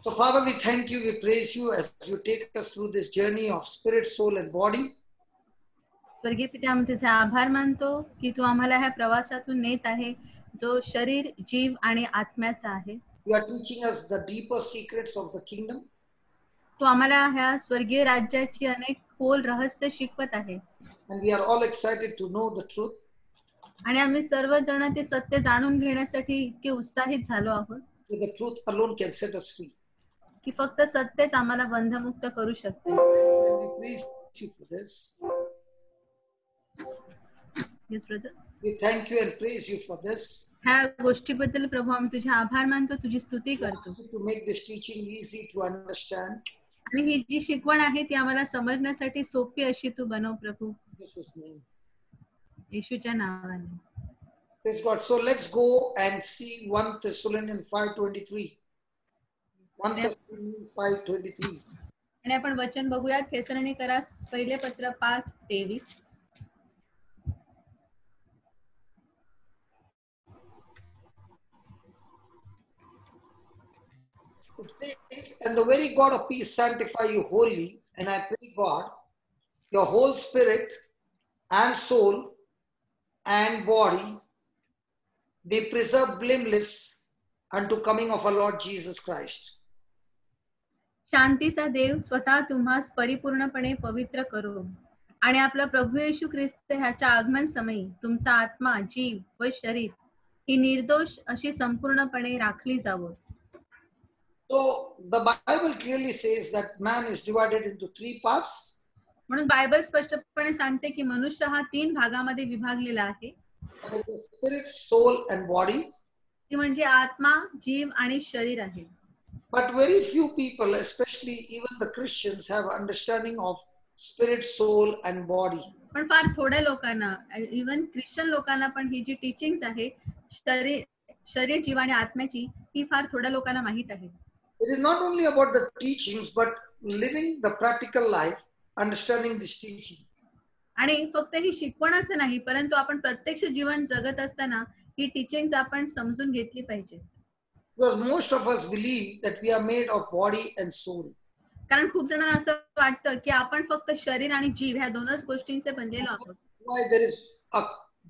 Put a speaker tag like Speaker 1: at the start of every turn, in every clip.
Speaker 1: So Father, we thank you, we praise you as you take us through this journey of spirit, soul and body.
Speaker 2: स्वर्गीय पिता, आम्ही तुझे आभार मानतो की तू आम्हाला ह्या प्रवासातून नेत आहे जो शरीर, जीव आणि आत्म्याचा आहे.
Speaker 1: You are teaching us the deeper secrets of the kingdom.
Speaker 2: तू आम्हाला ह्या स्वर्गीय राज्याची अनेक खोल रहस्य शिकवत आहेस.
Speaker 1: And we are all excited to know the truth.
Speaker 2: आणि आम्ही सर्वजण ते सत्य जाणून घेण्यासाठी इतके उत्साहित झालो आहोत
Speaker 1: The truth alone can set us free.
Speaker 2: की फक्त सत्यच आम्हाला बंधमुक्त करू शकते.
Speaker 1: And we praise you for this.
Speaker 2: Yes, brother.
Speaker 1: We thank you and praise you for this.
Speaker 2: ह्या गोष्टीबद्दल प्रभू आम्ही तुझे आभार मानतो, तुझी स्तुती करतो.
Speaker 1: To make this teaching easy to understand.
Speaker 2: आणि ही जी शिकवण आहे ती आम्हाला समजण्यासाठी सोपी अशी तू बनव प्रभू.
Speaker 1: Jesus' name.
Speaker 2: येशूच्या नावाने.
Speaker 1: Praise God. So let's go and see 1 Thessalonians 5:23. 1 Thessalonians 5:23.
Speaker 2: आणि आपण वचन बघूया थेसलोनिकरास पहिले पत्र 5:23.
Speaker 1: It says, and the very God of peace sanctify you wholly, and I pray God, your whole spirit and soul and body be preserved blameless unto coming of our Lord Jesus Christ.
Speaker 2: शांतीचा देव स्वतः तुम्हास परिपूर्णपणे पवित्र करो आणि आपला प्रभू येशू ख्रिस्त ह्याच्या आगमन समयी तुमचा आत्मा, जीव व शरीर ही निर्दोष अशी संपूर्णपणे राखली जावो.
Speaker 1: So the Bible clearly says that man is divided into 3 parts.
Speaker 2: म्हणून बायबल स्पष्टपणे सांगते की मनुष्य हा 3 भागामध्ये विभागलेला आहे.
Speaker 1: Spirit, soul and body.
Speaker 2: ती म्हणजे आत्मा, जीव आणि शरीर आहे.
Speaker 1: But very few people, especially even the Christians, have understanding of spirit, soul and body.
Speaker 2: पण फार थोड्या लोकांना, इवन ख्रिश्चन लोकांना पण ही जी टीचिंग्स आहे शरीर, जीव आणि आत्म्याची, ही फार थोड्या लोकांना माहित आहे.
Speaker 1: It is not only about the teachings, but living the practical life, understanding this teaching.
Speaker 2: आणि फक्त ही शिकवण असं नाही, परंतु आपण प्रत्यक्ष जीवन जगत असताना ही टीचिंग्स आपण समजून घेतली पाहिजे.
Speaker 1: Because most of us believe that we are made of body and soul.
Speaker 2: कारण खूप जणांना असं वाटतं की आपण फक्त शरीर आणि जीव ह्या दोनच गोष्टींचे बनलेलो आहोत.
Speaker 1: Why there is a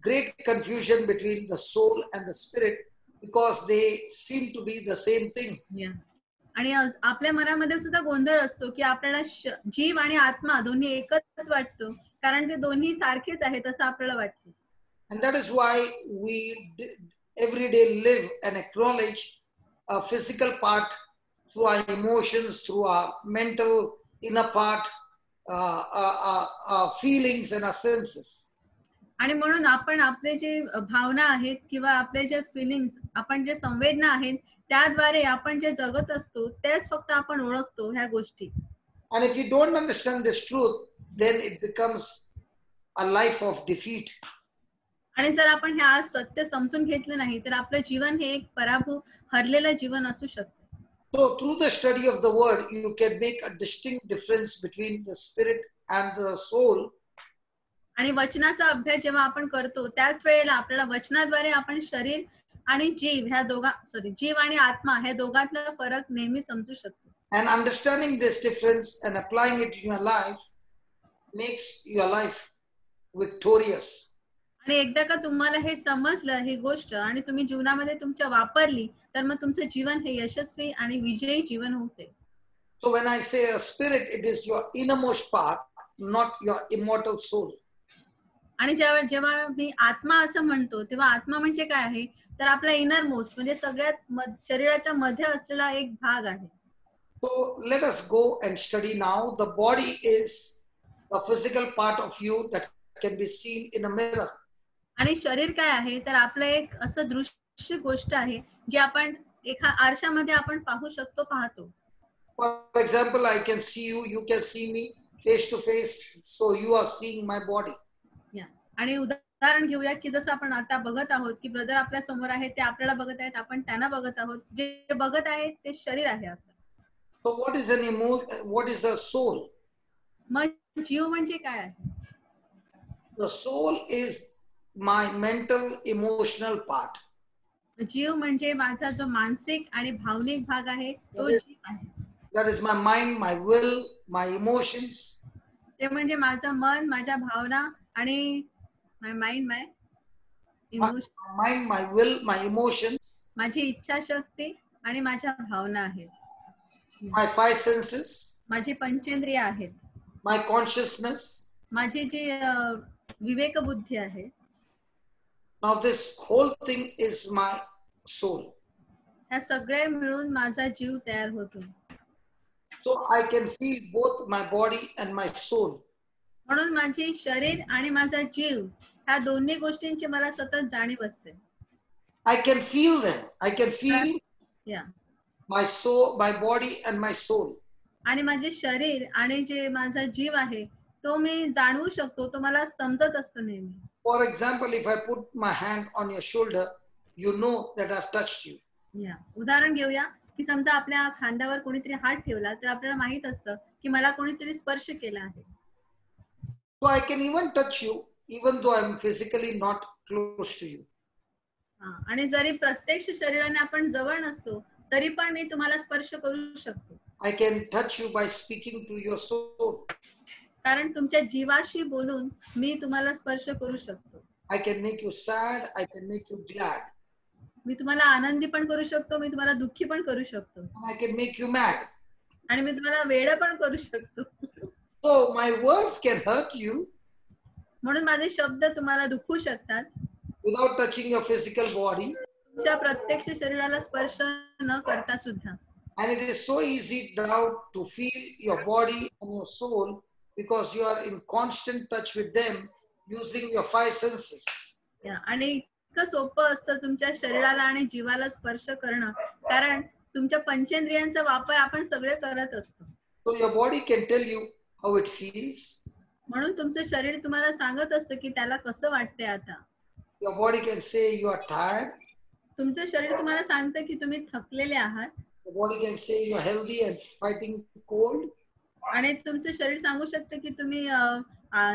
Speaker 1: great confusion between the soul and the spirit, because they seem to be the same thing.
Speaker 2: आणि आपल्या मनामध्ये सुद्धा गोंधळ असतो की आपल्याला जीव आणि आत्मा दोन्ही एकच वाटतो, कारण ते दोन्ही सारखेच आहेत असं आपल्याला वाटतं.
Speaker 1: And that is why we every day live and acknowledge a physical part through our emotions, through our mental inner part, feelings and our senses.
Speaker 2: आणि म्हणून आपण आपले जे भावना आहेत किंवा आपले जे फिलिंग्स, आपण जे संवेदना आहेत त्याद्वारे आपण जे जगत असतो तेच फक्त आपण ओळखतो ह्या गोष्टी.
Speaker 1: And if you don't understand this truth, then it becomes a life of defeat.
Speaker 2: आणि जर आपण हे आज सत्य समजून घेतलं नाही तर आपलं जीवन हे एक पराभूत, हरलेलं जीवन असू शकतं.
Speaker 1: So through the study of the word, you can make a distinct difference between the spirit and the soul.
Speaker 2: आणि वचनाचा अभ्यास जेव्हा आपण करतो त्याच वेळेला आपल्याला वचनाद्वारे आपण शरीर आणि जीव ह्या जीव आणि आत्मा ह्या दोघांतला फरक नेहमी समजू शकतो.
Speaker 1: And understanding this difference and applying it in your life makes your life victorious.
Speaker 2: आणि एकदा का तुम्हाला हे समजलं ही गोष्ट आणि तुम्ही जीवनामध्ये तुमच्या वापरली तर मग तुमचं जीवन हे यशस्वी आणि विजयी जीवन होते.
Speaker 1: So when I say a spirit, it is your innermost part, not your immortal soul.
Speaker 2: आणि जेव्हा मी आत्मा असं म्हणतो तेव्हा आत्मा म्हणजे काय आहे तर आपला इनर मोस्ट म्हणजे सगळ्यात शरीराच्या मध्ये असलेला एक भाग आहे.
Speaker 1: So let us go and study now. The body is the physical part of you that can be seen in a mirror.
Speaker 2: आणि शरीर काय आहे तर आपलं एक असं दृश्य गोष्ट आहे जी आपण एका आरशामध्ये आपण पाहतो.
Speaker 1: For example, I can see you, you can see me face to face, so you are seeing my body.
Speaker 2: आणि उदाहरण घेऊया की जसं आपण आता बघत आहोत की ब्रदर आपल्या समोर आहे, ते आपल्याला बघत आहेत, आपण त्यांना बघत आहोत. जे बघत आहे ते शरीर आहे आपलं.
Speaker 1: So what is an emotion? What is a soul?
Speaker 2: मग जीव म्हणजे काय आहे?
Speaker 1: The soul is my mental emotional part.
Speaker 2: जीव म्हणजे माझा जो मानसिक आणि भावनिक भाग आहे तो जीव आहे.
Speaker 1: That is my mind, my will, my emotions.
Speaker 2: ते म्हणजे माझं मन, माझ्या भावना आणि my mind, my emotion,
Speaker 1: My mind, my will, my emotions.
Speaker 2: माझी इच्छाशक्ती आणि माझ्या भावना आहेत.
Speaker 1: My five senses.
Speaker 2: माझी पंचेंद्रिय आहेत.
Speaker 1: My consciousness.
Speaker 2: माझी जी विवेक बुद्धी आहे.
Speaker 1: Now this whole thing is my soul.
Speaker 2: ह्या सगळे मिळून माझा जीव तयार होतो.
Speaker 1: So I can feel both my body and my soul.
Speaker 2: म्हणून माझी शरीर आणि माझा जीव ह्या दोन्ही गोष्टींची मला सतत जाणीव असते.
Speaker 1: I can feel them. I can feel
Speaker 2: Yeah.
Speaker 1: my soul, my body and my soul.
Speaker 2: आणि माझे शरीर आणि जे माझा जीव आहे तो मी जाणवू शकतो, तो मला समजत असतो नेहमी.
Speaker 1: For example, if I put my hand on your shoulder, you know that I've touched you.
Speaker 2: Yeah. उदाहरण घेऊया की समजा आपल्या खांद्यावर कोणीतरी हात ठेवला तर आपल्याला माहित असतं की मला कोणीतरी स्पर्श केला आहे.
Speaker 1: So I can even touch you even though I'm physically not close to you.
Speaker 2: आणि जरी प्रत्यक्ष शरीराने आपण जवळ नसतो तरी पण मी तुम्हाला स्पर्श करू शकतो.
Speaker 1: I can touch you by speaking to your soul.
Speaker 2: कारण तुमच्या जीवाशी बोलून मी तुम्हाला स्पर्श करू शकतो.
Speaker 1: I can make you sad, I can make you glad.
Speaker 2: मी तुम्हाला आनंदी पण करू शकतो, मी तुम्हाला दुःखी पण करू शकतो.
Speaker 1: And I can make you mad.
Speaker 2: आणि मी तुम्हाला वेडं पण करू शकतो.
Speaker 1: So my words can hurt you.
Speaker 2: म्हणून माझे शब्द तुम्हाला दुखवू शकतात.
Speaker 1: Without touching your physical body.
Speaker 2: तुमच्या प्रत्यक्ष शरीराला स्पर्श न करता सुद्धा.
Speaker 1: And it is so easy now to feel your body and your soul because you are in constant touch with them using your five senses.
Speaker 2: आणि इतकं सोपं असतं तुमच्या शरीराला आणि जीवाला स्पर्श करणं कारण तुमच्या पंचेंद्रियांचा वापर आपण सगळे करत असतो.
Speaker 1: So your body can tell you how it feels.
Speaker 2: म्हणून तुमचं शरीर तुम्हाला सांगत असतं की त्याला कसं वाटतंय आता.
Speaker 1: Your body can say you are tired.
Speaker 2: तुमचं शरीर तुम्हाला सांगतं की तुम्ही थकलेले आहात.
Speaker 1: The body can say you are healthy and fighting cold.
Speaker 2: आणि तुमचं शरीर सांगू शकतं की तुम्ही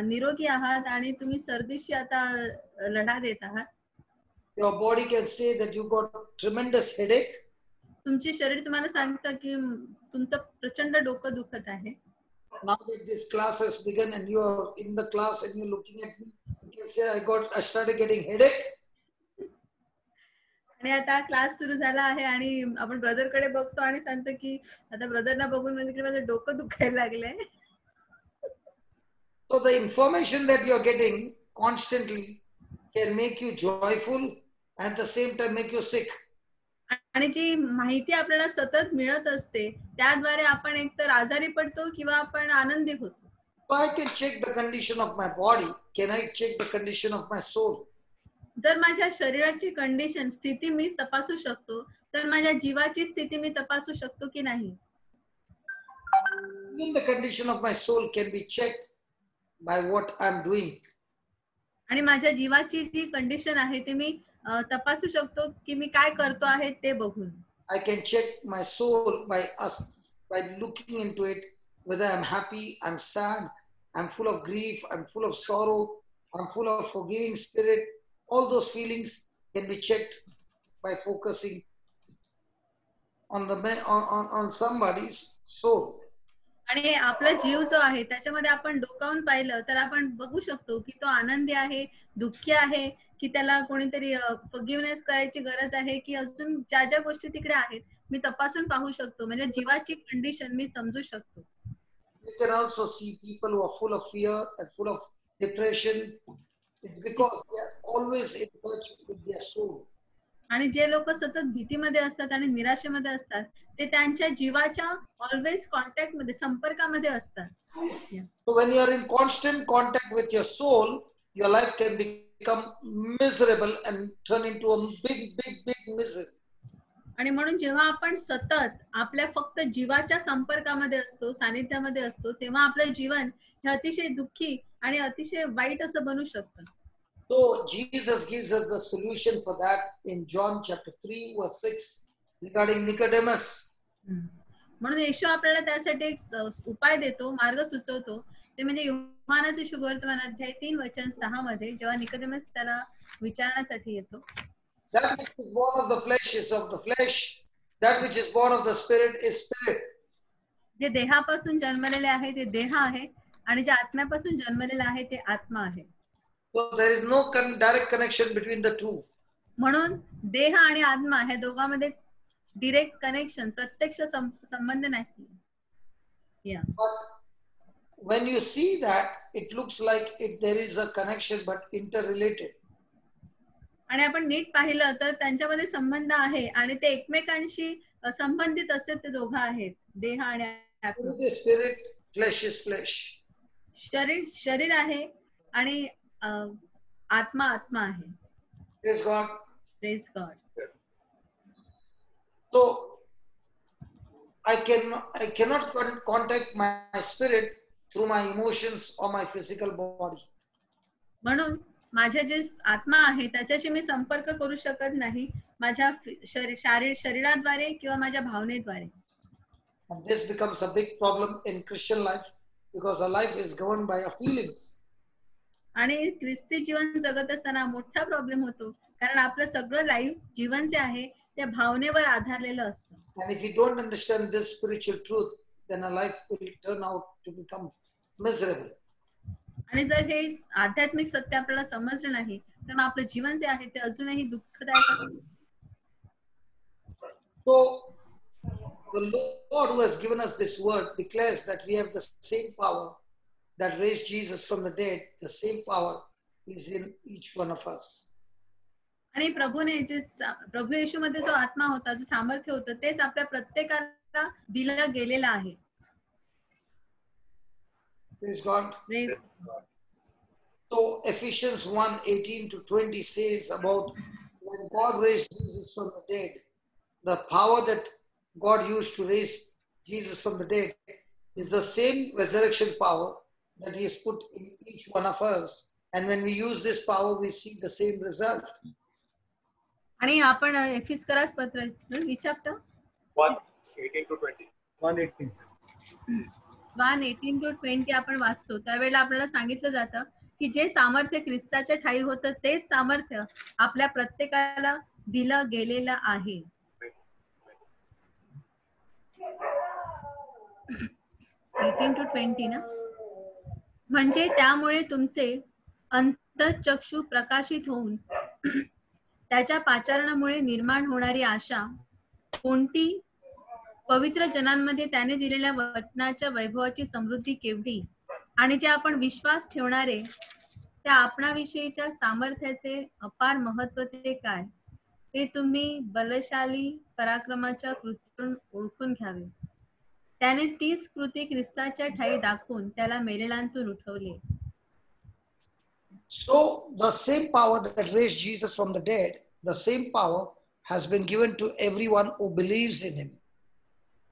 Speaker 2: निरोगी आहात आणि तुम्ही सर्दीशी आता लढा देत आहात.
Speaker 1: Your body can say that you got tremendous headache.
Speaker 2: तुमचे शरीर तुम्हाला सांगतं की तुमचं प्रचंड डोकं दुखत आहे.
Speaker 1: Now that this class has begun and you are in the class and you're looking at me, you can say I started getting headache.
Speaker 2: आणि आता क्लास सुरू झाला आहे आणि आपण ब्रदर कडे बघतो आणि सांगतो की आता ब्रदरना बघून माझं डोकं दुखायला लागलंय.
Speaker 1: So the information that you're getting constantly can make you joyful and at the same time make you sick.
Speaker 2: आणि जी माहिती आपल्याला सतत मिळत असते त्याद्वारे आपण एकतर आजारी पडतो किंवा आपण आनंदी होतो.
Speaker 1: So I can check the condition of my body. Can I check the condition of my soul?
Speaker 2: जर माझ्या शरीराची कंडिशन स्थिती मी तपासू शकतो तर माझ्या जीवाची स्थिती मी तपासू शकतो की नाही.
Speaker 1: Even the condition of my soul can be checked by what I'm doing.
Speaker 2: आणि माझ्या जीवाची जी कंडिशन आहे ते मी तपासू शकतो की मी काय करतो आहे ते बघून.
Speaker 1: I can check my soul by looking into it, whether I'm happy, I'm sad, I'm full of grief, I'm full of sorrow, I'm full of forgiving spirit. All those feelings can be checked by focusing on somebody's soul.
Speaker 2: आणि आपला जीव जो आहे त्याच्यामध्ये आपण डोकावून पाहिलं तर आपण बघू शकतो की तो आनंदी आहे, दुःखी आहे, की त्याला कोणीतरी फॉरगिवनेस करायची गरज आहे की अजून ज्या ज्या गोष्टी तिकडे आहेत मी तपासून पाहू शकतो. म्हणजे जीवाची कंडिशन मी समजू शकतो.
Speaker 1: You can also see people who are full of fear and full of depression. It's because they are always in touch with their soul.
Speaker 2: आणि जे लोक सतत भीतीमध्ये असतात आणि निराशेमध्ये असतात ते त्यांच्या जीवाच्या ऑलवेज कॉन्टॅक्ट मध्ये संपर्कामध्ये असतात.
Speaker 1: So when you are in constant contact with your soul, your life can become miserable and turn into a big misery.
Speaker 2: आणि म्हणून जेव्हा आपण सतत आपल्या फक्त जीवाच्या संपर्कामध्ये असतो, सानिध्यामध्ये असतो, तेव्हा आपलं जीवन हे अतिशय दुःखी आणि अतिशय वाईट असं बनू शकतं.
Speaker 1: So Jesus gives us the solution for that in John chapter 3 verse 6 regarding Nicodemus.
Speaker 2: म्हणून येशू आपल्याला त्यासाठी एक उपाय देतो, मार्ग सुचवतो. ते म्हणजे योहानाचे शुभवर्तमान अध्याय 3 वचन 6 मध्ये जेव्हा निकोदेमस त्याला विचारण्यासाठी येतो.
Speaker 1: That which is born of the flesh is of the flesh. That which is born of the spirit is spirit.
Speaker 2: जे देहापासून जन्मलेले आहे ते देह आहे आणि जे आत्म्यापासून जन्मलेले आहे ते आत्मा आहे.
Speaker 1: So there is no direct connection between the two.
Speaker 2: म्हणून देह आणि आत्मा हे दोघांमध्ये डायरेक्ट कनेक्शन, प्रत्यक्ष संबंध नाही.
Speaker 1: But when you see that, it looks like there is a connection but interrelated.
Speaker 2: आणि आपण नीट पाहिलं तर त्यांच्यामध्ये संबंध आहे आणि ते एकमेकांशी संबंधित असे ते दोघं आहेत, देह आणि आत्मा.
Speaker 1: The spirit, flesh is flesh.
Speaker 2: शरीर आहे आणि आत्मा आत्मा आहे.
Speaker 1: Praise God.
Speaker 2: Praise God.
Speaker 1: So I cannot contact my spirit through my emotions or my physical body.
Speaker 2: म्हणून माझे जे आत्मा आहे त्याच्याशी मी संपर्क करू शकत नाही माझ्या शरीराद्वारे किंवा माझ्या भावनेद्वारे.
Speaker 1: And this becomes a big problem in Christian life because our life is governed by our feelings.
Speaker 2: आणि ख्रिस्ती जीवन जगत असताना मोठा प्रॉब्लेम होतो कारण आपलं सगळं लाईफ जीवन जे आहे ते भावनेवर आधारलेलं असतं.
Speaker 1: And if you don't understand this spiritual truth, then our life will turn out to become miserable.
Speaker 2: आणि जर हे आध्यात्मिक सत्य आपल्याला समजलं नाही तर मग आपलं जीवन जे आहे ते अजूनही दुःखदायक असतं.
Speaker 1: So the Lord who has given us this word declares that we have the same power that raised Jesus from the dead. The same power is in each one of us.
Speaker 2: आणि प्रभूने जे प्रभू येशू मध्ये जो आत्मा होता, जो सामर्थ्य होतं, तेच आपल्या प्रत्येकाला दिलं गेलेलं आहे.
Speaker 1: Praise God.
Speaker 2: Praise God.
Speaker 1: So Ephesians 1:18-20 says about when God raised Jesus from the dead, the power that God used to raise Jesus from the dead is the same resurrection power that He has put in each one of us. And when we use this power, we see the same result.
Speaker 2: आणि आपण एफिसकरास पत्र which chapter?
Speaker 3: 1:18-20.
Speaker 2: 1:18-20 आपण वाचतो त्यावेळेला आपल्याला सांगितलं जातं की जे सामर्थ्य ख्रिस्ताच्या ठाई होतं तेच सामर्थ्य आपल्या प्रत्येकाला दिलं गेलेलं आहे. 18-20 ना. म्हणजे त्यामुळे तुमचे अंतःचक्षु प्रकाशित होऊन त्याच्या पाचारणामुळे निर्माण होणारी आशा कोणती पवित्र जनांमध्ये त्याने दिलेल्या वचनाच्या वैभवाची समृद्धी केवढी आणि जे आपण विश्वास ठेवणारे त्या आपणाविषयीच्या सामर्थ्याचे अपार महत्त्व ते काय ते तुम्ही बलशाली पराक्रमाच्या कृतीतून ओळखून घ्यावे. त्याने 30 कृती ख्रिस्ताच्या ठाई दाखवून त्याला मेलेल्यांतून उठवले.
Speaker 1: So the same power that raised Jesus from the dead, the same power has been given to everyone who believes in Him.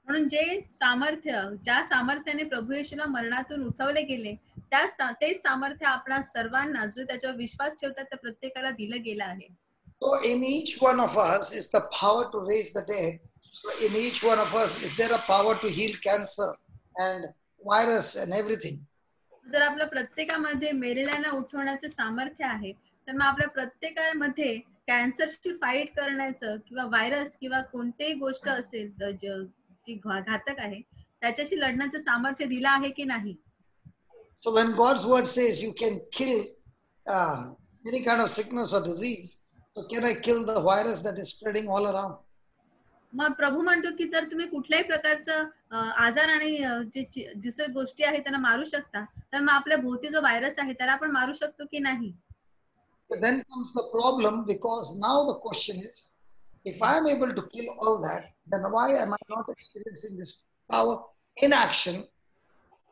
Speaker 2: म्हणून जे सामर्थ्य ज्या सामर्थ्याने प्रभू येशूला मरणातून उठवले गेले तेच सामर्थ्य आपल्या सर्वांना जो त्याच्यावर विश्वास ठेवतात त्या प्रत्येकाला दिलं गेलं आहे.
Speaker 1: So in each one of us is the power to raise the dead. So in each one of us is there a power to heal cancer and virus and everything.
Speaker 2: जर आपल्या प्रत्येकामध्ये मेलेल्यांना उठवण्याचं सामर्थ्य आहे तर मग आपल्या प्रत्येकामध्ये कॅन्सरशी फाईट करण्याचं किंवा virus किंवा कोणतीही गोष्ट असेल जी घातक आहे त्याच्याशी लढण्याचं सामर्थ्य दिलं आहे की नाही.
Speaker 1: So when God's word says you can kill any kind of sickness or disease, so can I kill the virus that is spreading all around?
Speaker 2: मग प्रभू म्हणतो की जर तुम्ही कुठल्याही प्रकारचं आजार आणि जे दुसऱ्या गोष्टी आहेत त्यांना मारू शकता तर मग आपल्या भोवती जो व्हायरस आहे त्याला आपण मारू शकतो की नाही.
Speaker 1: But then comes the problem because now the question is, if I am able to kill all that, then why am I not experiencing this power in action?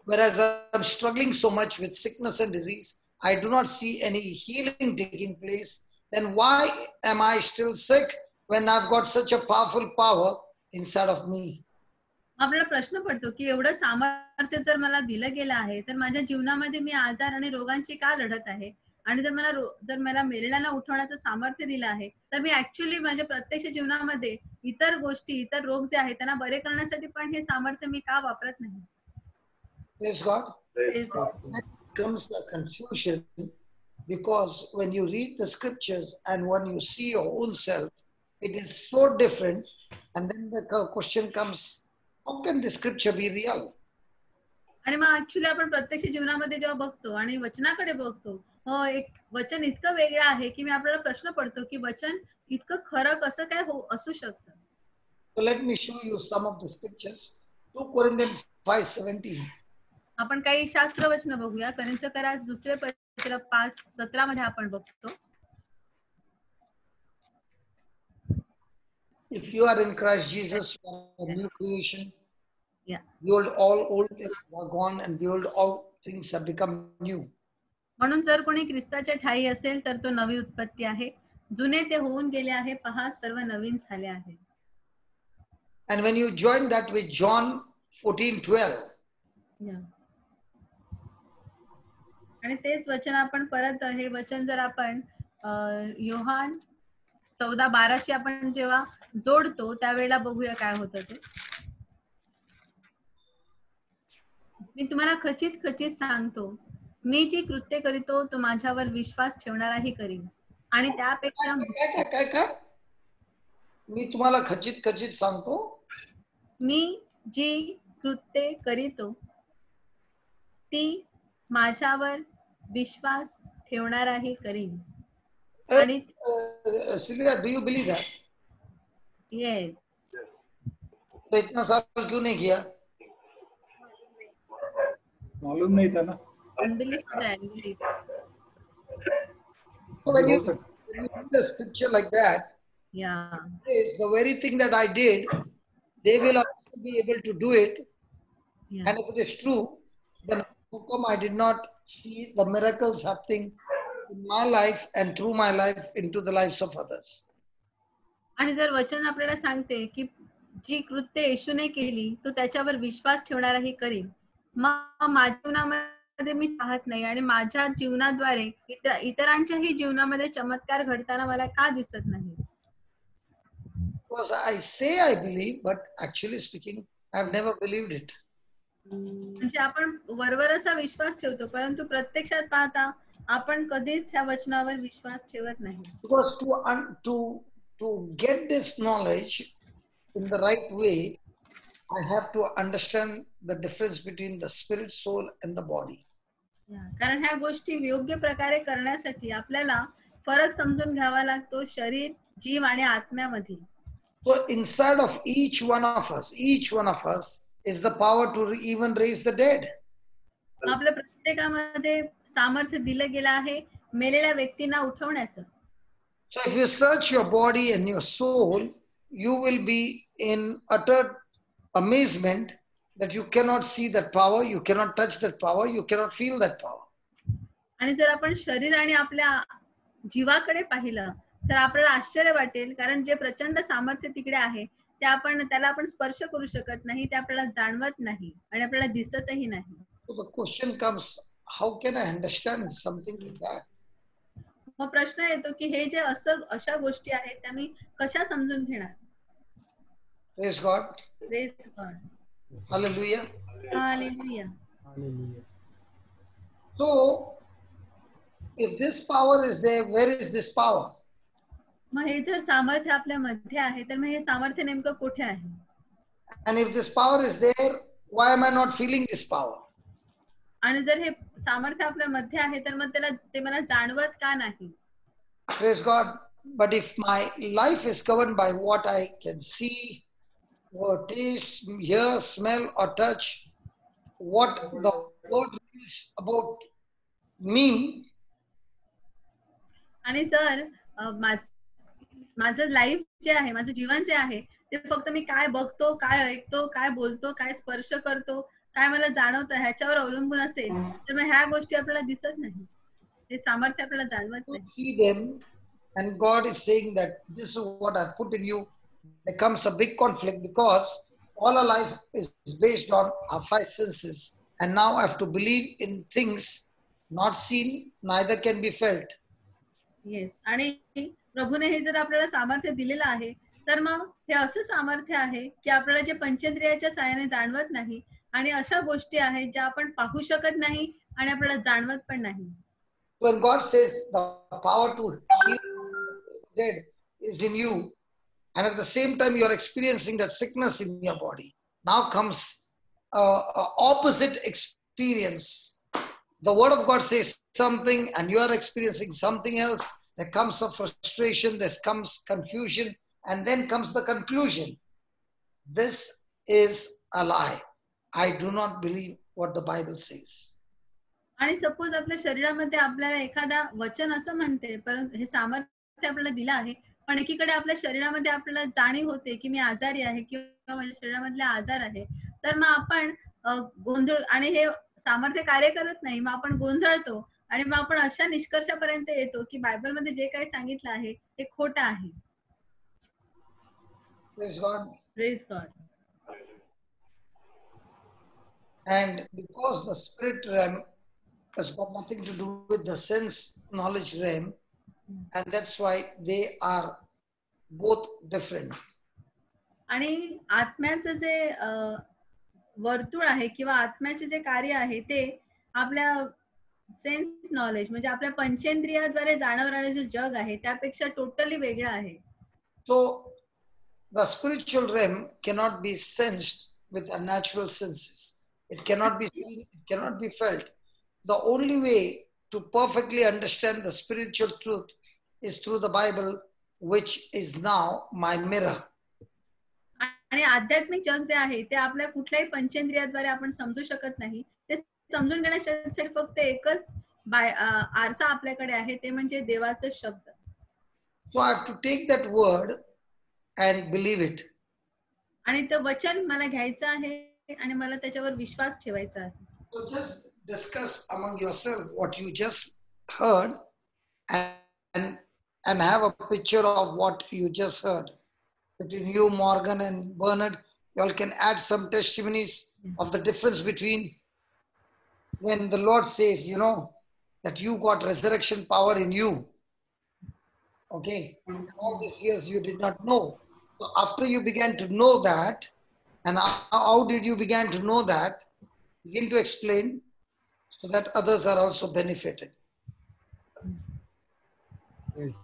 Speaker 1: Whereas I'm struggling so much with sickness and disease, I do not see any healing taking place. Then why am I still sick when I've got such a powerful power inside of me?
Speaker 2: आपल्याला प्रश्न पडतो की एवढं सामर्थ्य जर मला दिलं गेलं आहे तर माझ्या जीवनामध्ये मी आजार आणि रोगांशी का लढत आहे आणि जर मला मेलेल्यांना उठवण्याचं सामर्थ्य दिलं आहे तर मी ऍक्च्युअली माझ्या प्रत्यक्ष जीवनामध्ये इतर गोष्टी इतर रोग जे आहेत त्यांना बरे करण्यासाठी पण हे सामर्थ्य मी का वापरत नाही.
Speaker 1: Praise God.
Speaker 2: Praise God.
Speaker 1: Then comes the confusion because when you read the scriptures and when you see your own self, it is so different. And then the question comes, how can the scripture be real?
Speaker 2: आणि मग actually आपण प्रत्यक्ष जीवनामध्ये जेव्हा बघतो आणि वचनाकडे बघतो, हो एक वचन इतकं वेगळं आहे की मी आपल्याला प्रश्न पडतो की वचन इतकं खरं कसं काय असू शकतं.
Speaker 1: So let me show you some of the scriptures. 2 Corinthians 5:17.
Speaker 2: आपण काही शास्त्र वचन बघूया. करिंथ करास दुसरे पत्र 5:17 मध्ये आपण बघतो.
Speaker 1: If you are in Christ Jesus, you are a new creation.
Speaker 2: Yeah.
Speaker 1: Behold, all old things are gone, and behold, all things have become new.
Speaker 2: म्हणून जर कोणी ख्रिस्ताच्या ठायी असेल तर तो नवी उत्पत्ती आहे. जुने ते होऊन गेले आहे, पहा सर्व नवीन झाले आहे.
Speaker 1: And when you join that with John 14:12.
Speaker 2: आणि तेच वचन आपण परत हे वचन जर आपण योहान 14:12 आपण जेव्हा जोडतो त्यावेळेला बघूया काय होतं ते. मी तुम्हाला खचित खचित सांगतो, मी जी कृत्य करीतो तो माझ्यावर विश्वास ठेवणाराही करीन आणि त्यापेक्षा
Speaker 1: काय मी तुम्हाला खचित खचित सांगतो,
Speaker 2: मी जी कृत्य करीतो ती माझ्यावर विश्वास ठेवणाराही करीन. आणि
Speaker 1: Sylvia, do you believe that?
Speaker 2: Yes.
Speaker 1: तो इतना साल क्यों नहीं किया?
Speaker 4: मालूम नहीं था ना.
Speaker 1: So when you read the scripture like that, is the very thing that I did, they will also be able to do it. Yeah. And if it is true, then how come I did not see the miracles happening in my life and through my life into the lives of others?
Speaker 2: आणि जर वचन आपल्याला सांगते की जी कृत्य येशूने केली तो त्याच्यावर विश्वास ठेवणाराही करीन, मग माझ्या जीवनामध्ये मी पाहत नाही आणि माझ्या जीवनाद्वारे इतरांच्याही जीवनामध्ये चमत्कार घडताना मला का दिसत नाही?
Speaker 1: Because I say I believe, but actually speaking, I have never believed it.
Speaker 2: म्हणजे आपण वरवर असा विश्वास ठेवतो, परंतु प्रत्यक्षात पाहता आपण कधीच ह्या वचनावर विश्वास ठेवत नाही.
Speaker 1: Because to get this knowledge in the right way, I have to understand the difference between the spirit, soul, and the body.
Speaker 2: कारण ह्या गोष्टी योग्य प्रकारे करण्यासाठी आपल्याला फरक समजून घ्यावा लागतो शरीर, जीव आणि आत्म्यामध्ये.
Speaker 1: So inside of each one of us is the power to even raise the dead.
Speaker 2: आपल्या प्रत्येकामध्ये सामर्थ्य दिलं गेलं आहे मेलेल्या व्यक्तींना उठवण्याचं.
Speaker 1: So if you search your body and your soul, you will be in utter amazement that you cannot see that power, you cannot touch that power, you cannot feel that power.
Speaker 2: आणि जर आपण शरीर आणि आपल्या जीवाकडे पाहिलं तर आपल्याला आश्चर्य वाटेल, कारण जे प्रचंड सामर्थ्य तिकडे आहे ते त्याला आपण स्पर्श करू शकत नाही, ते आपल्याला जाणवत नाही आणि आपल्याला दिसतही नाही.
Speaker 1: So the question comes, how can I understand something like that?
Speaker 2: मग प्रश्न येतो की हे जे अशा गोष्टी आहेत त्या मी कशा समजून घेणार?
Speaker 1: Praise God.
Speaker 2: Praise God.
Speaker 1: Hallelujah.
Speaker 2: Hallelujah.
Speaker 4: Hallelujah.
Speaker 1: So if this power is there, where is this power?
Speaker 2: मग हे जर सामर्थ्य आपल्या मध्ये आहे तर मग हे सामर्थ्य नेमकं कुठे आहे?
Speaker 1: And if this power is there, why am I not feeling this power?
Speaker 2: आणि जर हे सामर्थ्य आपल्या मध्ये आहे तर मग ते मला जाणवत का नाही?
Speaker 1: Praise God. But if my life is governed by what I can see, or taste, hear, smell, or touch, what the word reveals about me.
Speaker 2: आणि जर माझं लाईफ जे आहे, माझं जीवन जे आहे ते फक्त मी काय बघतो, काय ऐकतो, काय बोलतो, काय स्पर्श करतो, काय मला जाणवतं ह्याच्यावर अवलंबून असेल तर मग ह्या गोष्टी आपल्याला दिसत नाही, ते सामर्थ्य आपल्याला जाणवत नाही.
Speaker 1: See them, and God is saying that this is what I put in you. There comes a big conflict because all our life is based on our five senses, and now I have to believe in things not seen, neither can be felt.
Speaker 2: Yes. आणि प्रभूने हे जर आपल्याला सामर्थ्य दिलेलं आहे तर मग हे असं सामर्थ्य आहे की आपल्याला जे पंचेंद्रियाच्या सहाय्याने जाणवत नाही आणि अशा गोष्टी आहेत ज्या आपण पाहू शकत नाही आणि आपल्याला जाणवत पण नाही.
Speaker 1: When God says the power to heal the dead is in you, and at the same time you are experiencing that sickness in your body, now comes opposite experience. The word of God says something and you are experiencing something else. There comes a frustration, there comes confusion, and then comes the conclusion. This is a lie. I do not believe what the Bible says.
Speaker 2: आणि suppose आपल्या शरीरामध्ये आपल्याला एखादा वचन असं म्हणते, परंतु हे सामर्थ्य आपल्याला दिलं आहे, पण एकीकडे आपल्या शरीरामध्ये आपल्याला जाणीव होते की मी आजारी आहे किंवा माझ्या शरीरामधले आजार आहे, तर मग आपण गोंधळ आणि हे सामर्थ्य कार्य करत नाही, मग आपण गोंधळतो आणि मग आपण अशा निष्कर्षापर्यंत येतो की बायबलमध्ये जे काही सांगितलं आहे ते खोटं आहे.
Speaker 1: Praise God.
Speaker 2: Praise God.
Speaker 1: And because the spirit realm has got nothing to do with the sense knowledge realm, and that's why they are both different.
Speaker 2: आणि आत्म्याचं जे वर्तुळ आहे किंवा आत्म्याचे जे कार्य आहे ते आपल्या सेन्स नॉलेज म्हणजे आपल्या पंचेंद्रियाद्वारे जाणवणारे जे जग आहे त्यापेक्षा टोटली वेगळं आहे.
Speaker 1: So the spiritual realm cannot be sensed with our natural senses. It cannot be seen, it cannot be felt. The only way to perfectly understand the spiritual truth is through the Bible, which is now my mirror.
Speaker 2: आणि आध्यात्मिक जग जे आहे ते आपल्या कुठल्याही पंचेंद्रियाद्वारे आपण समजू शकत नाही. ते समजून घेण्यासाठी फक्त एकच आरसा आपल्याकडे आहे, ते म्हणजे देवाचा शब्द.
Speaker 1: So I have to take that word and believe it.
Speaker 2: आणि ते वचन मला घ्यायचं आहे आणि मला त्याच्यावर विश्वास ठेवायचा आहे.
Speaker 1: So just discuss among yourself what you just heard and have a picture of what you just heard. Between you, Morgan, and Bernard, you all can add some testimonies of the difference between when the Lord says, you know, that you got resurrection power in you. Okay, and all these years you did not know. So after you began to know that, and how did you begin to know that? Begin to explain so that others are also benefited.
Speaker 4: Yes.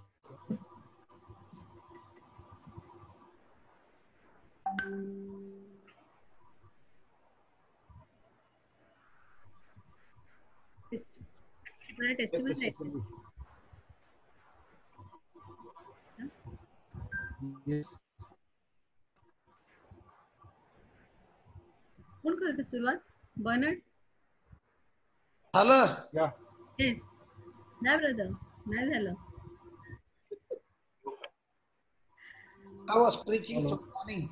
Speaker 2: मला testimony द्यायचं.
Speaker 4: Yes.
Speaker 2: कोण करते सुरुवात? Bernard?
Speaker 1: Hello.
Speaker 4: Yeah.
Speaker 2: Yes. नाही brother, नाही झालं.
Speaker 1: I was preaching from morning.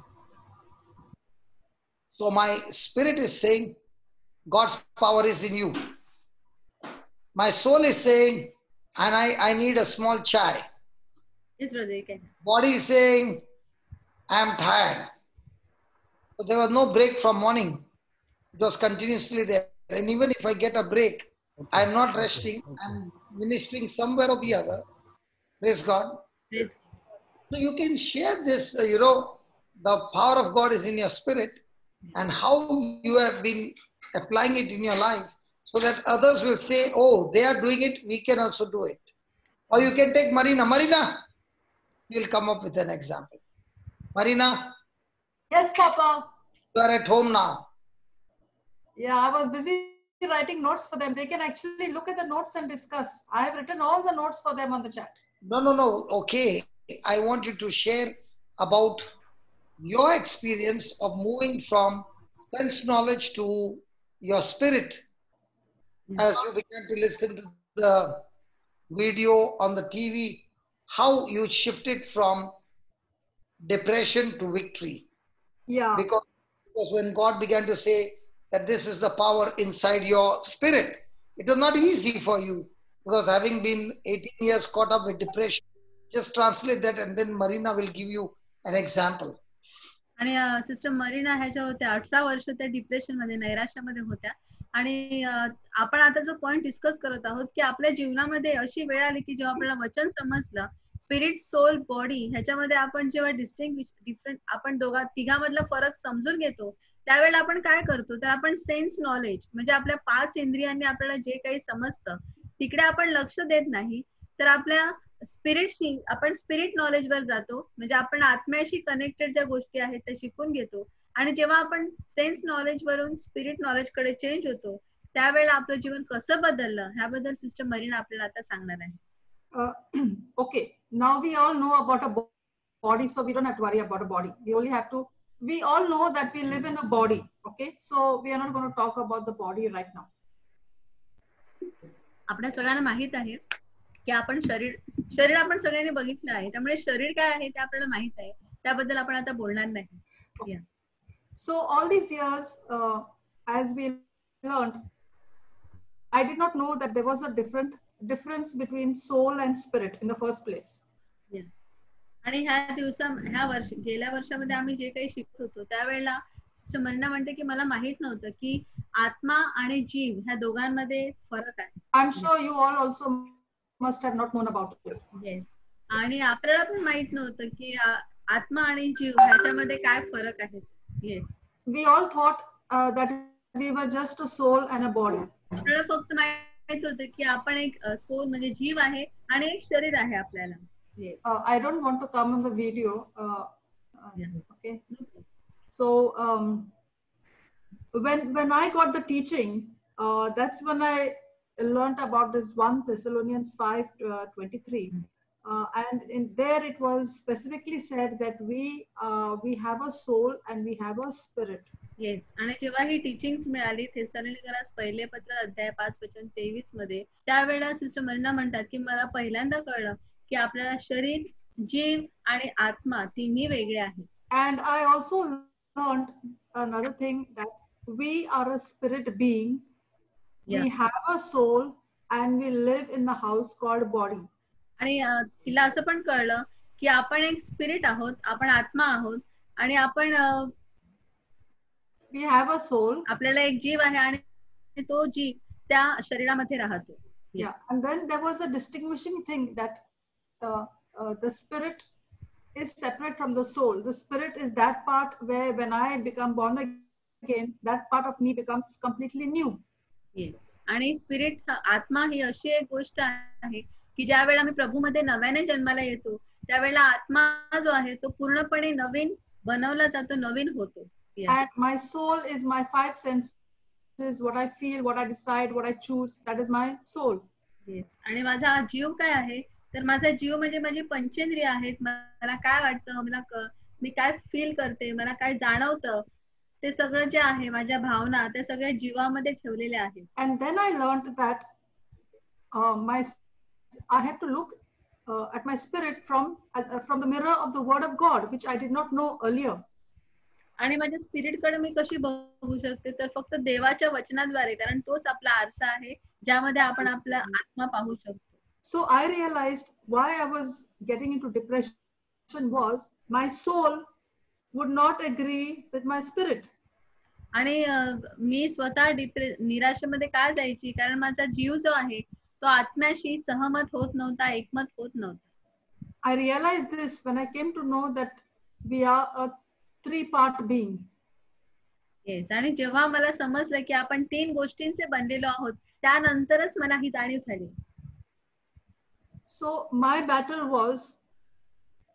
Speaker 1: So my spirit is saying God's power is in you. My soul is saying, and I need a small chai.
Speaker 2: Yes brother, एक आहे.
Speaker 1: Body is saying, I am tired. So there was no break from morning. It was continuously there. And even if I get a break, I am not resting. I'm ministering somewhere or the other. Praise God.
Speaker 2: Praise.
Speaker 1: So you can share this, the power of God is in your spirit and how you have been applying it in your life so that others will say, oh, they are doing it, we can also do it. Or you can take Marina. Marina, we'll come up with an example. Marina,
Speaker 5: Yes, Papa.
Speaker 1: you are at home now.
Speaker 5: Yeah, I was busy writing notes for them. They can actually look at the notes and discuss. I have written all the notes for them on the chat.
Speaker 1: No. Okay. I want you to share about your experience of moving from sense knowledge to your spirit as you began to listen to the video on the TV, how you shifted from depression to victory.
Speaker 5: Yeah.
Speaker 1: Because when God began to say that this is the power inside your spirit, it was not easy for you because having been 18 years caught up with depression, just translate that and then Marina will give you an example.
Speaker 2: आणि sister Marina ह्याच्या होत्या 18 वर्ष त्या depression मध्ये नैराश्यामध्ये होत्या. आणि आपण आता जो पॉइंट डिस्कस करत आहोत की आपल्या जीवनामध्ये अशी वेळ आली की जेव्हा आपल्याला वचन समजलं, स्पिरिट, सोल, बॉडी ह्याच्यामध्ये आपण जेव्हा डिफरंट आपण तिघांमधला फरक समजून घेतो, त्यावेळेला आपण काय करतो तर आपण सेन्स नॉलेज म्हणजे आपल्या 5 इंद्रियांनी आपल्याला जे काही समजतं तिकडे आपण लक्ष देत नाही, तर आपल्या स्पिरिटशी आपण स्पिरिट नॉलेजवर जातो, म्हणजे आपण आत्म्याशी कनेक्टेड ज्या गोष्टी आहेत त्या शिकून घेतो. आणि जेव्हा आपण सेन्स नॉलेज वरून स्पिरिट नॉलेज कडे चेंज होतो, त्यावेळेला आपलं जीवन कसं बदललं ह्याबद्दल सिस्टर मरीना आपल्याला आता सांगणार आहे.
Speaker 5: Okay, now we all know about a body, so we don't have to worry about a body. We all know that we live in a body. Okay, so we are not going to talk about the body right now.
Speaker 2: आपल्या सगळ्यांना माहित आहे की आपण शरीर आपण सगळ्यांनी बघितलं आहे, त्यामुळे शरीर काय आहे ते आपल्याला माहित आहे, त्याबद्दल आपण आता बोलणार नाही.
Speaker 5: So all these years, as we learned, I did not know that there was a difference between soul and spirit in the first place.
Speaker 2: आणि गेल्या वर्षामध्ये आम्ही जे काही शिकत होतो त्यावेळेला मरीना म्हणते की मला माहित नव्हतं की आत्मा आणि जीव ह्या दोघांमध्ये फरक आहे.
Speaker 5: I'm sure you all also must have not known about it.
Speaker 2: Yes. आणि आपल्याला पण माहित नव्हतं की आत्मा आणि जीव ह्याच्यामध्ये काय फरक आहे. Yes.
Speaker 5: We all thought that we were just a soul and a body.
Speaker 2: आपल्याला फक्त माहित होतं की आपण एक सोल म्हणजे जीव आहे आणि एक शरीर आहे आपल्याला.
Speaker 5: I don't want to come in the video. Okay. So when I got the teaching, that's when I learned about this 1 Thessalonians 5:23, and in there it was specifically said that we have a soul and we have a spirit.
Speaker 2: Yes. आणि जेव्हा ही teachings मिळाली थेसलोनिकरास पहिले पत्र अध्याय 5:23 मध्ये, त्यावेळेला sister Marina म्हणतात की मला पहिल्यांदा कळलं की आपल्याला शरीर, जीव आणि आत्मा तिन्ही वेगळे आहेत.
Speaker 5: And I also learned another thing, that we are a spirit being.
Speaker 2: Yeah.
Speaker 5: We have a soul and we live in the house called body.
Speaker 2: आणि तिला असं पण कळलं की आपण एक स्पिरिट आहोत, आपण आत्मा आहोत आणि आपण
Speaker 5: we have a soul.
Speaker 2: आपल्याला एक जीव आहे आणि तो जीव त्या शरीरामध्ये राहतो.
Speaker 5: Yeah. And then there was a distinguishing thing that the spirit is separate from the soul. The spirit is that part where when I become born again, that part of me becomes completely new.
Speaker 2: Yes. आणि spirit आत्मा ही अशी एक गोष्ट आहे की ज्या वेळेला मी प्रभूमध्ये नव्याने जन्माला येतो त्यावेळेला आत्मा जो आहे तो पूर्णपणे नवीन बनवला जातो, नवीन होतो.
Speaker 5: And my soul is my 5 senses, what I feel, what I decide, what I choose, that is my soul.
Speaker 2: Yes. आणि माझा जीव काय आहे तर माझा जीव म्हणजे माझी पंचेंद्रिय आहेत. मला काय वाटतं, मी काय फील करते, मला काय जाणवतं, ते सगळं जे आहे माझ्या भावना त्या सगळ्या जीवामध्ये ठेवलेल्या आहेत.
Speaker 5: And then I learned that I have to look at my spirit from the mirror of the word of God, which I did not know earlier.
Speaker 2: आणि माझ्या स्पिरिट कडे मी कशी बघू शकते तर फक्त देवाच्या वचनाद्वारे, कारण तोच आपला आरसा आहे ज्यामध्ये आपण आपला आत्मा पाहू शकतो.
Speaker 5: So I realized why I was getting into depression was my soul would not agree with my spirit.
Speaker 2: आणि मी स्वतः निराशेमध्ये का जायची, कारण माझा जीव जो आहे तो आत्म्याशी सहमत होत नव्हता, एकमत होत नव्हता.
Speaker 5: I realized this when I came to know that we are a 3-part being.
Speaker 2: Yes. आणि जेव्हा मला समजलं की आपण 3 गोष्टींचे बनलेलो आहोत त्यानंतरच मला ही जाणीव झाली.
Speaker 5: So my battle was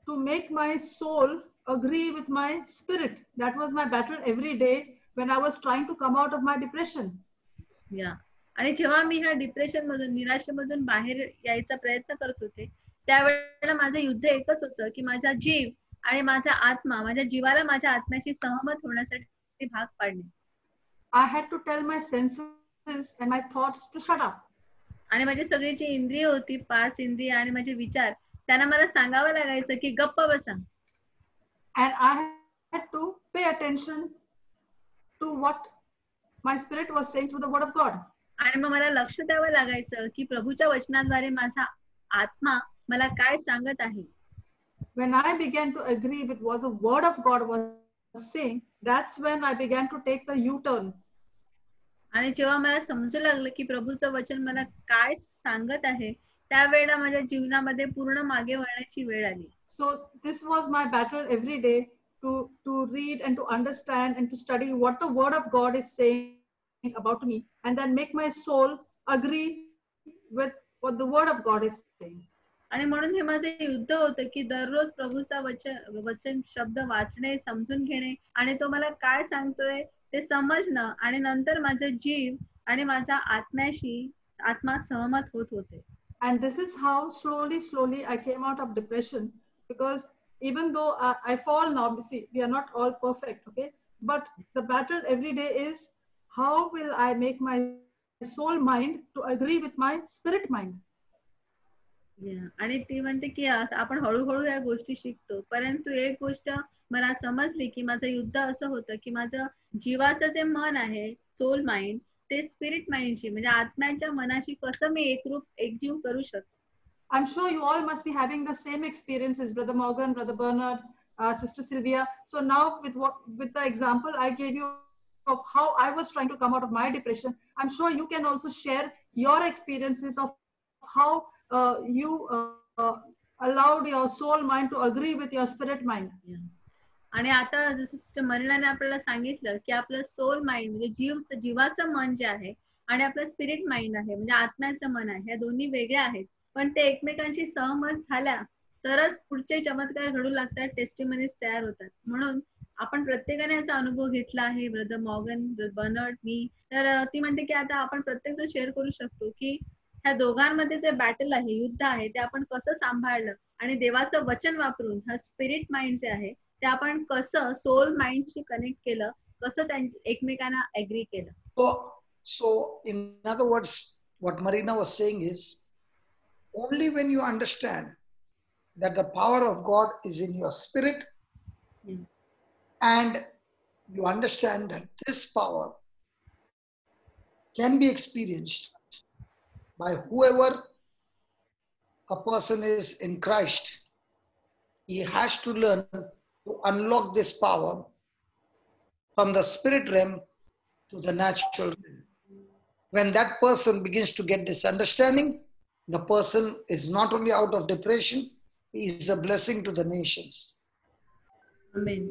Speaker 5: to make my soul agree with my spirit. That was my battle every day when I was trying to come out of my depression.
Speaker 2: Yeah. आणि जेव्हा मी ह्या डिप्रेशन मधून, निराशेमधून बाहेर यायचा प्रयत्न करत होते त्यावेळेला माझं युद्ध एकच होतं की माझा जीव आणि माझा आत्मा, माझ्या जीवाला माझ्या आत्म्याशी सहमत होण्यासाठी भाग पाडणे.
Speaker 5: I had to tell my senses and my thoughts to shut up.
Speaker 2: आणि माझी सगळी जी इंद्रिय होती, 5 इंद्रिय आणि माझे विचार, त्यांना मला सांगावं लागायचं की गप्प बसा.
Speaker 5: And I had to pay attention to what my spirit was saying through the word of God.
Speaker 2: आणि मग मला लक्ष द्यावं लागायचं की प्रभूच्या वचनाद्वारे माझा आत्मा मला काय सांगत आहे.
Speaker 5: When I began to agree with what the word of God was saying, that's when I began to take the U-turn.
Speaker 2: आणि जेव्हा मला समजू लागलं की प्रभूचं वचन मला काय सांगत आहे त्यावेळेला माझ्या जीवनामध्ये पूर्ण मागे वळण्याची वेळ आली.
Speaker 5: So this was my battle every day to read and to understand and to study what the word of God is saying about me, and then make my soul agree with what the word of God is saying.
Speaker 2: आणि म्हणून हे माझं युद्ध होतं की दररोज प्रभूचा वचन शब्द वाचणे, समजून घेणे आणि तो मला काय सांगतोय ते समजणं आणि नंतर माझा जीव आणि माझा आत्मा सहमत होत होते.
Speaker 5: And this is how slowly I came out of depression, because even though I fall now, see, we are not all perfect, okay? But the battle every day is, how will I make my soul mind to agree with my spirit mind?
Speaker 2: आणि ती म्हणते की आपण हळूहळू या गोष्टी शिकतो, परंतु एक गोष्ट मला समजली की माझं युद्ध असं होतं की माझं जीवाचं जे मन आहे, सोल माइंड, ते स्पिरिट माइंडशी म्हणजे आत्म्याच्या मनाशी कसं मी एकजीव करू शकतो.
Speaker 5: I'm sure you all must be having the same experiences, Brother Morgan, Brother Bernard, Sister Sylvia. So now with the example I gave you of how I was trying to come out of my depression, I'm sure you can also share your experiences of how you allowed your soul mind to agree with your spirit mind.
Speaker 2: आणि आता जसं sister मरीनाने आपल्याला सांगितलं की आपलं soul mind म्हणजे जीवाचं मन जे आहे आणि आपलं स्पिरिट माइंड आहे म्हणजे आत्म्याचं मन आहे, या दोन्ही वेगळ्या आहेत, पण ते एकमेकांशी सहमत झाल्या तरच पुढचे चमत्कार घडू लागतात, टेस्टिमनीज तयार होतात. म्हणून आपण प्रत्येकाने याचा अनुभव घेतला आहे, ब्रदर मॉर्गन, ब्रदर बर्नार्ड, मी. तर ती म्हणते की आता आपण प्रत्येकजण शेअर करू शकतो की ह्या दोघांमध्ये जे बॅटल आहे, युद्ध आहे, ते आपण कसं सांभाळलं आणि देवाचं वचन वापरून हा स्पिरिट माइंड जे आहे ते आपण कसं सोल माइंडशी कनेक्ट केलं, कसं एकमेकांना ऍग्री केलं.
Speaker 1: So in other words, what Marina was saying is, only when you understand that the power of God is in your spirit, and you understand that this power can be experienced by whoever a person is in Christ, he has to learn to unlock this power from the spirit realm to the natural realm. When that person begins to get this understanding, the person is not only out of depression, he is a blessing to the nations.
Speaker 2: आमेन.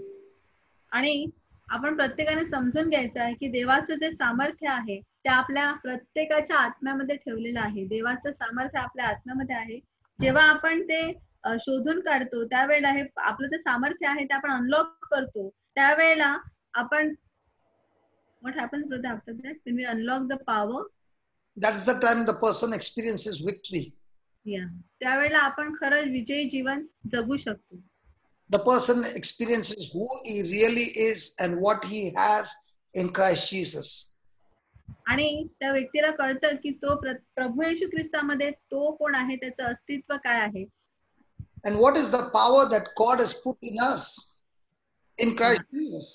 Speaker 2: आणि आपण प्रत्येकाने समजून घ्यायचं आहे की देवाचं जे सामर्थ्य आहे ते आपल्या प्रत्येकाच्या आत्म्यामध्ये ठेवलेलं आहे. देवाचं सामर्थ्य आपल्या आत्म्यामध्ये आहे. जेव्हा आपण ते शोधून काढतो त्यावेळेला हे आपलं जे सामर्थ्य आहे ते आपण अनलॉक करतो, त्यावेळेला आपण what happens brother after that when we unlock the power,
Speaker 1: that's the time the person experiences victory.
Speaker 2: त्यावेळेला आपण खरं विजयी जीवन जगू शकतो.
Speaker 1: The person experiences who he really is and what he has in Christ Jesus.
Speaker 2: आणि त्या व्यक्तीला कळतं की तो प्रभू येशू ख्रिस्तामध्ये तो कोण आहे, त्याचं अस्तित्व काय आहे.
Speaker 1: And what is the power that God has put in us in Christ Jesus?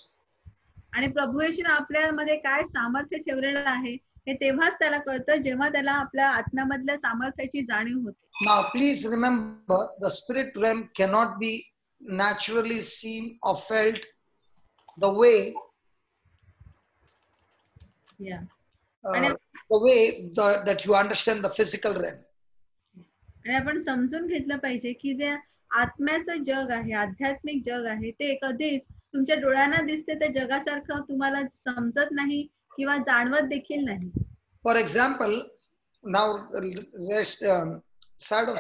Speaker 2: आणि प्रभू येशूने आपल्यामध्ये काय सामर्थ्य ठेवलेलं आहे हे तेव्हाच त्याला कळतं जेव्हा त्याला आपल्या आत्म्यामधल्या सामर्थ्याची जाणीव होते.
Speaker 1: Now please remember, the spirit realm cannot be naturally seen or felt the way that you understand the physical realm.
Speaker 2: आणि आपण समजून घेतलं पाहिजे की जे आत्म्याचं जग आहे, आध्यात्मिक जग आहे, ते कधीच तुमच्या डोळ्यांना दिसते त्या जगासारखं तुम्हाला समजत नाही किंवा जाणवत देखील नाही.
Speaker 1: For example, now side of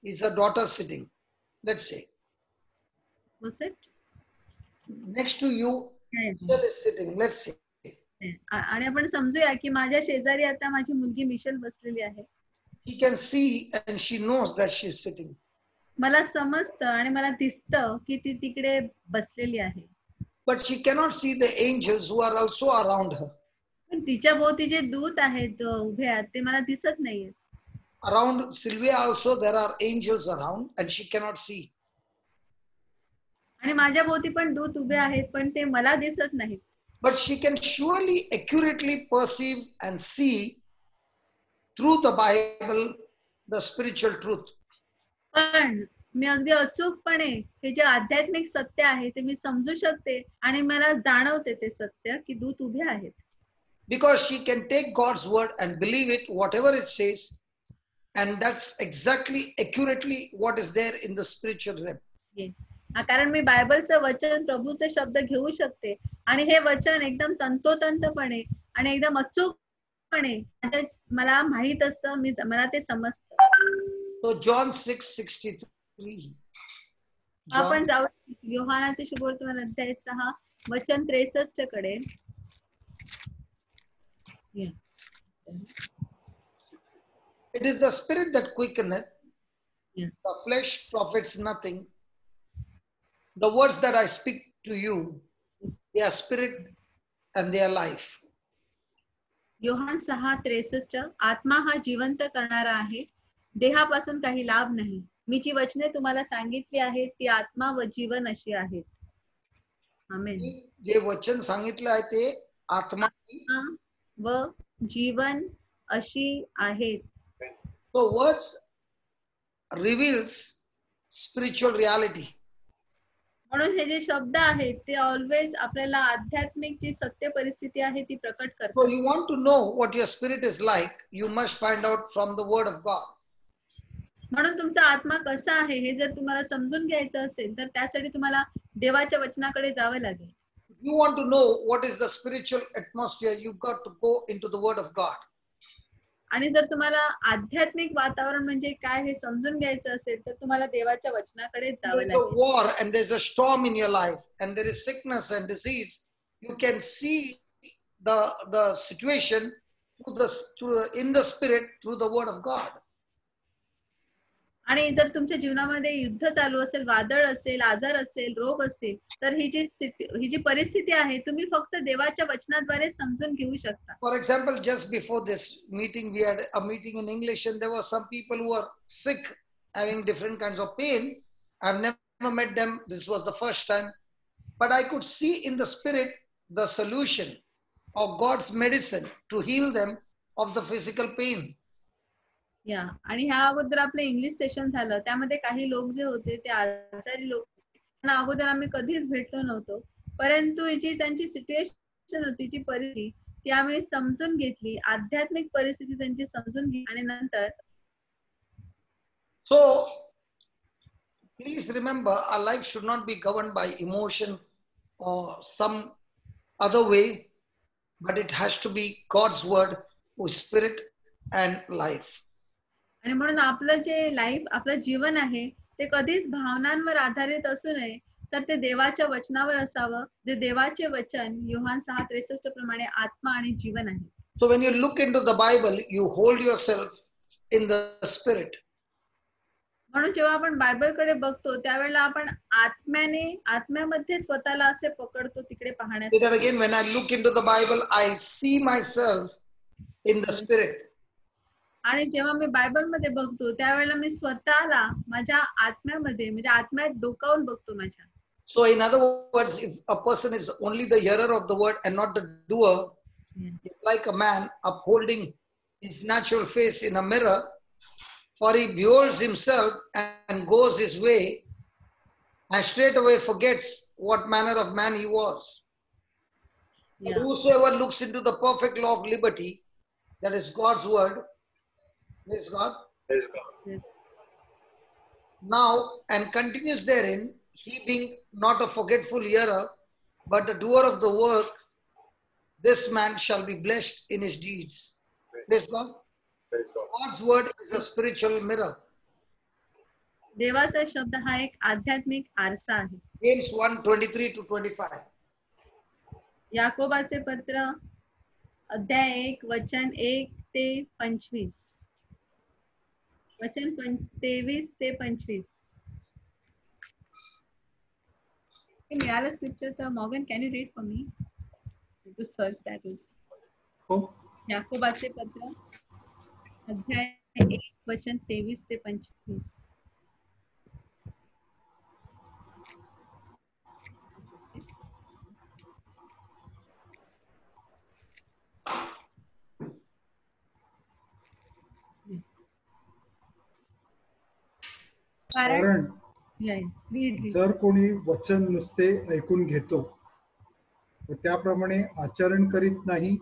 Speaker 1: is a daughter sitting, let's say.
Speaker 2: Was it?
Speaker 1: Next to you, Michelle is sitting, let's say.
Speaker 2: आणि आपण समजूया की माझ्या शेजारी आता माझी मुलगी मिशेल बसलेली आहे.
Speaker 1: She can see and she knows that she is sitting.
Speaker 2: मला समजतं आणि मला दिसतं की ती तिकडे बसलेली आहे.
Speaker 1: But she cannot see the angels who are also around her.
Speaker 2: पण तिच्या भोवती जे दूत आहेत उभे आहेत ते मला दिसत नाहीये.
Speaker 1: Around Sylvia also there are angels around and she cannot see.
Speaker 2: आणि माझ्या भोवती पण दूत उभे आहेत पण ते मला दिसत नाहीत.
Speaker 1: But she can surely accurately perceive and see through the Bible the spiritual truth.
Speaker 2: पण मी अगदी अचूकपणे हे जे आध्यात्मिक सत्य आहे ते मी समजू शकते आणि मला जाणवते ते सत्य की दूत उभे आहेत.
Speaker 1: Because she can take God's word and believe it, whatever it says, and that's exactly accurately what is there in the spiritual realm.
Speaker 2: Yes. कारण मी बायबलचं वचन, प्रभूचे शब्द घेऊ शकते आणि हे वचन एकदम तंतोतंतपणे आणि एकदम अचूक पूर्णपणे मला माहित असतं, मला ते समजतं.
Speaker 1: So John 6:63.
Speaker 2: आपण जाऊ योहानाचे शुभवर्तमान अध्याय 6 वचन 63 कडे.
Speaker 1: It is the spirit that quickeneth,
Speaker 2: Yeah.
Speaker 1: the flesh profits nothing. The words that I speak to you, they are spirit and they are life.
Speaker 2: Yohan 6:63 आत्मा हा जिवंत करणारा आहे, देहापासून काही लाभ नाही. मी जी वचने तुम्हाला सांगितली आहेत ती आत्मा व जीवन अशी आहेत. आमेन.
Speaker 1: जे वचन सांगितलं आहे ते आत्मा
Speaker 2: व जीवन अशी आहेत.
Speaker 1: So words reveals spiritual reality.
Speaker 2: म्हणून हे जे शब्द आहेत ते ऑलवेज आपल्याला आध्यात्मिक जी सत्य परिस्थिती आहे ती प्रकट
Speaker 1: So
Speaker 2: करतात.
Speaker 1: you want to know what your spirit is like, you must find out from the word of God.
Speaker 2: म्हणून तुमचा आत्मा कसा आहे हे जर तुम्हाला समजून घ्यायचं असेल तर त्यासाठी तुम्हाला देवाच्या वचनाकडे जावं लागेल.
Speaker 1: If you want to know what is the spiritual atmosphere, you've got to go into the word of God.
Speaker 2: आणि जर तुम्हाला आध्यात्मिक वातावरण म्हणजे काय हे समजून घ्यायचं असेल तर तुम्हाला देवाच्या वचनाकडे जावं
Speaker 1: There's a
Speaker 2: लागेल.
Speaker 1: war and there's a storm in your life and there is sickness and disease. You can see the situation in the spirit through the word of God.
Speaker 2: आणि जर तुमच्या जीवनामध्ये युद्ध चालू असेल, वादळ असेल, आजार असेल, रोग असेल, तर ही जी परिस्थिती आहे तुम्ही फक्त देवाच्या वचनाद्वारे समजून घेऊ शकता.
Speaker 1: For example, just before this meeting, we had a meeting in English and there were some people who were sick, having different kinds of pain. I've never met them. This was the first time. But I could see in the spirit the solution of God's medicine to heal them of the physical pain.
Speaker 2: या आणि ह्या अगोदर आपलं English session झालं, त्यामध्ये काही लोक जे होते ते आजारी लोक, त्यांना अगोदर आम्ही कधीच भेटलो नव्हतो, परंतु जी त्यांची सिच्युएशन होती, जी परिस्थिती ती आम्ही समजून घेतली, आध्यात्मिक परिस्थिती त्यांची समजून घेतली आणि नंतर.
Speaker 1: So please remember, our life should not be governed by emotion or some other way, but it has to be God's word with spirit and life.
Speaker 2: आणि म्हणून आपलं जे लाईफ, आपलं जीवन आहे ते कधीच भावनांवर आधारित असू नये, तर ते देवाच्या वचनावर असावं, जे देवाचे वचन योहान 6:63 प्रमाणे आत्मा आणि जीवन आहे.
Speaker 1: So when you look into the Bible, you hold yourself in the spirit.
Speaker 2: म्हणून जेव्हा आपण बायबलकडे बघतो त्यावेळेला आपण आत्म्यामध्ये स्वतःला असे पकडतो तिकडे पाहण्यासाठी.
Speaker 1: Say that again, when I look into the Bible, I see myself in the spirit.
Speaker 2: आणि जेव्हा मी बायबलमध्ये बघतो त्यावेळेला मी स्वतःला माझ्या आत्म्यामध्ये म्हणजे आत्म्यात डोकावून बघतो माझ्या.
Speaker 1: So in other words, if a person is only the hearer of the word and not the doer, it's like a man upholding his natural face in a mirror, for he beholds himself and goes his way and straight away forgets what manner of man he was. But whosoever looks into the perfect law of liberty, that is God's word, praise God.
Speaker 3: Praise God.
Speaker 2: Yes.
Speaker 1: Now, and continues therein, he being not a forgetful hearer, but the doer of the work, this man shall be blessed in his deeds. Praise God.
Speaker 3: Praise God.
Speaker 1: God's word is a spiritual mirror.
Speaker 2: देवाचा शब्द हा एक आध्यात्मिक आरसा आहे.
Speaker 1: James 1:23-25.
Speaker 2: याकोबाचे पत्र अध्याय 1 वचन 1 ते 25. वचन 23 ते 25. हे मिळालं स्क्रिप्चर तर Morgan, can you read for me to search that is.
Speaker 4: हो.
Speaker 2: याकोबाचे पत्र अध्याय 1 वचन 23 ते 25.
Speaker 4: कारण जर कोणी वचन नुसते ऐकून घेतो व त्याप्रमाणे आचरण करीत नाही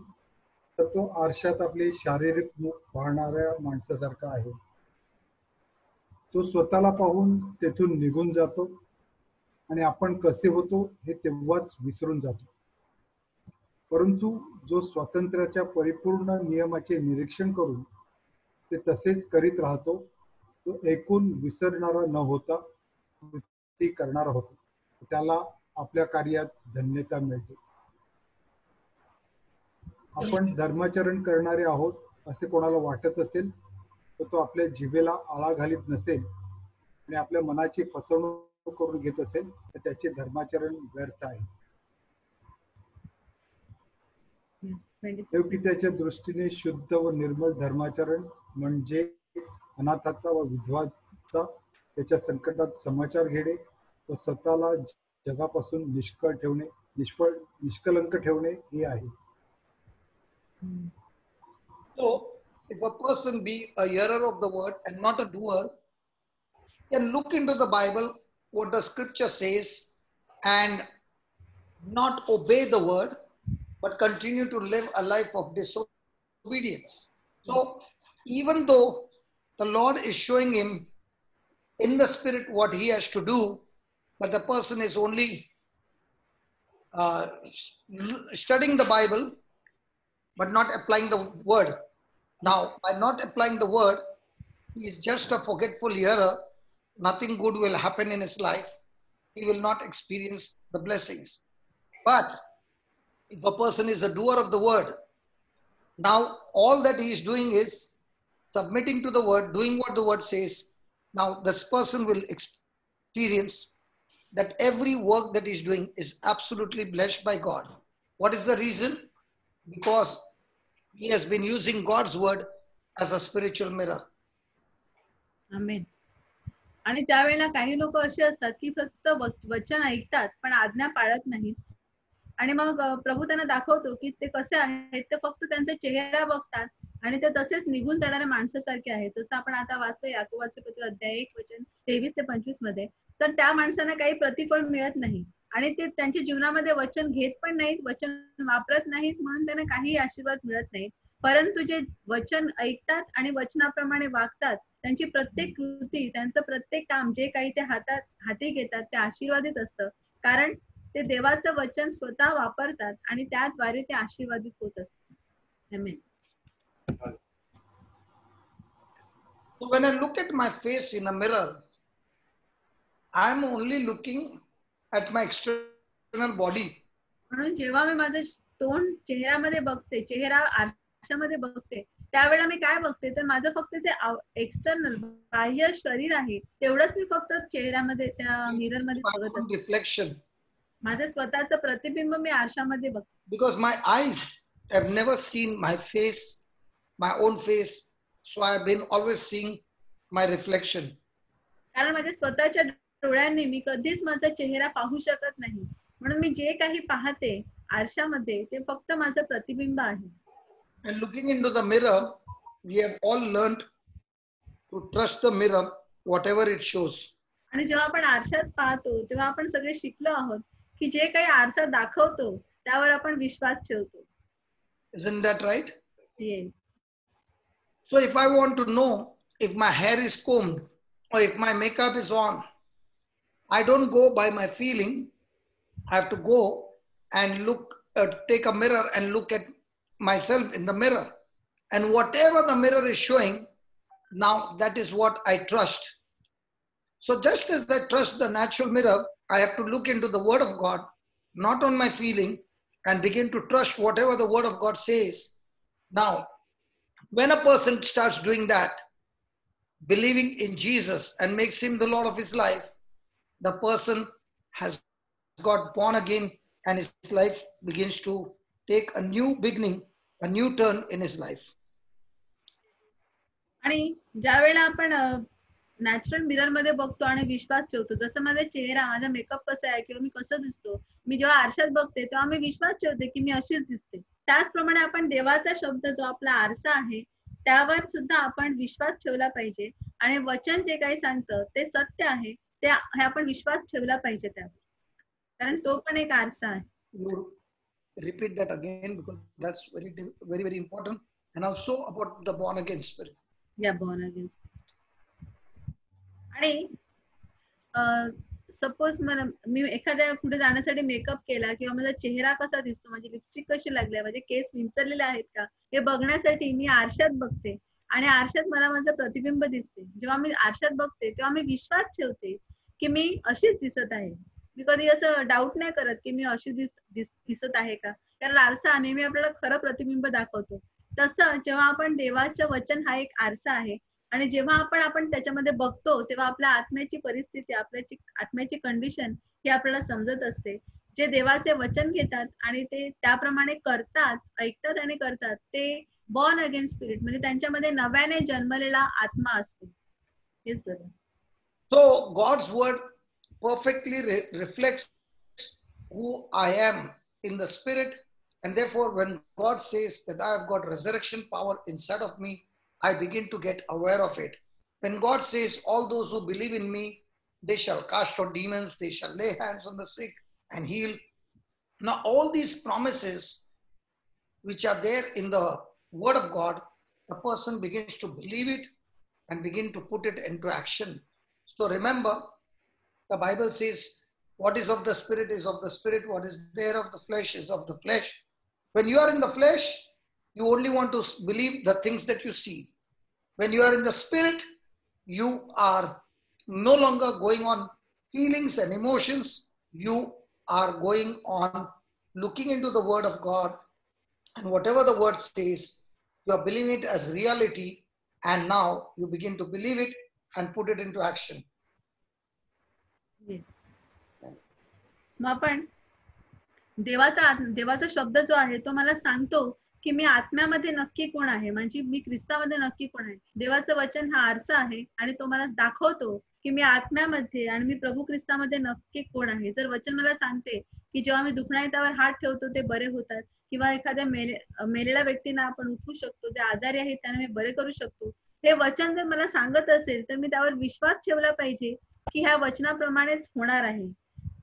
Speaker 4: तर तो आरशात आपले शारीरिक मुख पाहणाऱ्या माणसासारखा आहे. तो स्वतःला पाहून तेथून निघून जातो आणि आपण कसे होतो हे तेव्हाच विसरून जातो. परंतु जो स्वातंत्र्याच्या परिपूर्ण नियमाचे निरीक्षण करून ते तसेच करीत राहतो, तो ऐकून विसरणारा न होता कृती करणारा होतो, त्याला आपल्या कार्यात धन्यता मिळते. आपण धर्माचरण करणारे आहोत असे कोणाला वाटत असेल तर तो आपल्या जिभेला आळा घालीत नसेल आणि आपल्या मनाची फसवणूक करून घेत असेल तर त्याचे धर्माचरण व्यर्थ आहे. देवपित्याच्या दृष्टीने शुद्ध व निर्मल धर्माचरण म्हणजे अनाथाचा व विधवाचा त्याच्या संकटात समाचार घेणे व स्वतःला जगापासून निष्कलंक ठेवणे हे आहे.
Speaker 1: So, if a person be a hearer of the word and not a doer, can look into the Bible, what the scripture says, and not obey the word, but continue to live a life of disobedience. So, even though the Lord is showing him in the spirit what he has to do, but the person is only studying the Bible, but not applying the word. Now, by not applying the word, he is just a forgetful hearer. Nothing good will happen in his life. He will not experience the blessings. But if a person is a doer of the word, now all that he is doing is submitting to the word, doing what the word says. Now this person will experience that every work that he is doing is absolutely blessed by God. What is the reason? Because he has been using God's word as a spiritual mirror.
Speaker 2: आमेन. आणि ज्यावेळेला काही लोक असे असतात की फक्त वचन ऐकतात पण आज्ञा पाळत नाहीत, आणि मग प्रभू त्यांना दाखवतो की ते कसे आहेत. ते फक्त त्यांचा चेहरा बघतात आणि ते तसेच निघून जाणाऱ्या माणसासारखे आहेत. जसं आपण आता वाचतो याकोबाचे पत्र अध्याय 1 वचन 23 ते 25 मध्ये, तर त्या माणसांना काही प्रतिफळ मिळत नाही आणि ते त्यांच्या जीवनामध्ये वचन घेत पण नाहीत, वचन वापरत नाहीत, म्हणून त्यांना काही आशीर्वाद मिळत नाही. परंतु जे वचन ऐकतात आणि वचनाप्रमाणे वागतात, त्यांची प्रत्येक कृती, त्यांचं प्रत्येक काम, जे काही ते हाती घेतात ते आशीर्वादित असतं, कारण ते देवाचं वचन स्वतः वापरतात आणि त्याद्वारे ते आशीर्वादित होत असतात. आमेन.
Speaker 1: So when I look at my face in a mirror, I am only looking at my external body.
Speaker 2: म्हणून जेव्हा मी माझं तोंड चेहऱ्यामध्ये बघते, चेहरा आरशामध्ये बघते, त्यावेळेला मी काय बघते तर माझं फक्त जे एक्सटर्नल बाह्य शरीर आहे तेवढंच मी फक्त चेहऱ्यामध्ये त्या मिरर मध्ये बघत असते.
Speaker 1: Reflection.
Speaker 2: माझं स्वतःचं प्रतिबिंब मी आरशामध्ये बघते.
Speaker 1: Because my eyes have never seen my face, my own face, so I have been always seeing my reflection.
Speaker 2: कारण माझ्या स्वतःच्या डोळ्यांनी मी कधीच माझा चेहरा पाहू शकत नाही, म्हणून मी जे काही पाहते आरशामध्ये ते फक्त माझं प्रतिबिंब आहे.
Speaker 1: And looking into the mirror, we have all learned to trust the mirror, whatever it shows.
Speaker 2: आणि जेव्हा आपण आरशात पाहतो तेव्हा आपण सगळे शिकलो आहोत की जे काही आरसा दाखवतो त्यावर आपण विश्वास ठेवतो.
Speaker 1: Isn't that right?
Speaker 2: Yes.
Speaker 1: So if I want to know if my hair is combed or if my makeup is on, I don't go by my feeling. I have to go and look, take a mirror and look at myself in the mirror. And whatever the mirror is showing, now that is what I trust. So just as I trust the natural mirror, I have to look into the word of God, not on my feeling, and begin to trust whatever the word of God says. Now, when a person starts doing that, believing in Jesus and makes him the Lord of his life, the person has got born again and his life begins to take a new beginning, a new turn in his life.
Speaker 2: आणि ज्या वेळेला आपण natural mirror मध्ये बघतो आणि विश्वास ठेवतो, जसं माझा चेहरा, माझा मेकअप कसा आहे किंवा मी कसं दिसतो, मी जेव्हा आरशात बघते तेव्हा मी विश्वास ठेवते की मी अशीच दिसते. त्याचप्रमाणे आपण देवाचा शब्द जो आपला आरसा आहे त्यावर सुद्धा आपण विश्वास ठेवला पाहिजे आणि वचन जे काही सांगतं ते सत्य आहे, ते आपण विश्वास ठेवला पाहिजे त्यावर, कारण तो पण एक आरसा आहे.
Speaker 1: You repeat that again because that's very, very important, and also about the born again spirit.
Speaker 2: या born again. आणि सपोज मला मी एखाद्या कुठे जाण्यासाठी मेकअप केला किंवा माझा चेहरा कसा दिसतो, माझी लिपस्टिक कशी लागली, माझे केस विंचरलेले आहेत का, हे बघण्यासाठी मी आरशात बघते आणि आरशात मला माझं प्रतिबिंब दिसते. जेव्हा मी आरशात बघते तेव्हा मी विश्वास ठेवते की मी अशीच दिसत आहे. मी कधी असं डाऊट नाही करत की मी अशी दिसत आहे का, कारण आरसा नेहमी आपल्याला खरं प्रतिबिंब दाखवतो. तसं जेव्हा आपण देवाचं वचन हा एक आरसा आहे आणि जेव्हा आपण त्याच्यामध्ये बघतो तेव्हा आपल्या आत्म्याची परिस्थिती, आपल्याची आत्म्याची कंडिशन ही आपल्याला समजत असते. जे देवाचे वचन घेतात आणि ते त्याप्रमाणे करतात, ऐकतात आणि करतात, ते बॉर्न अगेन स्पिरिट, म्हणजे त्यांच्यामध्ये नव्याने जन्मलेला आत्मा असतो. हेच बरं.
Speaker 1: So God's word perfectly reflects who I am in the spirit, and therefore when God says that I have got resurrection power inside of me, I begin to get aware of it. When God says all those who believe in me, they shall cast out demons, they shall lay hands on the sick and heal. Now all these promises which are there in the word of God, the person begins to believe it and begin to put it into action. So remember, the Bible says, what is of the spirit is of the spirit, what is there of the flesh is of the flesh. When you are in the flesh, you only want to believe the things that you see. When you are in the spirit, you are no longer going on feelings and emotions. You are going on looking into the word of God, and whatever the word says, you are believing it as reality, and now you begin to believe it and put it into action.
Speaker 2: Yes. मग आपण देवाचा शब्द जो आहे तो मला सांगतो की मी आत्म्यामध्ये नक्की कोण आहे, म्हणजे मी ख्रिस्तामध्ये नक्की कोण आहे. देवाचं वचन हा आरसा आहे आणि तो मला दाखवतो की मी आत्म्यामध्ये आणि मी प्रभू ख्रिस्तामध्ये नक्की कोण आहे. जर वचन मला सांगते की जेव्हा मी दुखण्यावर हात ठेवतो ते बरे होतात, किंवा एखाद्या मेलेल्या व्यक्तींना आपण उठवू शकतो, जे आजारी आहेत त्यांना मी बरे करू शकतो, हे वचन जर मला सांगत असेल तर मी त्यावर विश्वास ठेवला पाहिजे की ह्या वचनाप्रमाणेच होणार आहे.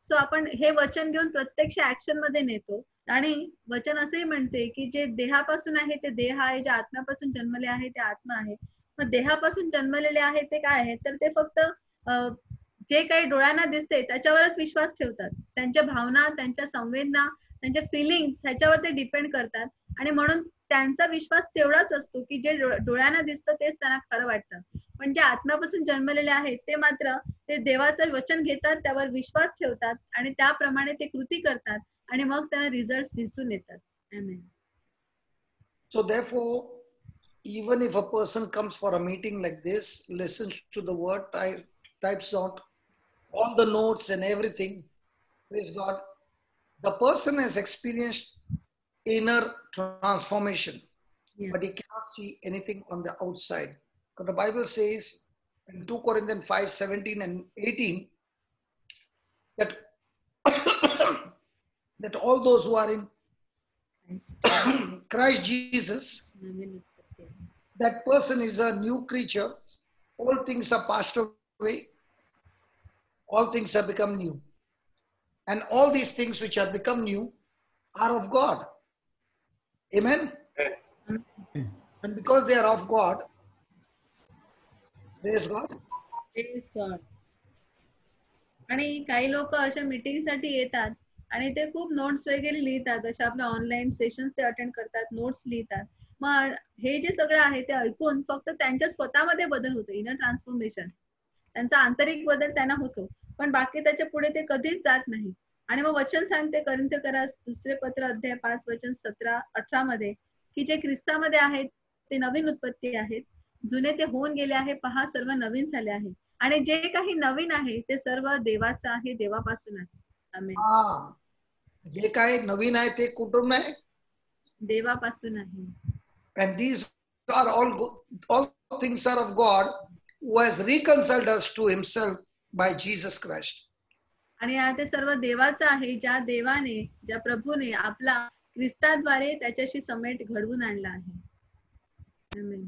Speaker 2: सो आपण हे वचन घेऊन प्रत्यक्ष ऍक्शन मध्ये नेतो. आणि वचन असंही म्हणते की जे देहापासून आहे ते देह आहे, जे आत्म्यापासून जन्मले आहे ते आत्मा आहे. मग देहापासून जन्मलेले आहे ते काय आहे, तर ते फक्त जे काही डोळ्यांना दिसते त्याच्यावरच विश्वास ठेवतात. त्यांच्या भावना, त्यांच्या संवेदना, त्यांच्या फिलिंग्स ह्याच्यावर ते डिपेंड करतात आणि म्हणून त्यांचा विश्वास तेवढाच असतो की जे डोळ्यांना दिसतं तेच त्यांना खरं वाटतं. पण जे आत्म्यापासून जन्मलेले आहेत ते मात्र ते देवाचं वचन घेतात, त्यावर विश्वास ठेवतात आणि त्याप्रमाणे ते कृती करतात आणि मग त्यांना रिझल्ट दिसून येतात. आमेन.
Speaker 1: So therefore, even if a person comes for a meeting like this, listens to the word, types out all the notes and everything, praise God, the person has experienced inner transformation, but he cannot see anything on the outside. Because the Bible says in 2 Corinthians 5:17 and 18 that that all those who are in Christ Jesus, that person is a new creature. All things are passed away, all things have become new, and all these things which have become new are of God. Amen. And because they are of God, praise God.
Speaker 2: Praise God. आणि काही लोक अशा meeting साठी येतात आणि ते खूप notes वगैरे लिहितात, अशा आपल्या ऑनलाईन सेशन्स ते अटेंड करतात, नोट्स लिहितात. मग हे जे सगळं आहे ते ऐकून फक्त त्यांच्या स्वतःमध्ये बदल होतो, इनर ट्रान्सफॉर्मेशन, त्यांचा आंतरिक बदल त्यांना होतो, पण बाकी त्याच्या पुढे ते कधीच जात नाही. आणि मग वचन सांगते कोरिन्थकरास दुसरे पत्र अध्याय 5 वचन 17-18 मध्ये की जे ख्रिस्तामध्ये आहेत ते नवीन उत्पत्ती आहेत, जुने ते होऊन गेले आहे, पहा सर्व नवीन झाले आहे. आणि जे काही नवीन आहे ते सर्व देवाचं आहे, देवापासून आहे. आमेन.
Speaker 1: जे काही नवीन आहे ते कुठून आहे?
Speaker 2: देवापासून आहे.
Speaker 1: And these are all things are of God who has reconciled us to himself by Jesus Christ.
Speaker 2: आणि ते सर्व देवाचं आहे, ज्या देवाने, ज्या प्रभूने आपला ख्रिस्ताद्वारे त्याच्याशी समेट घडवून आणला आहे. आमेन.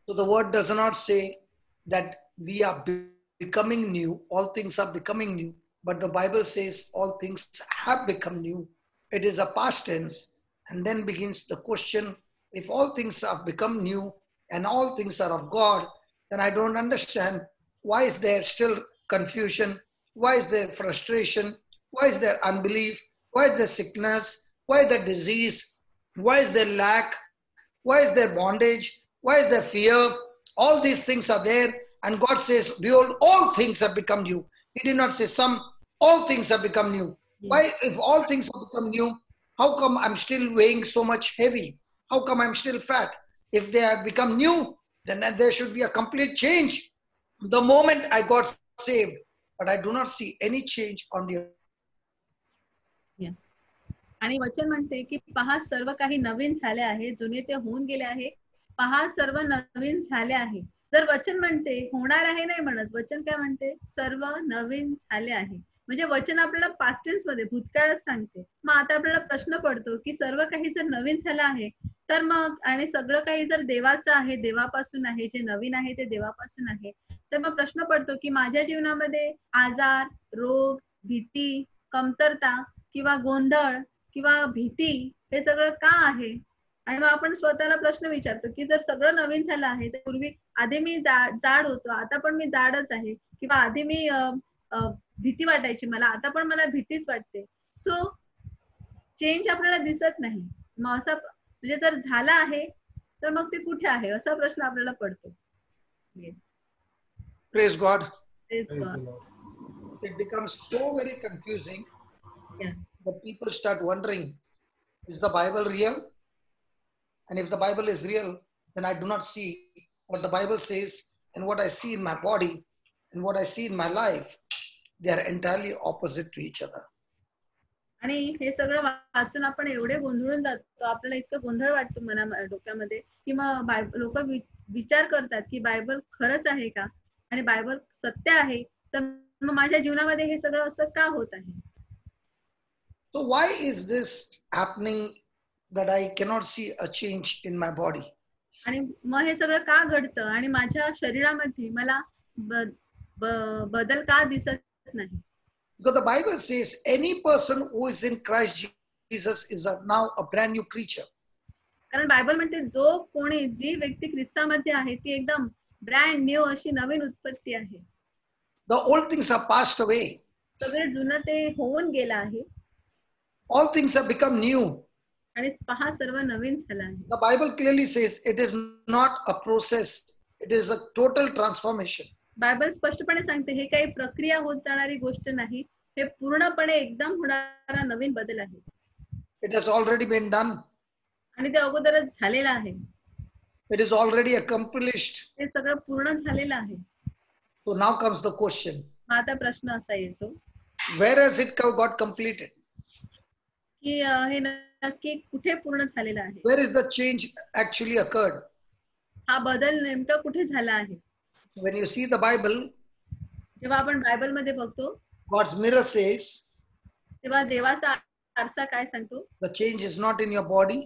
Speaker 1: So the word does not say that we are becoming new, all things are becoming new, but the Bible says all things have become new. It is a past tense, and then begins the question, if all things have become new and all things are of God, then I don't understand why is there still confusion, Why is there frustration? Why is there unbelief? Why is there sickness? Why is there disease? Why is there lack? Why is there bondage? Why is there fear? All these things are there. And God says, behold, all things have become new. He did not say some, all things have become new. Why, if all things have become new, how come I'm still weighing so much heavy? How come I'm still fat? If they have become new, then there should be a complete change. The moment I got saved, but I do not see any change on the earth.
Speaker 2: आणि वचन म्हणते की पहा सर्व काही नवीन झाले आहे, जुने ते होऊन गेले आहे, पहा सर्व नवीन झाले आहे. जर वचन म्हणते होणार आहे नाही म्हणत, वचन काय म्हणते सर्व नवीन झाले आहे. म्हणजे वचन आपल्याला पास्ट टेन्स मध्ये भूतकाळच सांगते. मग आता आपल्याला प्रश्न पडतो की सर्व काही जर नवीन झालं आहे तर मग, आणि सगळं काही जर देवाचं आहे, देवापासून आहे, जे नवीन आहे ते देवापासून आहे, तर मग प्रश्न पडतो की माझ्या जीवनामध्ये आजार, रोग, भीती, कमतरता किंवा गोंधळ किंवा भीती हे सगळं का आहे? आणि मग आपण स्वतःला प्रश्न विचारतो की जर सगळं नवीन झालं आहे तर पूर्वी आधी मी जाड होतो, आता पण मी जाडच आहे, किंवा आधी मी भीती वाटायची मला, आता पण मला भीतीच वाटते. सो चेंज आपल्याला दिसत नाही. मग असं म्हणजे जर झाला आहे तर मग ते कुठे आहे असा प्रश्न आपल्याला पडतो.
Speaker 1: Praise God.
Speaker 2: Praise God.
Speaker 1: It becomes so very confusing.
Speaker 2: Yeah.
Speaker 1: That people start wondering, is the Bible real? And if the Bible is real, then I do not see what the Bible says, and what I see in my body and what I see in my life, they are entirely opposite to each other.
Speaker 2: आणि हे सगळं वाचून आपण एवढे गोंधळून जातो, आपल्याला इतकं गोंधळ वाटतो मना डोक्यामध्ये की मग लोक विचार करतात की बायबल खरंच आहे का, आणि बायबल सत्य आहे तर मग माझ्या जीवनामध्ये हे सगळं असं का होत आहे.
Speaker 1: So why is this happening that I cannot see a change in my body?
Speaker 2: आणि मग हे सगळं का घडतं आणि माझ्या शरीरामध्ये मला बदल का दिसत नाही?
Speaker 1: Because the Bible says any person who is in Christ Jesus is now a brand new creature.
Speaker 2: कारण बायबल म्हणते जो कोणी, जी व्यक्ती ख्रिस्तामध्ये आहे ती एकदम ब्रँड न्यू अशी नवीन उत्पत्ती आहे.
Speaker 1: The old things are passed away.
Speaker 2: सगळे जुनं ते होऊन गेलं आहे.
Speaker 1: All things have become new.
Speaker 2: आणि पहा सर्व नवीन झालं आहे.
Speaker 1: The Bible clearly says it is not a process, it is a total transformation.
Speaker 2: Bible स्पष्टपणे सांगते हे काही प्रक्रिया होत जाणारी गोष्ट नाही, हे पूर्णपणे एकदम होणारा नवीन बदल आहे.
Speaker 1: It has already been done.
Speaker 2: आणि ते अगोदरच झालेलं आहे.
Speaker 1: It is already accomplished.
Speaker 2: ते सगळं पूर्ण झालेलं आहे.
Speaker 1: So now comes the question.
Speaker 2: आता प्रश्न असा येतो,
Speaker 1: where has it got completed?
Speaker 2: की हे नक्की कुठे पूर्ण झालेलं आहे?
Speaker 1: Where is the change actually occurred?
Speaker 2: हा बदल नेमका कुठे झाला आहे?
Speaker 1: When you see the Bible,
Speaker 2: जेव्हा आपण बायबल मध्ये बघतो,
Speaker 1: God's mirror says,
Speaker 2: तेव्हा देवाचा आरसा काय सांगतो?
Speaker 1: the change is not in your body.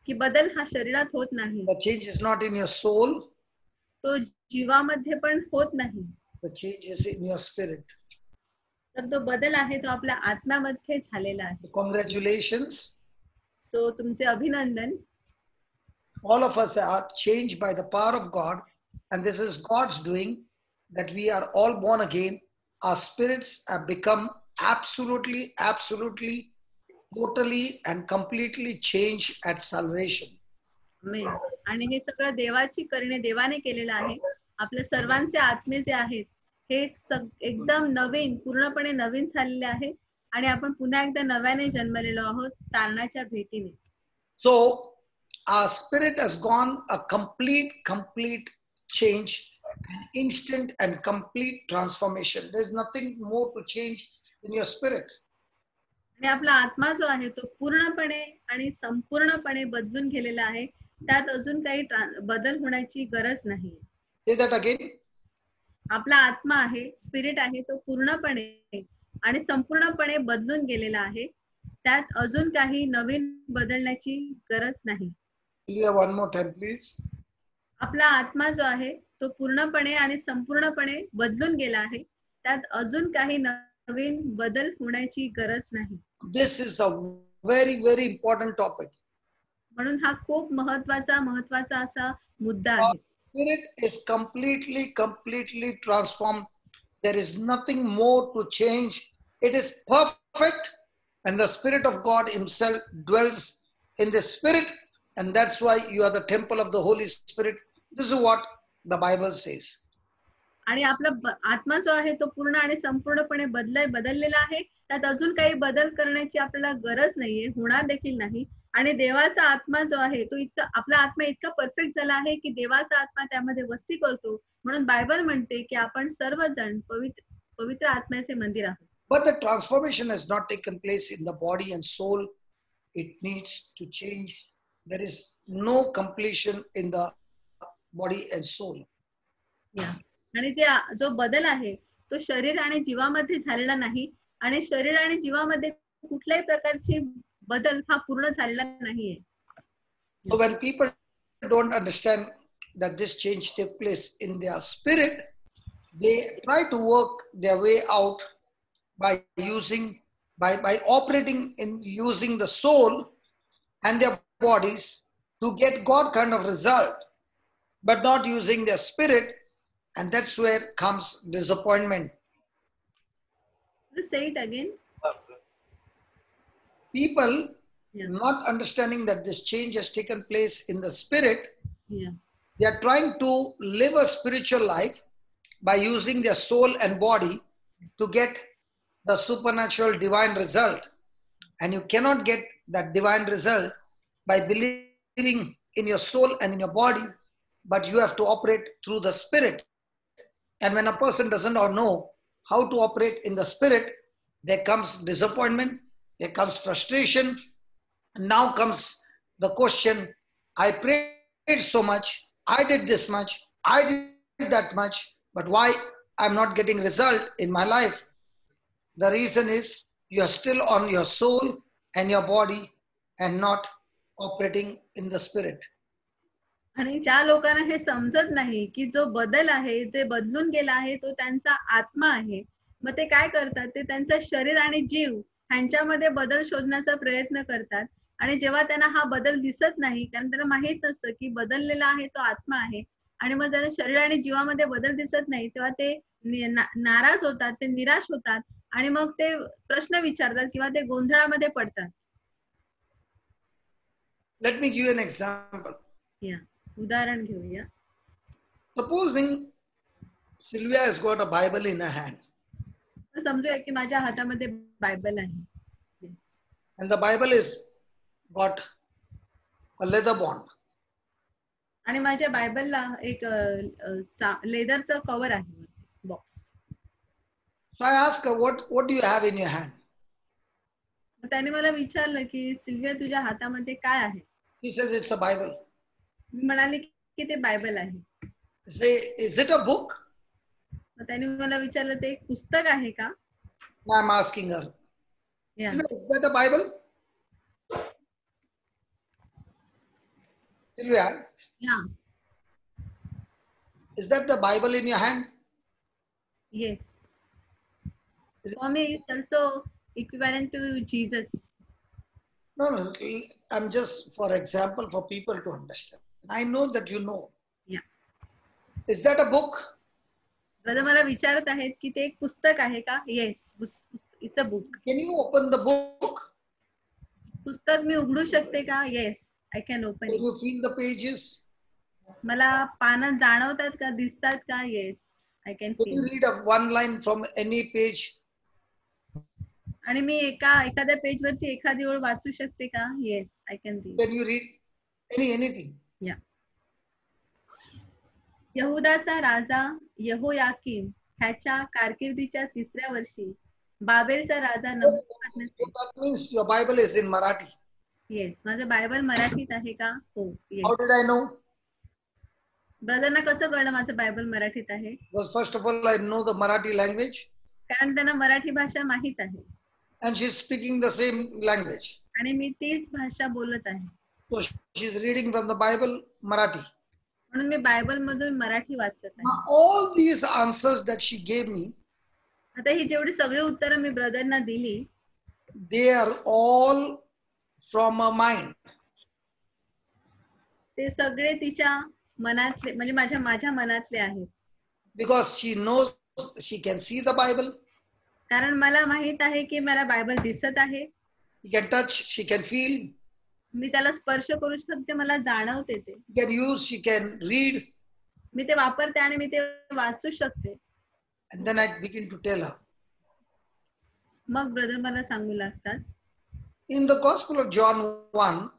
Speaker 2: की बदल हा शरीरात होत नाही.
Speaker 1: The change is not in your soul.
Speaker 2: तो जीवामध्ये पण होत नाही.
Speaker 1: The change is in your spirit.
Speaker 2: तर तो बदल आहे तो आपल्या आत्म्यामध्ये झालेला आहे.
Speaker 1: Congratulations.
Speaker 2: सो तुमचे अभिनंदन.
Speaker 1: All of us are changed by the power of God, and this is God's doing, that we are all born again. Our spirits have become absolutely, totally and completely changed at salvation.
Speaker 2: आमेन. आणि हे सगळं देवाची करणे, देवाने केलेलं आहे. आपल्या सर्वांचे आत्मे जे आहेत हे एकदम नवीन, पूर्णपणे नवीन झालेले आहे, आणि आपण पुन्हा एकदा नव्याने जन्मलेलो आहोत तारणाच्या भेटीने.
Speaker 1: So our spirit has gone a complete change, an instant and complete transformation. There's nothing more to change in your spirit.
Speaker 2: आणि आपला आत्मा जो आहे तो पूर्णपणे आणि संपूर्णपणे बदलून गेलेला आहे. त्यात अजून काही बदल होण्याची गरज नाही.
Speaker 1: Say that again.
Speaker 2: आपला आत्मा आहे, स्पिरिट आहे, तो पूर्णपणे आणि संपूर्णपणे बदलून गेलेला आहे. त्यात अजून काही नवीन बदलण्याची गरज नाही.
Speaker 1: One more time, please.
Speaker 2: आपला आत्मा जो आहे तो पूर्णपणे आणि संपूर्णपणे बदलून गेला आहे. त्यात अजून काही नवीन बदल होण्याची गरज नाही.
Speaker 1: This is a very important topic.
Speaker 2: म्हणून हा खूप महत्वाचा असा मुद्दा आहे.
Speaker 1: Spirit is completely transformed There is nothing more to change. It is perfect, and the Spirit of God Himself dwells in the Spirit, and that's why you are the temple of the Holy Spirit. This is what the Bible says.
Speaker 2: आणि आपला आत्मा जो आहे तो पूर्ण आणि संपूर्णपणे बदललेला आहे. त्यात अजून काही बदल करण्याची आपल्याला गरज नाहीये, होणार देखील नाही. आणि देवाचा आत्मा जो आहे तो इतका, आपला आत्मा इतका परफेक्ट झाला आहे की देवाचा आत्मा त्यामध्ये वस्ती करतो. म्हणून बायबल म्हणते की आपण सर्वजण पवित्र आत्म्याचे मंदिर आहोत.
Speaker 1: But the transformation has not taken place in the body and soul. It needs to change. There is no completion in the body and soul.
Speaker 2: आणि जो बदल आहे तो शरीर आणि जीवामध्ये झालेला नाही, आणि शरीर आणि जीवामध्ये कुठल्याही प्रकारची बदल हा पूर्ण झालेला नाहीये.
Speaker 1: So when people don't understand that this change take place in their spirit, they try to work their way out by operating in using the soul and their bodies to get God kind of result, but not using their spirit, and that's where comes disappointment.
Speaker 2: Say it again.
Speaker 1: People not understanding that this change has taken place in the spirit, they are trying to live a spiritual life by using their soul and body to get the supernatural divine result. And you cannot get that divine result by believing in your soul and in your body, but you have to operate through the spirit. And when a person doesn't know how to operate in the spirit, there comes disappointment, there comes frustration. Now comes the question, I prayed so much, I did this much, I did that much, but why I'm not getting result in my life? The reason is you are still on your soul and your body and not operating in the spirit.
Speaker 2: आणि ज्या लोकांना हे समजत नाही की जो बदल आहे, जे बदलून गेला आहे तो त्यांचा आत्मा आहे, मग ते काय करतात, ते त्यांचं शरीर आणि जीव ह्यांच्यामध्ये बदल शोधण्याचा प्रयत्न करतात. आणि जेव्हा त्यांना हा बदल दिसत नाही, कारण त्यांना माहित नसतं की बदललेला आहे तो आत्मा आहे, आणि मग त्यांना शरीर आणि जीवामध्ये बदल दिसत नाही, तेव्हा ते नाराज होतात, ते निराश होतात, आणि मग ते प्रश्न विचारतात किंवा ते गोंधळामध्ये पडतात.
Speaker 1: Let me give you an example.
Speaker 2: उदाहरण घेऊया.
Speaker 1: Supposing Sylvia has got a Bible in her hand.
Speaker 2: समजूया की माझ्या हातामध्ये बायबल आहे.
Speaker 1: And the Bible is got a leather bond.
Speaker 2: आणि माझ्या बायबलला एक लेदरचं कव्हर आहे, box.
Speaker 1: So I asked her, what do you have in your hand?
Speaker 2: त्याने मला विचारलं की सिल्विया तुझ्या हातामध्ये काय आहे?
Speaker 1: He says it's a Bible.
Speaker 2: मी म्हणाले की ते बायबल आहे.
Speaker 1: Say, is it a book?
Speaker 2: त्याने मला विचारलं ते एक पुस्तक आहे का?
Speaker 1: I'm asking her. Is that a Bible? Sylvia? Is that the Bible in your hand?
Speaker 2: Yes. For me, it's also equivalent to Jesus.
Speaker 1: No. I'm just, for example, for people to understand. I know that you know.
Speaker 2: Yeah.
Speaker 1: Is that a book?
Speaker 2: Brother मला विचारत आहेत की ते एक पुस्तक आहे का? Yes, it's a book.
Speaker 1: Can you open the book?
Speaker 2: पुस्तक मी उघडू शकते का? Yes, I can open.
Speaker 1: Can you feel the pages?
Speaker 2: मला पानं जाणवतात का, दिसतात का? Yes, I can feel.
Speaker 1: Can you read one line from any page?
Speaker 2: आणि मी एखाद्या पेज वरची एखादी ओळ वाचू शकते का? Yes, I can read.
Speaker 1: Can you read anything?
Speaker 2: Yeah. यहुदाचा राजा यहोयाकीम ह्याच्या कारकिर्दीच्या 3ऱ्या वर्षी बाबेलचा राजा नबूकदनेस्सर.
Speaker 1: That means your Bible is in Marathi.
Speaker 2: Yes, माझं बायबल मराठीत आहे का? हो.
Speaker 1: How did I know?
Speaker 2: ब्रदरना कसं कळलं माझं बायबल मराठीत आहे?
Speaker 1: Because first of all, I know the Marathi language.
Speaker 2: कारण त्यांना मराठी भाषा माहित आहे.
Speaker 1: And she's speaking the same language.
Speaker 2: आणि मी तीच भाषा बोलत आहे.
Speaker 1: So she's reading from the Bible, Marathi.
Speaker 2: म्हणून मी बायबल मधून मराठी वाचत आहे.
Speaker 1: Now all these answers that she gave me,
Speaker 2: आता ही जेवढी सगळी उत्तरं मी ब्रदरना दिली,
Speaker 1: they are all from her mind.
Speaker 2: ते सगळे तिच्या मनातले, म्हणजे माझ्या मनातले आहेत.
Speaker 1: Because she knows she can see the Bible,
Speaker 2: कारण मला माहित आहे की मला बायबल दिसत आहे,
Speaker 1: she can touch, she can feel,
Speaker 2: मी त्याला स्पर्श करू शकते, मला जाणवते ते,
Speaker 1: she can use, she can read,
Speaker 2: मी ते वापरते आणि मी ते वाचू शकते.
Speaker 1: and then I begin to tell her.
Speaker 2: Mug brother मला सांगू लागतात.
Speaker 1: In the Gospel of John 1,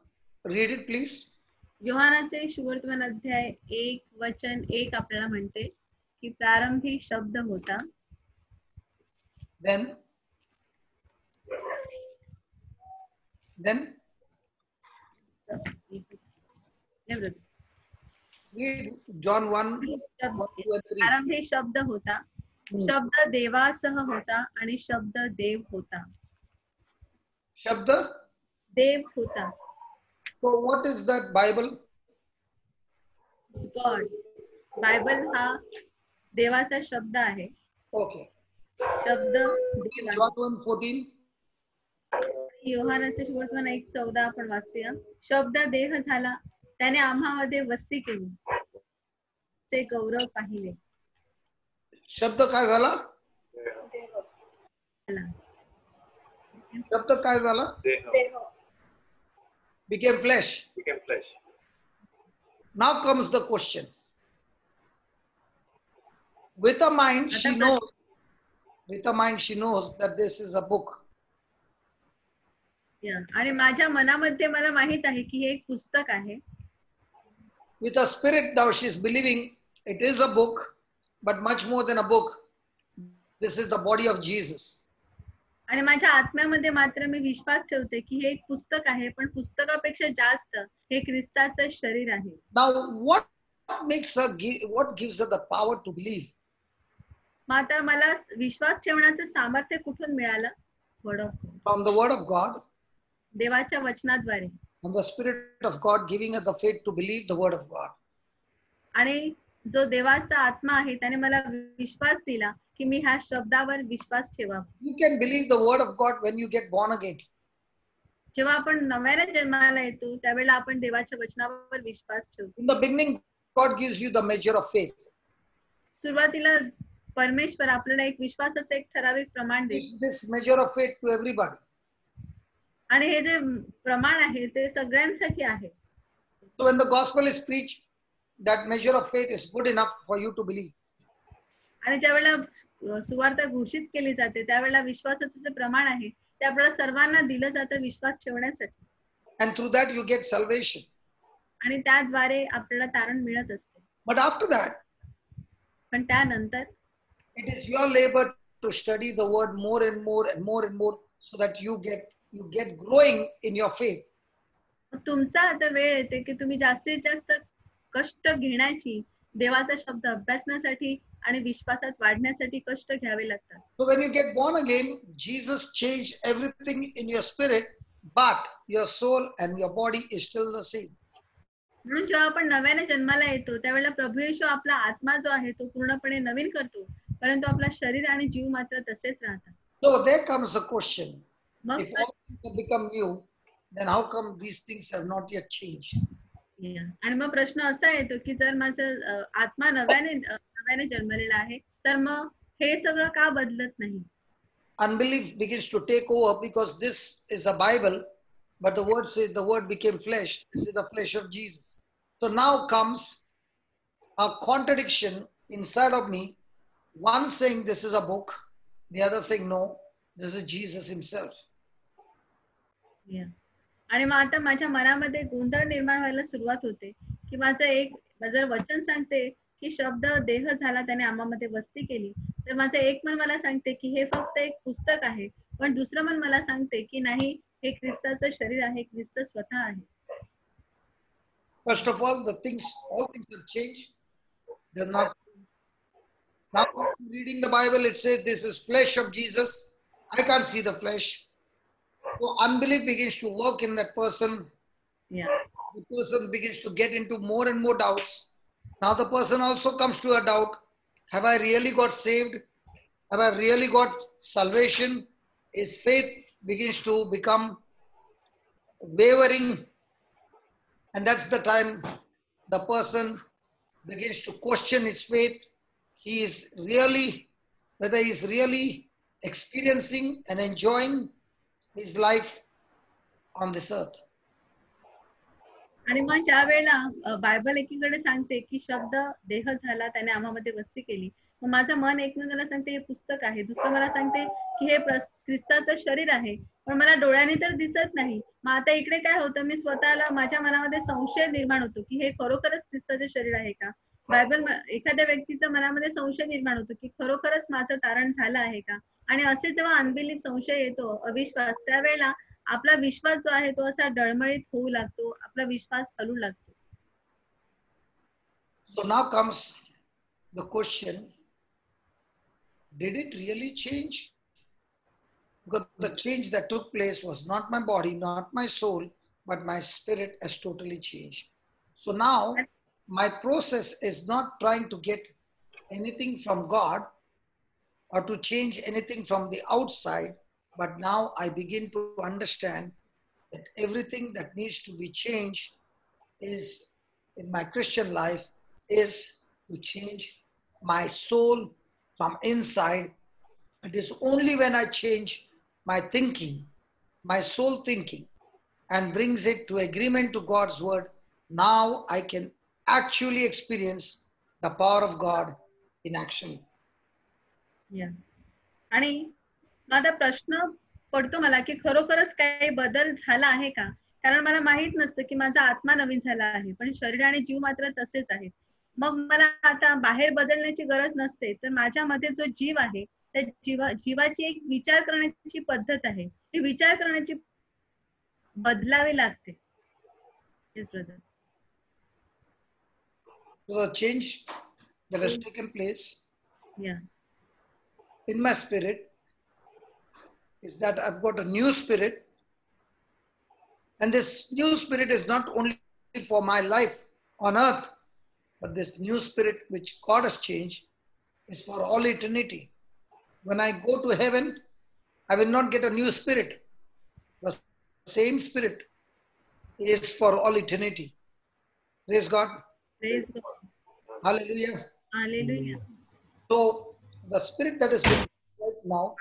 Speaker 1: read it please.
Speaker 2: योहानाचे सुवर्तमान अध्याय 1:1 आपल्याला म्हणते की प्रारंभी शब्द होता.
Speaker 1: Then read John 1, 1, 2 and 3.
Speaker 2: प्रारंभी शब्द होता, शब्द देवासह होता आणि शब्द देव होता.
Speaker 1: Shabda.
Speaker 2: देव होता.
Speaker 1: So what is that Bible?
Speaker 2: God. Bible हा देवाचा शब्द आहे.
Speaker 1: Okay.
Speaker 2: शब्द
Speaker 1: Read John 1:14.
Speaker 2: योहानाचे सुवर्तमान 1:14 आपण वाचूया. शब्द देह झाला, त्याने आम्हामध्ये वस्ती केली, ते गौरव पाहिले.
Speaker 1: शब्द काय झाला? शब्द काय झाला? Became flesh.
Speaker 3: Became flesh.
Speaker 1: Now comes the question. With her mind, she knows. With her mind, she knows that this is a book.
Speaker 2: आणि माझ्या मनामध्ये मला माहित आहे की हे एक पुस्तक आहे.
Speaker 1: With her spirit, now she is believing it is a book, but much more than a book. This is the body of Jesus.
Speaker 2: आणि माझ्या आत्म्यामध्ये मात्र मी विश्वास ठेवते की हे एक पुस्तक आहे, पण पुस्तकापेक्षा जास्त हे ख्रिस्ताचं शरीर आहे.
Speaker 1: Now, what gives her the power to believe?
Speaker 2: मग आता मला विश्वास ठेवण्याचं सामर्थ्य कुठून मिळालं?
Speaker 1: From the word of God.
Speaker 2: देवाच्या वचनाद्वारे.
Speaker 1: And the Spirit of God giving her the faith to believe the word of God.
Speaker 2: आणि जो देवाचा आत्मा आहे त्याने मला विश्वास दिला की मी ह्या शब्दावर विश्वास ठेवावा.
Speaker 1: You can believe the word of God when you get born again.
Speaker 2: जेव्हा आपण नव्याने जन्माला येतो त्यावेळेला आपण देवाच्या वचनावर विश्वास ठेवतो.
Speaker 1: In the beginning, God gives you the measure of faith.
Speaker 2: सुरुवातीला परमेश्वर आपल्याला एक विश्वासाचं एक ठराविक प्रमाण देतो.
Speaker 1: This measure of faith to everybody.
Speaker 2: आणि हे जे प्रमाण आहे ते सगळ्यांसाठी आहे.
Speaker 1: So when the gospel is preached, that measure of faith is good enough for you to believe.
Speaker 2: आणि ज्यावेळेला सुवार्ता घोषित केली जाते त्यावेळेला विश्वासाचं जे प्रमाण आहे ते आपल्याला सर्वांना दिलं जातं विश्वास ठेवण्यासाठी.
Speaker 1: And through that you get salvation.
Speaker 2: आणि त्याद्वारे आपल्याला तारण मिळत असते.
Speaker 1: But after that,
Speaker 2: पण त्यानंतर
Speaker 1: it is your labor to study the word more and more and more and more, so that you get growing in your faith.
Speaker 2: तुमचा आता वेळ येते की तुम्ही जास्तीत जास्त कष्ट घेण्याची, देवाचा शब्द अभ्यासण्यासाठी आणि विश्वासात वाढण्यासाठी कष्ट घ्यावे लागतात.
Speaker 1: So when you get born again, Jesus changed everything in your spirit, but your soul and your body is still the same.
Speaker 2: म्हणून जेव्हा आपण नव्याने जन्माला येतो त्यावेळेला प्रभू येशू आपला आत्मा जो आहे तो पूर्णपणे नवीन करतो, परंतु आपला शरीर आणि जीव मात्र तसेच राहतात.
Speaker 1: So there comes a question.
Speaker 2: Mug
Speaker 1: If all things have become new, then how come these things have not yet changed?
Speaker 2: आणि मग प्रश्न असा येतो की जर माझं आत्मा नव्याने जन्मलेला आहे तर मग हे सगळं का बदलत नाही?
Speaker 1: Unbelief begins to take over because this is a Bible, but the word says the word became flesh. This is the flesh of Jesus. So now comes a contradiction inside of me. One saying this is a book, the other saying no, this is Jesus himself.
Speaker 2: आणि मग आता माझ्या मनामध्ये गोंधळ निर्माण व्हायला सुरुवात होते की माझं वचन सांगते की शब्द देह झाला, त्याने आम्हामध्ये वस्ती केली, तर माझं एक मन मला सांगते की हे फक्त एक पुस्तक आहे, पण दुसरं मन मला सांगते की नाही, हे ख्रिस्ताचं शरीर आहे, ख्रिस्त स्वतः आहे.
Speaker 1: First of all, all things have changed. They're not. Now reading the Bible, it says this is flesh of Jesus. I can't see the flesh. So unbelief begins to work in that person. The person begins to get into more and more doubts. Now the person also comes to a doubt. Have I really got saved? Have I really got salvation? His faith begins to become wavering. And that's the time the person begins to question his faith. He is really whether he is really experiencing and enjoying his life on this earth.
Speaker 2: आणि मग ज्या वेळेला Bible एकीकडे सांगते की शब्द देह झाला, त्याने आम्हामध्ये वस्ती केली, मग माझं मन एक मला सांगते हे पुस्तक आहे, दुसरं मला सांगते की हे ख्रिस्ताचं शरीर आहे, पण मला डोळ्याने तर दिसत नाही. मग आता इकडे काय होतं, मी स्वतःला माझ्या मनामध्ये संशय निर्माण होतो की हे खरोखरच ख्रिस्ताचे शरीर आहे का. बायबल एखाद्या व्यक्तीच्या मनामध्ये संशय निर्माण होतो की खरोखरच माझं तारण झालं आहे का. आणि असे जेव्हा अनबिलीफ, संशय येतो, अविश्वास, त्यावेळेला आपला विश्वास जो आहे तो असा डळमळीत होऊ लागतो, आपला विश्वास हलू लागतो.
Speaker 1: So now comes the question, did it really change? Because the change that took place was not my body, not my soul, but my spirit has totally changed. So now my process is not trying to get anything from God or to change anything from the outside, but now I begin to understand that everything that needs to be changed is in my Christian life is to change my soul from inside. It is only when I change my thinking, my soul thinking, and brings it to agreement to God's word, now I can actually experience the power of God in action.
Speaker 2: Yeah. आणि माझा प्रश्न पडतो मला की खरोखरच काही बदल झाला आहे का. कारण मला माहित नसतं की माझा आत्मा नवीन झाला आहे, पण शरीर आणि जीव मात्र तसेच आहेत. मग मला आता बाहेर बदलण्याची गरज नसते, तर माझ्यामध्ये जो जीव आहे त्या जीवाची एक विचार करण्याची पद्धत आहे, ती विचार करण्याची बदलावी लागते. Yes, brother.
Speaker 1: So the change that has taken place
Speaker 2: Yeah.
Speaker 1: in my spirit is that I've got a new spirit, and this new spirit is not only for my life on earth, but this new spirit which God has changed is for all eternity. When I go to heaven, I will not get a new spirit. The same spirit is for all eternity. Praise God.
Speaker 2: Praise God.
Speaker 1: Hallelujah.
Speaker 2: Hallelujah.
Speaker 1: So the spirit that is right now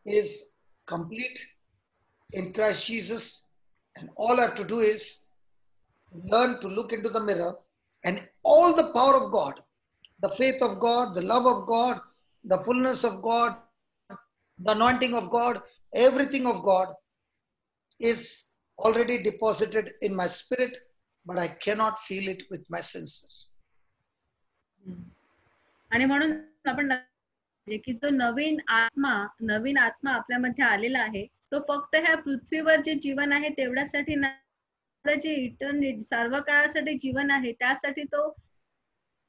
Speaker 1: is complete in Christ Jesus, and all I have to do is learn to look into the mirror, and all the power of God, the faith of God, the love of God, the fullness of God, the anointing of God, everything of God is already deposited in my spirit, but I cannot feel it with my senses.
Speaker 2: आणि म्हणून आपण की जो नवीन आत्मा आपल्यामध्ये आलेला आहे, तो फक्त ह्या पृथ्वीवर जे जीवन आहे तेवढ्यासाठी नाही, जे इटर्निटी, सर्व काळासाठी जीवन आहे, त्यासाठी तो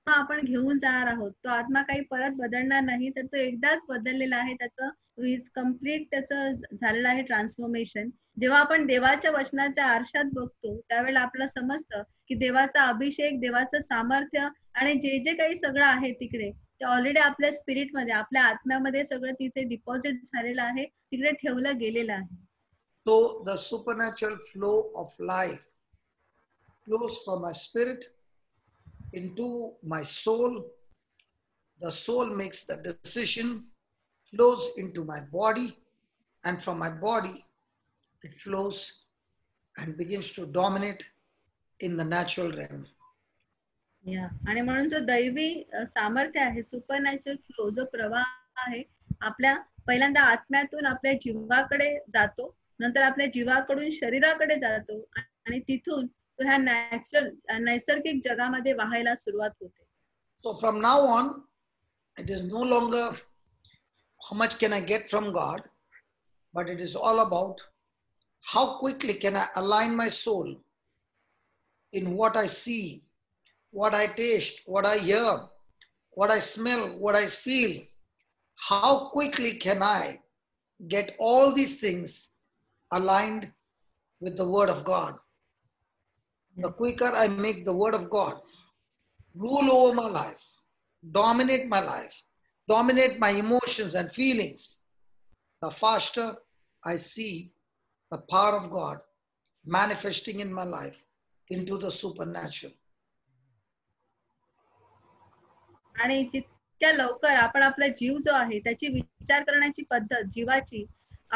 Speaker 2: आपण घेऊन जाणार आहोत. तो आत्मा काही परत बदलणार नाही, तर तो एकदाच बदललेला आहे, त्याचं इज कम्प्लीट, त्याचं झालेलं आहे ट्रान्सफॉर्मेशन. जेव्हा आपण देवाच्या वचनाच्या आरशात बघतो त्यावेळेला आपल्याला समजतं की देवाचा अभिषेक, देवाचं सामर्थ्य आणि जे जे काही सगळं आहे तिकडे, ते ऑलरेडी आपल्या स्पिरिट मध्ये, आपल्या आत्म्यामध्ये सगळं तिथे डिपॉझिट झालेलं आहे, तिकडे ठेवलं गेलेलं आहे.
Speaker 1: So the supernatural flow of life flows from my spirit into my soul. The soul makes the decision, flows into my body, and from my body it flows and begins to dominate in the natural realm.
Speaker 2: आणि म्हणून जो दैवी सामर्थ्य आहे, supernatural flow, जो प्रवाह आहे, आपल्या पहिल्यांदा आत्म्यातून आपल्या जीवाकडे जातो, नंतर आपल्या जीवाकडून शरीराकडे जातो, आणि तिथून तो ह्या नैसर्गिक जगामध्ये वाहायला सुरुवात होते.
Speaker 1: So from now on, it is no longer how much can I get from God, but it is all about how quickly can I align my soul in what I see, what I taste, what I hear, what I smell, what I feel. How quickly can I get all these things aligned with the word of God? The quicker I make the word of God rule over my life, dominate my life, dominate my emotions and feelings, the faster I see the power of God manifesting in my life into the supernatural.
Speaker 2: आणि तितक्या लवकर आपण आपला जीव जो आहे त्याची विचार करण्याची पद्धत जीवाची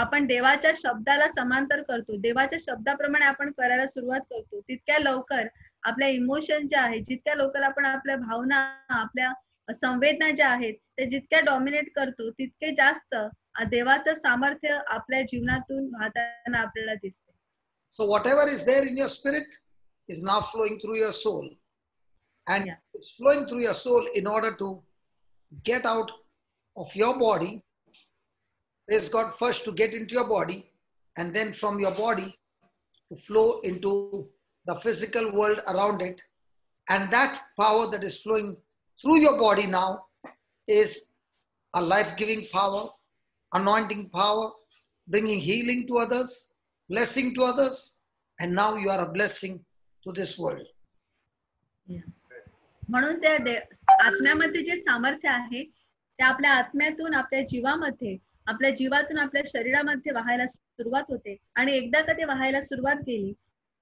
Speaker 2: आपण देवाच्या शब्दाला समांतर करतो, देवाच्या शब्दाप्रमाणे आपण करायला सुरुवात करतो, तितक्या लवकर आपल्या इमोशन ज्या आहेत, जितक्या लवकर आपण आपल्या भावना, आपल्या संवेदना ज्या आहेत ते जितक्या डॉमिनेट करतो, तितके जास्त देवाचं सामर्थ्य आपल्या जीवनातून वाहताना आपल्याला दिसते.
Speaker 1: So whatever is there in your spirit is now flowing through your soul. And
Speaker 2: Yeah.
Speaker 1: it's flowing through your soul in order to get out of your body. Praise God, first to get into your body, and then from your body to flow into the physical world around it. And that power that is flowing through your body now is a life-giving power, anointing power, bringing healing to others, blessing to others, and now you are a blessing to this world.
Speaker 2: म्हणून जे आत्म्यामध्ये जे सामर्थ्य आहे ते आपल्या आत्म्यातून आपल्या जीवामध्ये, आपल्या जीवातून आपल्या शरीरामध्ये वाहायला सुरुवात होते. आणि एकदा का ते वाहायला सुरुवात केली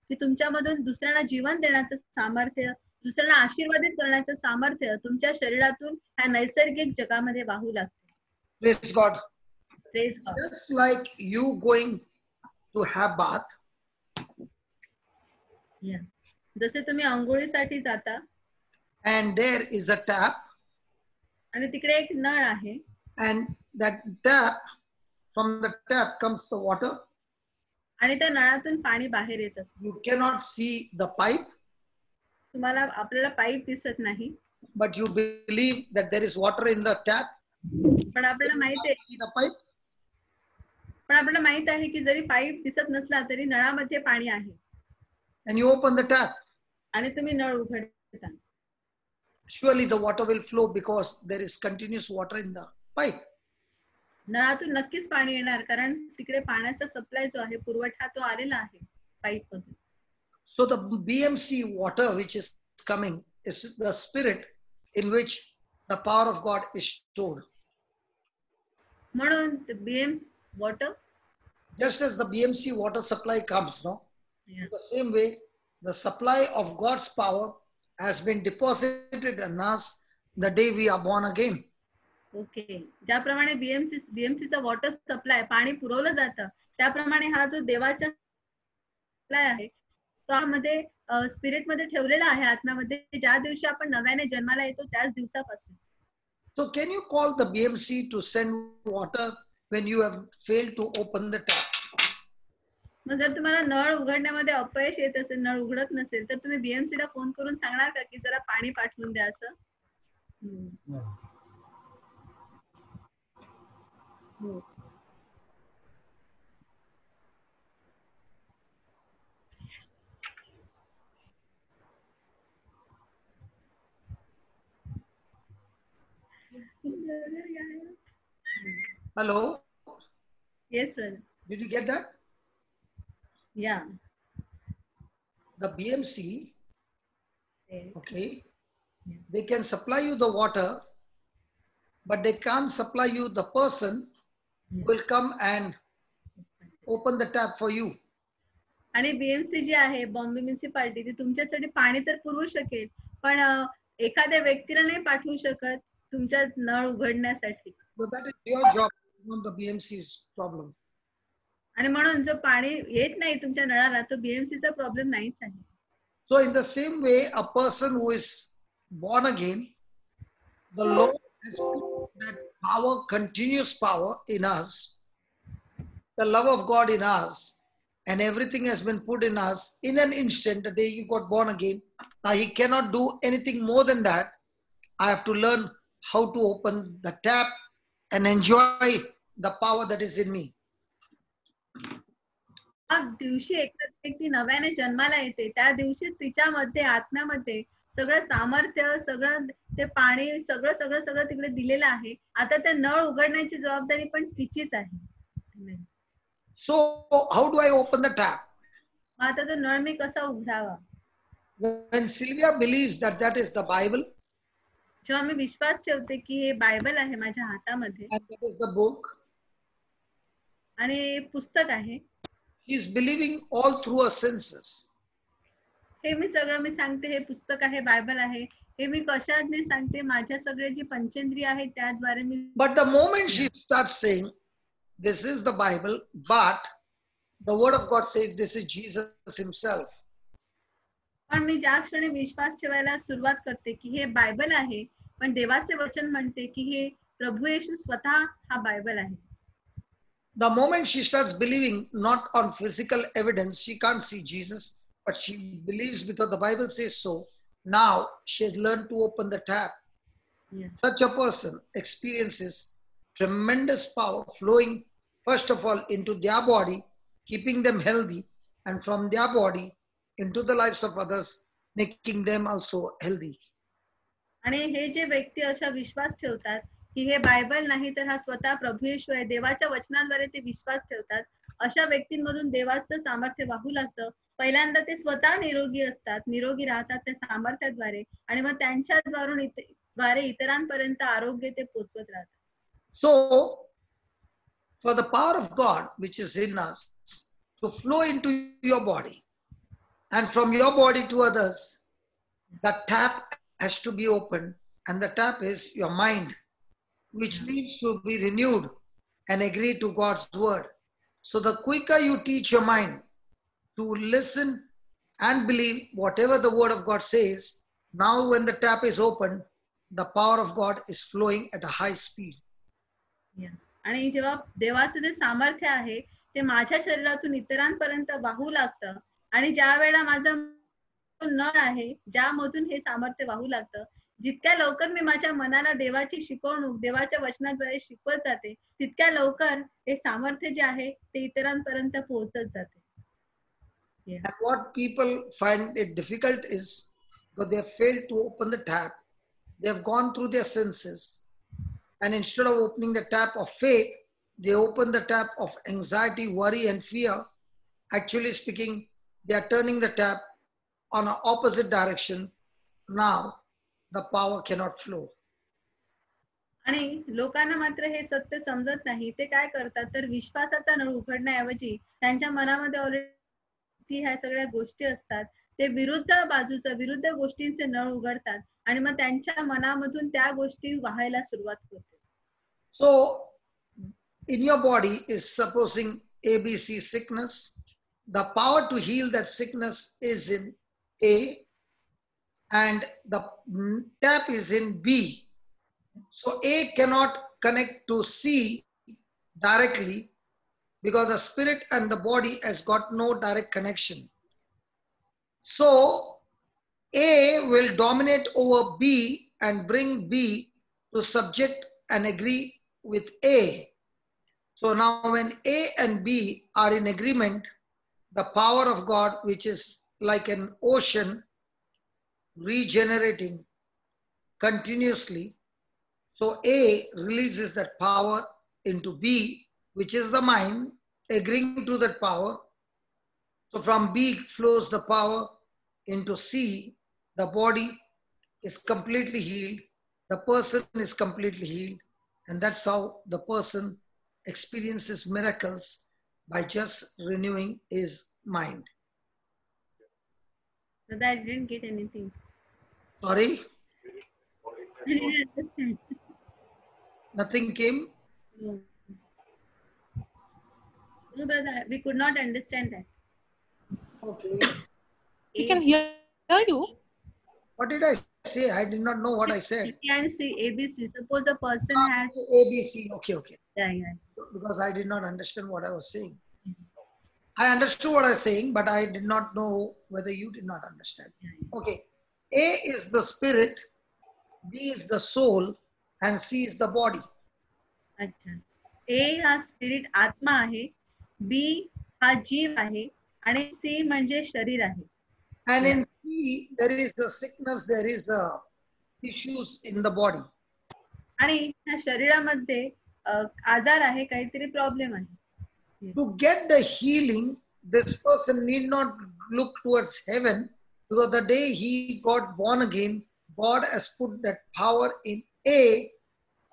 Speaker 2: की तुमच्यामधून दुसऱ्यांना जीवन देण्याचं सामर्थ्य, दुसऱ्यांना आशीर्वादित करण्याचं सामर्थ्य तुमच्या शरीरातून ह्या नैसर्गिक जगामध्ये वाहू लागते.
Speaker 1: Praise God.
Speaker 2: Praise God.
Speaker 1: Just like you going to have bath,
Speaker 2: Yeah. जसे तुम्ही अंघोळीसाठी जाता
Speaker 1: and there is a tap,
Speaker 2: आणि तिकडे एक नळ आहे
Speaker 1: and that tap, from the tap comes the water.
Speaker 2: आणि त्या नळातून पाणी बाहेर येत असते.
Speaker 1: You cannot see the pipe,
Speaker 2: तुम्हाला आपल्याला पाईप दिसत नाही,
Speaker 1: but you believe that there is water in the tap.
Speaker 2: पण आपल्याला माहित आहे,
Speaker 1: See the pipe?
Speaker 2: पण आपल्याला माहित आहे की जरी पाईप दिसत नसला तरी नळामध्ये पाणी आहे.
Speaker 1: And you open the tap.
Speaker 2: आणि तुम्ही नळ उघडता,
Speaker 1: Surely the water will flow because there is continuous water in the pipe.
Speaker 2: नळातून नक्कीच पाणी येणार, कारण तिकडे पाण्याचा सप्लाय जो आहे, पुरवठा तो आलेला आहे पाईप मधून.
Speaker 1: So the BMC water which is coming is the spirit in which the power of God is stored.
Speaker 2: म्हणून BM water,
Speaker 1: Just as the BMC water supply comes, no? In the same way, the supply of God's power has been deposited in us the day we are born again.
Speaker 2: Okay, ज्याप्रमाणे बीएमसीचा water supply पाणी पुरवलं जातं, त्याप्रमाणे हा जो देवाचा supply आहे तो आतमध्ये स्पिरिट मध्ये ठेवलेला आहे, आत्म्यामध्ये, ज्या दिवशी आपण नव्याने जन्माला येतो त्याच दिवसापासून.
Speaker 1: So can you call the BMC to send water when you have failed to open the tap?
Speaker 2: मग जर तुम्हाला नळ उघडण्यामध्ये अपयश येत असेल, नळ उघडत नसेल, तर तुम्ही बीएमसी ला फोन करून सांगणार का की जरा पाणी पाठवून द्या असं? हो.
Speaker 1: Hello?
Speaker 2: Yes, sir.
Speaker 1: Did you get that?
Speaker 2: Yeah.
Speaker 1: The BMC,
Speaker 2: Okay.
Speaker 1: okay, they can supply you the water, but they can't supply you the person who will come and open the tap for you.
Speaker 2: आणि BMC जी आहे, Bombay municipality, ती तुमच्यासाठी पाणी तर पुरवू शकेल, पण एखाद्या व्यक्तीला नाही पाठवू शकत तुमच्या नळ उघडण्यासाठी.
Speaker 1: So that is your job, not the BMC's problem.
Speaker 2: आणि म्हणून जर पाणी येत नाही तुमच्या नळाला, तो बीएमसीचा प्रॉब्लेम नाहीच आहे.
Speaker 1: So in the same way, a person who is born again, the Lord has put that power, continuous power in us, the love of God in us, and everything has been put in us in an instant, the day you got born again. Now he cannot do anything more than that. I have to learn how to open the tap and enjoy the power that is in me.
Speaker 2: त्या दिवशी एखादी व्यक्ती नव्याने जन्माला येते, त्या दिवशी तिच्यामध्ये, आत्म्यामध्ये सगळं सामर्थ्य, सगळं ते पाणी, सगळं सगळं सगळं तिकडे दिलेलं आहे. आता त्या नळ उघडण्याची जबाबदारी पण तिचीच आहे.
Speaker 1: So how do I open the tap?
Speaker 2: आता तो नळ मी कसा उघडावा?
Speaker 1: When Sylvia believes that that is the Bible,
Speaker 2: जेव्हा मी विश्वास ठेवते की हे बायबल आहे माझ्या हातामध्ये
Speaker 1: and that is the book,
Speaker 2: आणि पुस्तक आहे,
Speaker 1: she is believing all through her senses.
Speaker 2: हे मी सगळं मी सांगते, हे पुस्तक आहे, बायबल आहे, हे मी कशाने सांगते, माझ्या सगळे जी पंचेंद्रिय आहेत त्याद्वारे मी.
Speaker 1: But the moment she starts saying, this is the Bible, but the word of God says this is Jesus himself.
Speaker 2: पण मी ज्या क्षणी विश्वास ठेवायला सुरुवात करते की हे बायबल आहे, पण देवाचे वचन म्हणते की हे प्रभू येशू स्वतः हा बायबल आहे.
Speaker 1: The moment she starts believing not on physical evidence, she can't see Jesus, but she believes because the Bible says so. Now she has learned to open the tap.
Speaker 2: Yes.
Speaker 1: Such a person experiences tremendous power flowing, first of all, into their body, keeping them healthy, and from their body into the lives of others, making them also healthy.
Speaker 2: आणि हे जे व्यक्ती अशा विश्वास ठेवतात की हे Bible नाही तर हा स्वतः प्रभू येशू आहे, देवाच्या वचनाद्वारे ते विश्वास ठेवतात, अशा व्यक्तींमधून देवाचं सामर्थ्य वाहू लागतं. पहिल्यांदा ते स्वतः निरोगी असतात, निरोगी राहतात त्या सामर्थ्याद्वारे, आणि मग त्यांच्या द्वारे इतरांपर्यंत आरोग्य ते पोचवत राहतात.
Speaker 1: So, for the power of God which is in us to flow into your body and from your body to others, the tap has to be opened, and the tap is your mind, which needs to be renewed and agree to God's word. So the quicker you teach your mind to listen and believe whatever the word of God says, now when the tap is opened, the power of God is flowing at a high speed.
Speaker 2: आणि जेव्हा देवाचं जे सामर्थ्य आहे ते माझ्या शरीरातून इतरांपर्यंत वाहू लागतं, आणि ज्या वेळेला माझा नळ आहे ज्यामधून हे सामर्थ्य वाहू लागतं, जितक्या लवकर मी माझ्या मनाला देवाची शिकवणूक देवाच्या वचनाद्वारे शिकवत जाते, तितक्या लवकर हे सामर्थ्य जे आहे ते इतरांपर्यंत पोहोचत जाते.
Speaker 1: And what people find it difficult is because they have failed to open the tap, they have gone through their senses, and instead of opening the tap of faith, they open the tap of anxiety, worry, and fear. Actually speaking, they are turning the tap on an opposite direction. Now, the power cannot flow.
Speaker 2: आणि लोकांना मात्र हे सत्य समजत नाही. ते काय करतात तर विश्वासाचा नळ उघडण्याऐवजी त्यांच्या मनामध्ये ऑलरेडी ह्या सगळ्या गोष्टी असतात, ते विरुद्ध गोष्टींचे नळ उघडतात, आणि मग त्यांच्या मनामधून त्या गोष्टी वाहायला सुरुवात होते.
Speaker 1: So, in your body is supposing ABC sickness. The power to heal that sickness is in A, and the tap is in B. So A cannot connect to C directly because the spirit and the body has got no direct connection. So A will dominate over B and bring B to subject and agree with A. So now when A and B are in agreement, the power of God, which is like an ocean regenerating continuously, so A releases that power into B, which is the mind, agreeing to that power. So from B flows the power into C. The body is completely healed. The person is completely healed. And that's how the person experiences miracles by just renewing his mind.
Speaker 2: So I didn't get anything.
Speaker 1: Sorry?
Speaker 2: I didn't understand.
Speaker 1: Nothing came?
Speaker 2: No. No, brother, we could not understand that.
Speaker 1: Okay.
Speaker 6: We can hear you.
Speaker 1: What did I say? I did not know what I said.
Speaker 2: You can see ABC. Suppose a person has
Speaker 1: ABC. Okay.
Speaker 2: yeah.
Speaker 1: Because I did not understand what I was saying. I understood what I was saying, but I did not know whether you did not understand. Okay. A is the spirit, B is the soul, and C is the body.
Speaker 2: अच्छा. A हा spirit आत्मा आहे, B हा जीव आहे, आणि C म्हणजे शरीर आहे.
Speaker 1: And in C, there is a sickness, there is a issues in the body.
Speaker 2: आणि ह्या शरीरामध्ये आजार आहे, काहीतरी प्रॉब्लेम आहे.
Speaker 1: To get the healing, this person need not look towards heaven, because the day he got born again, God has put that power in A,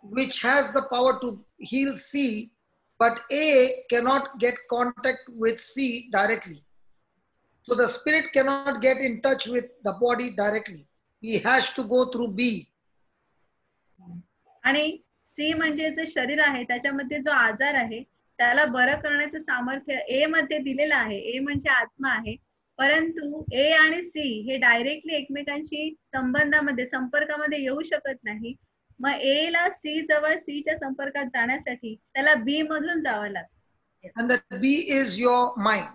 Speaker 1: which has the power to heal C, but A cannot get contact with C directly. So the spirit cannot get in touch with the body directly. he has to go through B.
Speaker 2: आणि सी म्हणजे जे शरीर आहे त्याच्यामध्ये जो आजार आहे त्याला बरं करण्याचं सामर्थ्य ए मध्ये दिलेलं आहे. ए म्हणजे आत्मा आहे. परंतु ए आणि सी हे डायरेक्टली एकमेकांशी संबंधामध्ये संपर्कामध्ये येऊ शकत नाही. मग ए ला सी जवळ सी च्या संपर्कात जाण्यासाठी त्याला बी मधून जावं लागतं.
Speaker 1: And that B is your mind.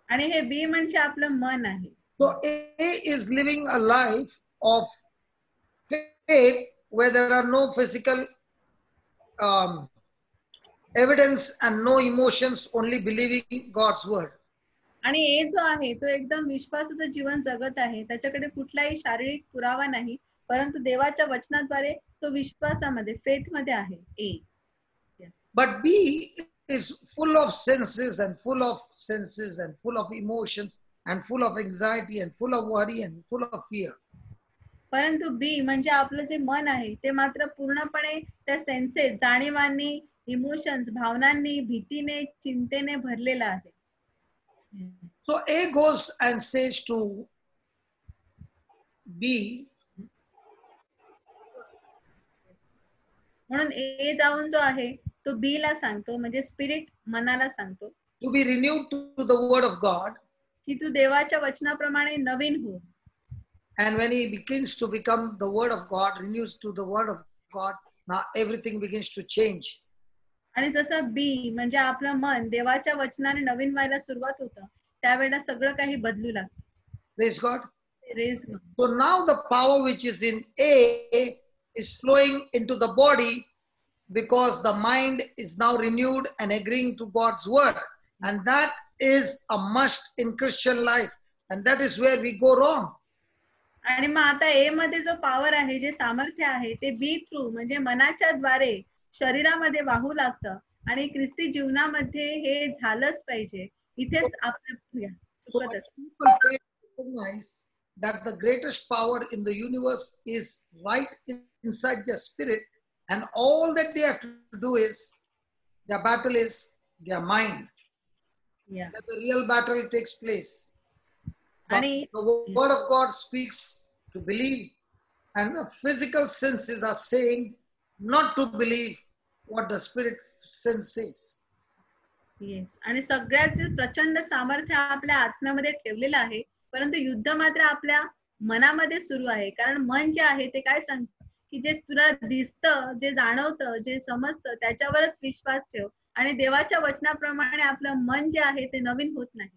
Speaker 2: आणि हे बी म्हणजे आपलं मन आहे.
Speaker 1: So A is living a life of faith where there are no physical evidence and no emotions, only believing God's word.
Speaker 2: आणि ए जो आहे तो एकदम विश्वासाचं जीवन जगत आहे. त्याच्याकडे कुठलाही शारीरिक पुरावा नाही, परंतु देवाच्या वचनाद्वारे तो विश्वासामध्ये फेथ मध्ये आहे. ए.
Speaker 1: But B is full of senses and full of senses and full of emotions and full of anxiety and full of worry and full of fear.
Speaker 2: परंतु बी म्हणजे आपलं जे मन आहे ते मात्र पूर्णपणे त्या सेन्सेस, जाणीवांनी, इमोशन्स, भावनांनी, भीतीने, चिंतेने भरलेला आहे.
Speaker 1: So A goes and says to B,
Speaker 2: म्हणून ए जाऊन जो आहे तो बी ला सांगतो, म्हणजे स्पिरिट मनाला सांगतो
Speaker 1: to be renewed to the word of God.
Speaker 2: की तू देवाच्या वचनाप्रमाणे नवीन हो.
Speaker 1: And when he begins to become the word of God, renews to the word of God, now everything begins to change.
Speaker 2: आणि जसं बी म्हणजे आपलं मन देवाच्या वचनाने नवीन व्हायला सुरुवात होतं, त्यावेळेला सगळं काही बदलू लागतं.
Speaker 1: Praise God.
Speaker 2: Race.
Speaker 1: So now the power which is in A is flowing into the body because the mind is now renewed and agreeing to God's word. And that is a must in Christian life. And that is where we go wrong.
Speaker 2: आणि मग आता ए मध्ये जो power आहे, जे सामर्थ्य आहे, ते B through म्हणजे मनाच्या द्वारे शरीरामध्ये वाहू लागतं. आणि ख्रिस्ती जीवनामध्ये हे झालंच पाहिजे. इथेच आपलं चुकत असतं.
Speaker 1: People fail to recognize that the greatest power in the universe is right inside their spirit, and all that they have to do is their battle is their mind.
Speaker 2: Yeah.
Speaker 1: That the real battle takes place. The word of God speaks to believe, and the physical senses are saying not to believe what the spirit sense says.
Speaker 2: Yes. आणि सगळ्यात जे प्रचंड सामर्थ्य आपल्या आत्म्यामध्ये ठेवलेलं आहे, परंतु युद्ध मात्र आपल्या मनामध्ये सुरू आहे. कारण मन जे आहे ते काय सांगतं की जे तुला दिसतं, जे जाणवतं, जे समजतं त्याच्यावरच विश्वास ठेव. आणि देवाच्या वचनाप्रमाणे आपलं मन जे आहे ते नवीन होत नाही.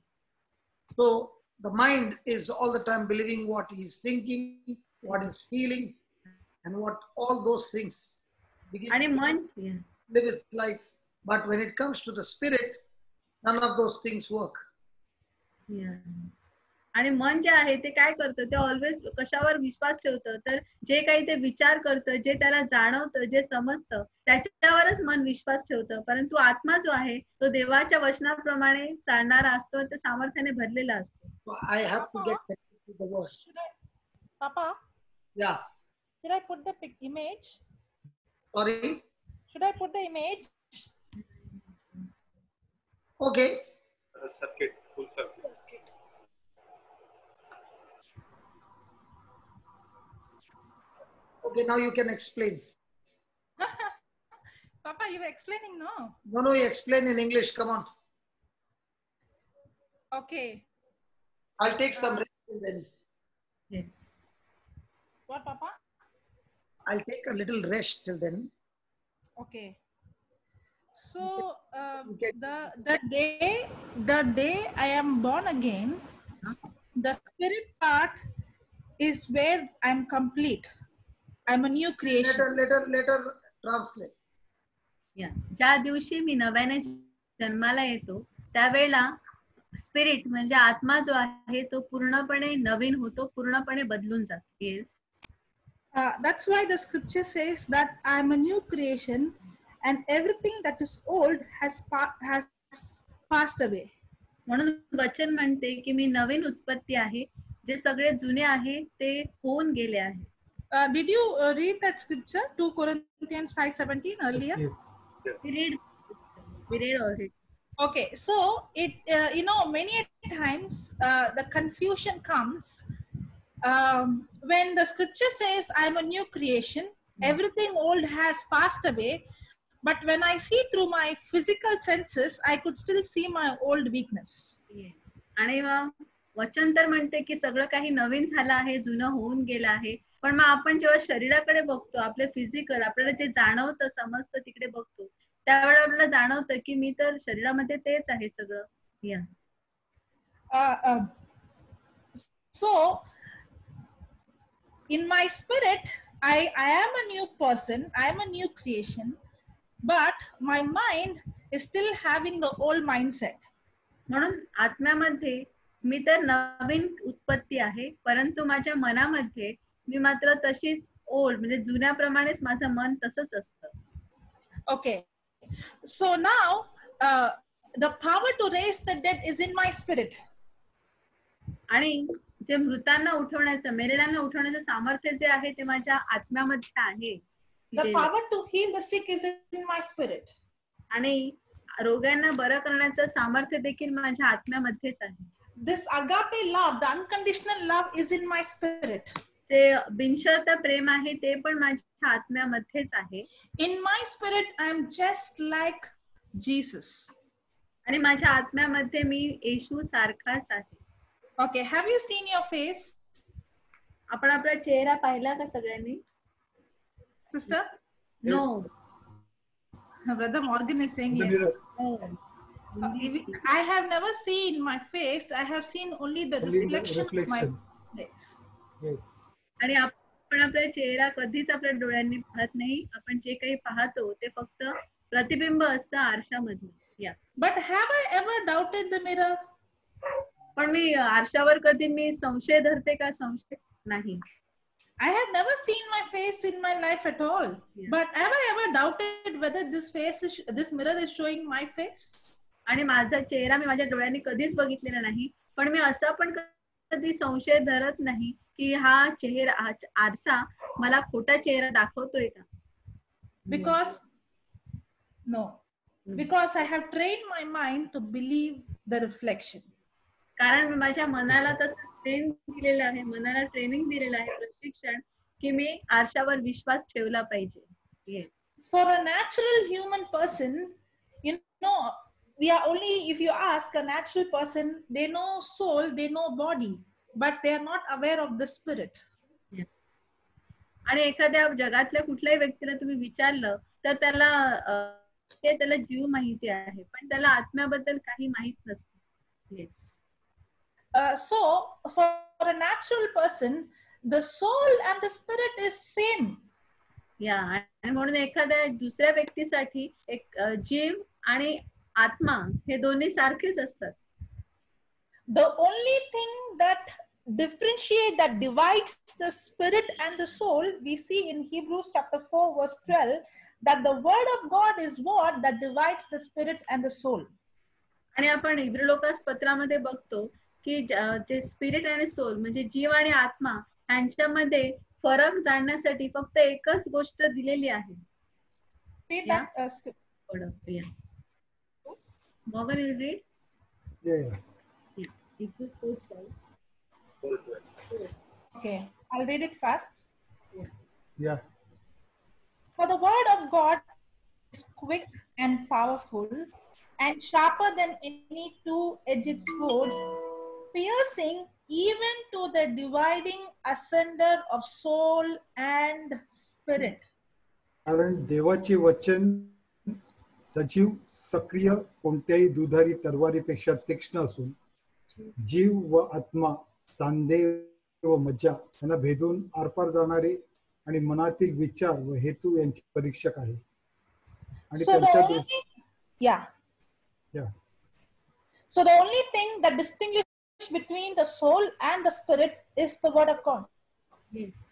Speaker 1: So the mind is all the time believing what he is thinking, what he is feeling, and what all those things begin
Speaker 2: आणि मन
Speaker 1: to live his life. But when it comes to the spirit, none of those things work.
Speaker 2: आणि मन जे आहे ते काय करतं, ते always कशावर विश्वास ठेवतं, तर जे काही ते विचार करतं, जे त्याला जाणवतं, जे समजतं त्याच्यावरच मन विश्वास ठेवतं. परंतु आत्मा जो आहे तो देवाच्या वचनाप्रमाणे चालणारा असतो, ते सामर्थ्याने भरलेला असतो.
Speaker 1: So I have to get connected to the word.
Speaker 6: Papa,
Speaker 1: Yeah.
Speaker 6: should I put the image?
Speaker 1: Sorry.
Speaker 6: Should I put the image?
Speaker 1: Okay.
Speaker 3: Circuit, full circuit.
Speaker 1: Okay, now you can explain.
Speaker 6: Papa, you were explaining, no?
Speaker 1: No, you explain in English. Come on.
Speaker 6: Okay.
Speaker 1: I'll take some rest till then.
Speaker 2: Yes.
Speaker 6: What, Papa?
Speaker 1: I'll take a little rest till then.
Speaker 6: Okay. So the day I am born again, the spirit part is where I'm complete. I'm a new creation.
Speaker 1: Later translate.
Speaker 2: ज्या दिवशी मी नव्याने जन्माला येतो त्यावेळेला spirit म्हणजे आत्मा जो आहे तो पूर्णपणे नवीन होतो, पूर्णपणे बदलून जातो. Yes.
Speaker 6: That's why the scripture says that I'm a new creation and everything that is old has passed away.
Speaker 2: म्हणून वचन म्हणते की मी नवीन उत्पत्ती आहे, जे सगळे जुने आहे ते होऊन गेले आहे.
Speaker 6: Did you read that scripture 2 Corinthians 5:17 earlier?
Speaker 4: Yes.
Speaker 2: We read already.
Speaker 6: Okay, so it many times the confusion comes when the scripture says I'm a new creation, everything old has passed away, but when I see through my physical senses, I could still see my old weakness.
Speaker 2: आणि मग वचन तर म्हणते की सगळं काही नवीन झालं आहे, जुनं होऊन गेलं आहे. पण मग आपण जेव्हा शरीराकडे बघतो, आपले फिजिकल आपल्याला जे जाणवतं समजतं तिकडे बघतो, त्यावेळेला आपल्याला जाणवतं की मी तर शरीरामध्ये तेच आहे सगळं.
Speaker 6: So in my spirit, I am a new person, I am a new creation, but my mind is still having the old mindset.
Speaker 2: म्हणून आत्म्यामध्ये मी तर नवीन उत्पत्ती आहे, परंतु माझ्या मनामध्ये मी मात्र तशीच ओल्ड म्हणजे जुन्याप्रमाणेच माझं मन तसंच असतं.
Speaker 6: Okay, so now the power to raise the dead is in my spirit.
Speaker 2: आणि जे मृतांना उठवण्याचं, मेलेल्यांना उठवण्याचं सामर्थ्य जे आहे ते माझ्या आत्म्यामध्ये आहे.
Speaker 6: The power to heal the sick is in my spirit.
Speaker 2: आणि रोगांना बरं करण्याचं सामर्थ्य देखील माझ्या आत्म्यामध्येच आहे.
Speaker 6: This agape love, the unconditional love, is in my spirit.
Speaker 2: ते बिनशर्त प्रेम आहे ते पण माझ्या आत्म्यामध्येच आहे.
Speaker 6: In my spirit, I am just like Jesus.
Speaker 2: आणि माझ्या आत्म्यामध्ये मी येशू सारखाच आहे.
Speaker 6: Okay, have you seen your face?
Speaker 2: आपण आपला चेहरा पाहिला का सगळ्यांनी?
Speaker 6: Sister?
Speaker 2: No.
Speaker 6: Brother Morgan is saying yes. I have never seen my face. I have seen only the reflection of my face.
Speaker 4: Yes.
Speaker 2: आणि आपण आपला चेहरा कधीच आपल्या डोळ्यांनी पाहत नाही. आपण जे काही पाहतो ते फक्त प्रतिबिंब असतं आरशामध्ये.
Speaker 6: But have I ever doubted the mirror?
Speaker 2: पण मी आरशावर कधी मी संशय धरते का? संशय नाही.
Speaker 6: I have never seen my face in my life at all. But have I ever doubted whether this mirror is showing my face?
Speaker 2: आणि माझा चेहरा मी माझ्या डोळ्यांनी कधीच बघितलेला नाही. पण मी असा पण कधी संशय धरत नाही की हा चेहरा, आरसा मला खोटा चेहरा दाखवतोय का?
Speaker 6: Because I have trained my mind to believe the reflection.
Speaker 2: कारण मी माझ्या मनाला तसं ट्रेन दिलेलं आहे, मनाला ट्रेनिंग दिलेलं आहे, प्रशिक्षण, की मी आरशावर विश्वास ठेवला पाहिजे. Yes.
Speaker 6: For a natural human person, you know, we are only, if you ask a natural person, they know soul, they know body, but they are not aware of the spirit.
Speaker 2: आणि एखाद्या जगातल्या कुठल्याही व्यक्तीला तुम्ही विचारलं तर त्याला जीव माहिती आहे, पण त्याला आत्म्याबद्दल काही माहित नसतं. Yes.
Speaker 6: So for a natural person, the soul and the spirit is same.
Speaker 2: आणि म्हणून एखाद्या दुसऱ्या व्यक्तीसाठी एक जीव आणि आत्मा हे दोन्ही सारखेच असतात.
Speaker 6: The only thing that differentiates, that divides the spirit and the soul, we see in Hebrews chapter 4 verse 12, that the word of God is what that divides the spirit and the soul.
Speaker 2: आणि आपण इब्री Lucas पत्रामध्ये बघतो की जे spirit आणि soul म्हणजे जीव आणि आत्मा यांच्यामध्ये फरक जाणण्यासाठी फक्त एकच गोष्ट दिलेली आहे. Morgan, you read?
Speaker 4: Yeah.
Speaker 6: Okay, I'll read it fast.
Speaker 4: Yeah.
Speaker 6: For the word of God is quick and powerful and sharper than any two-edged sword, piercing even to the dividing asunder of soul and spirit.
Speaker 4: कारण देवाचे वचन सजीव, सक्रिय, कोणत्याही दुधारी तलवारीपेक्षा तीक्ष्ण असून जीव व आत्मा, सांधे व मज्जा यांना भेदून आरपार जाणारे आणि मनातील विचार व हेतू यांचे परीक्षक आहे. आणि
Speaker 6: So the only thing that distinguishes between the soul and the spirit is the word of God.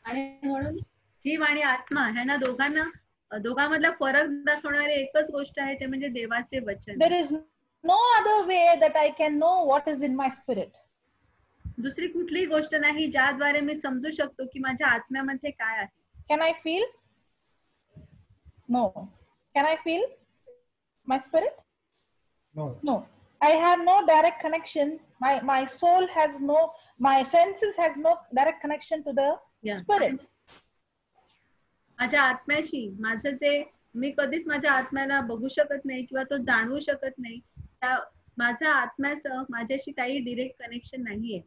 Speaker 2: आणि म्हणून जीव आणि आत्मा ह्यांना दोघांमधला फरक दाखवणारी एकच गोष्ट आहे, ते म्हणजे देवाचे वचन.
Speaker 6: There is no other way that I can know what is in my spirit.
Speaker 2: दुसरी कुठलीही गोष्ट नाही ज्याद्वारे मी समजू शकतो की माझ्या आत्म्यामध्ये काय आहे.
Speaker 6: Can I feel? No. Can I feel my spirit?
Speaker 4: No.
Speaker 6: No. I have no direct connection. My soul has no, my senses has no direct connection to the spirit.
Speaker 2: माझ्या आत्म्याशी माझं जे मी कधीच माझ्या आत्म्याला बघू शकत नाही किंवा तो जाणवू शकत नाही. माझ्या आत्म्याचं माझ्याशी काही डिरेक्ट कनेक्शन नाहीये.